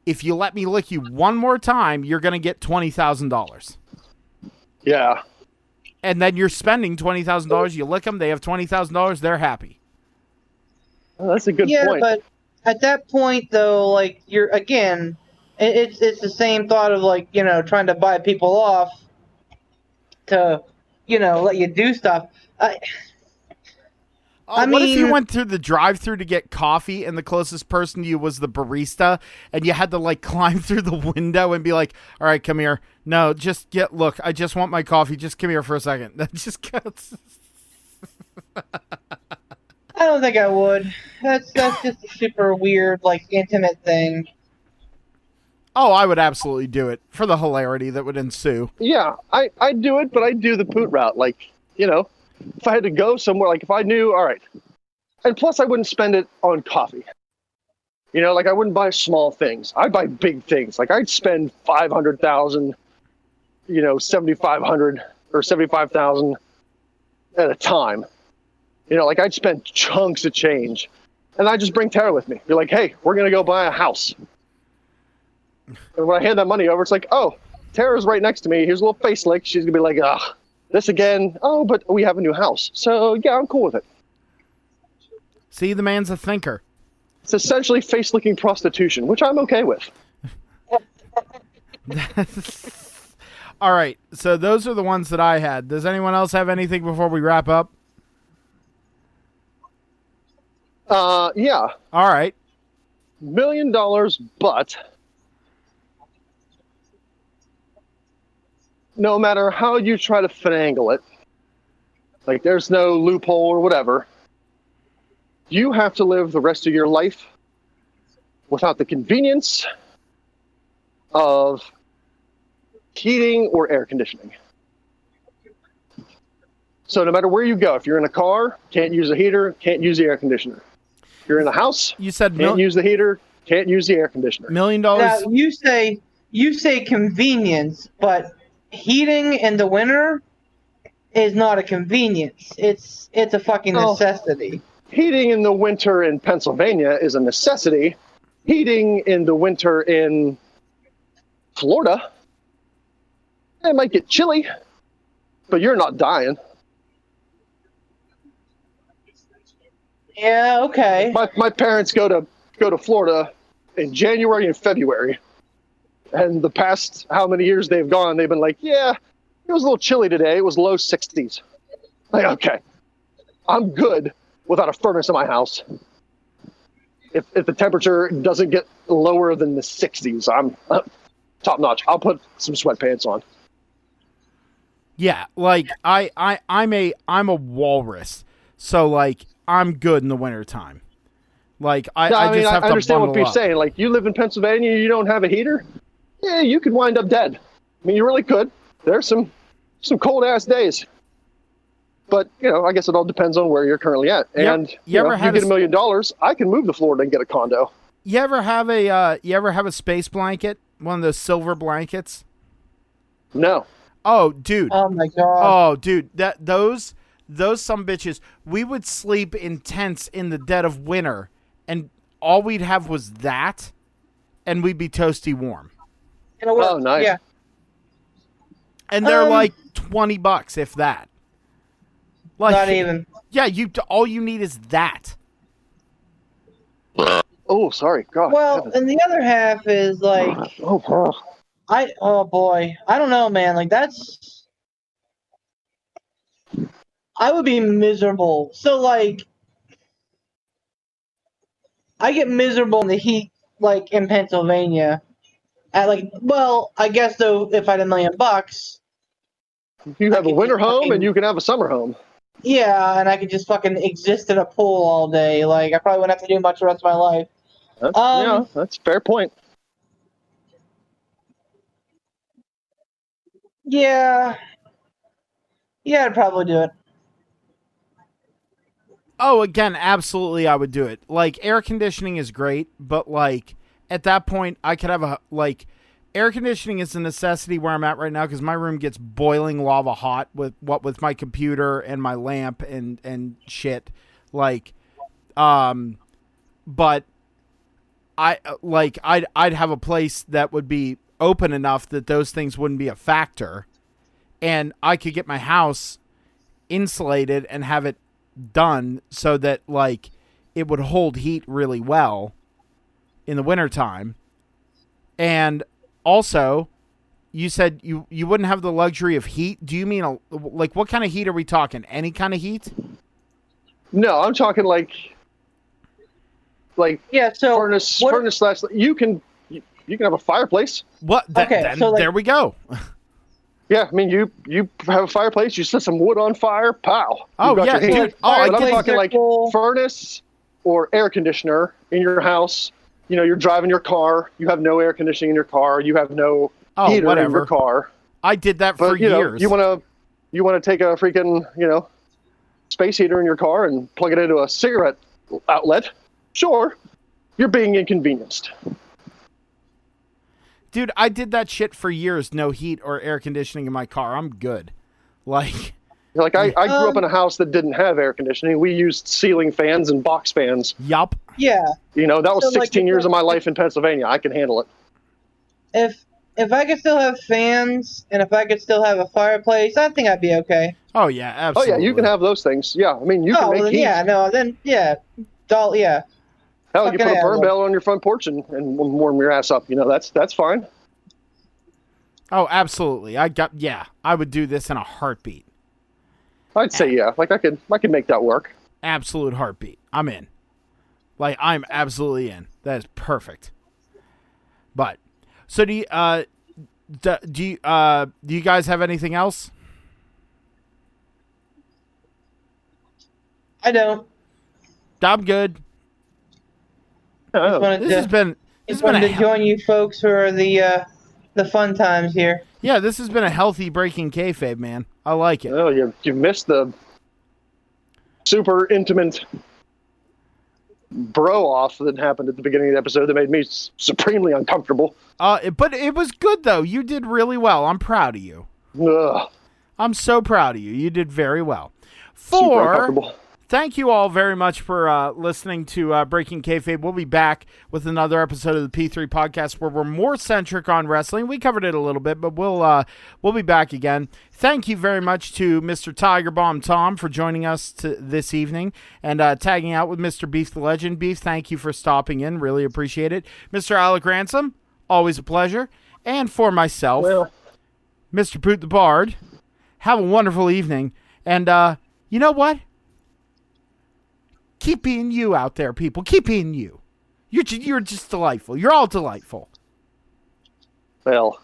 if you let me lick you one more time, you're going to get $20,000. Yeah. And then you're spending $20,000. You lick them, they have $20,000, they're happy. Well, that's a good point. Yeah, but at that point, though, like, you're, again... It's the same thought of, like, trying to buy people off to, let you do stuff. What if you went through the drive-thru to get coffee and the closest person to you was the barista and you had to, like, climb through the window and be like, all right, come here. No, look, I just want my coffee. Just come here for a second. That just cuts. I don't think I would. That's just a super weird, like, intimate thing. Oh, I would absolutely do it for the hilarity that would ensue. Yeah, I'd do it, but I'd do the poot route. Like, if I had to go somewhere, like if I knew, all right. And plus, I wouldn't spend it on coffee. Like I wouldn't buy small things. I'd buy big things. Like I'd spend 500,000, 7,500 or 75,000 at a time. Like I'd spend chunks of change, and I'd just bring Tara with me. Be like, hey, we're gonna go buy a house. And when I hand that money over, it's like, oh, Tara's right next to me. Here's a little face lick. She's gonna be like, ugh, this again. Oh, but we have a new house, so yeah, I'm cool with it. See, the man's a thinker. It's essentially face-licking prostitution, which I'm okay with. All right, so those are the ones that I had. Does anyone else have anything before we wrap up? Yeah. All right. $1 million, but no matter how you try to finagle it, like there's no loophole or whatever, you have to live the rest of your life without the convenience of heating or air conditioning. So no matter where you go, if you're in a car, can't use a heater, can't use the air conditioner. If you're in a house, you said can't use the heater, can't use the air conditioner. $1 million. Now you say convenience, but heating in the winter is not a convenience. It's a fucking necessity. Heating in the winter in Pennsylvania is a necessity. Heating in the winter in Florida, it might get chilly, but you're not dying. Yeah, okay. My parents go to Florida in January and February, and the past how many years they've gone, they've been like, yeah, it was a little chilly today. It was low 60s. Like, okay, I'm good without a furnace in my house. If the temperature doesn't get lower than the 60s, I'm top notch. I'll put some sweatpants on. Yeah, like I'm a walrus, so like I'm good in the wintertime. Like I just have to understand what you're up. saying. Like you live in Pennsylvania, you don't have a heater. Yeah, you could wind up dead. I mean, you really could. There's some cold ass days. But, I guess it all depends on where you're currently at. And you get $1 million, I can move to Florida and get a condo. You ever have a space blanket? One of those silver blankets? No. Oh, dude. Oh my god. Oh, dude. Those some bitches. We would sleep in tents in the dead of winter, and all we'd have was that, and we'd be toasty warm. Oh, nice. Yeah. And they're like $20, if that. Like, not even. Yeah, all you need is that. Oh, sorry. God. Well, and the other half is like, oh boy, I don't know, man. Like I would be miserable. So like, I get miserable in the heat, like in Pennsylvania. I guess though, if I had $1 million, you have a winter home and you can have a summer home. Yeah, and I could just fucking exist in a pool all day. Like, I probably wouldn't have to do much the rest of my life. That's a fair point. Yeah. Yeah, I'd probably do it. Oh, again, absolutely I would do it. Like, air conditioning is great, but, like, at that point, I could have air conditioning is a necessity where I'm at right now because my room gets boiling lava hot with my computer and my lamp and shit. Like, but I'd have a place that would be open enough that those things wouldn't be a factor, and I could get my house insulated and have it done so that like it would hold heat really well in the wintertime. And also, you said you wouldn't have the luxury of heat. Do you mean what kind of heat are we talking? Any kind of heat? No, I'm talking like yeah. So furnace slash. You can have a fireplace. What? There we go. Yeah, I mean you have a fireplace. You set some wood on fire. Pow. Oh yeah, dude. I'm talking like furnace or air conditioner in your house. you're driving your car, you have no air conditioning in your car, you have no heater in your car. I did that for years. You want to take a freaking, space heater in your car and plug it into a cigarette outlet. Sure, you're being inconvenienced. Dude, I did that shit for years. No heat or air conditioning in my car. I'm good. Like I grew up in a house that didn't have air conditioning. We used ceiling fans and box fans. Yup. Yeah. That was 16 years of my life in Pennsylvania. I can handle it. If I could still have fans and if I could still have a fireplace, I think I'd be okay. Oh yeah, absolutely. Oh yeah, you can have those things. Yeah, I mean you can make heat. Yeah, no, then yeah, yeah. Hell, you put a burn barrel on your front porch and warm your ass up. That's fine. Oh, absolutely. I would do this in a heartbeat. I'd say yeah. Like I could make that work. Absolute heartbeat. I'm in. Like I'm absolutely in. That is perfect. But so do you guys have anything else? I don't. I'm good. This has been to join you folks for the fun times here. Yeah, this has been a healthy breaking kayfabe, man. I like it. Oh, you missed the super intimate bro off that happened at the beginning of the episode that made me supremely uncomfortable. But it was good though. You did really well. I'm proud of you. Ugh. I'm so proud of you. You did very well. Super uncomfortable. Thank you all very much for listening to Breaking Kayfabe. We'll be back with another episode of the P3 podcast where we're more centric on wrestling. We covered it a little bit, but we'll be back again. Thank you very much to Mr. Tiger Bomb Tom for joining us this evening and tagging out with Mr. Beef the Legend. Beef, thank you for stopping in. Really appreciate it. Mr. Alec Ransom, always a pleasure. And for myself, Mr. Poot the Bard, have a wonderful evening. And you know what? Keep being you out there, people. Keep being you. You're just delightful. You're all delightful. Well.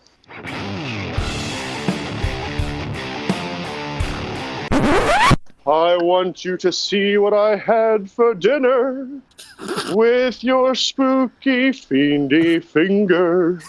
I want you to see what I had for dinner with your spooky, fiendy finger.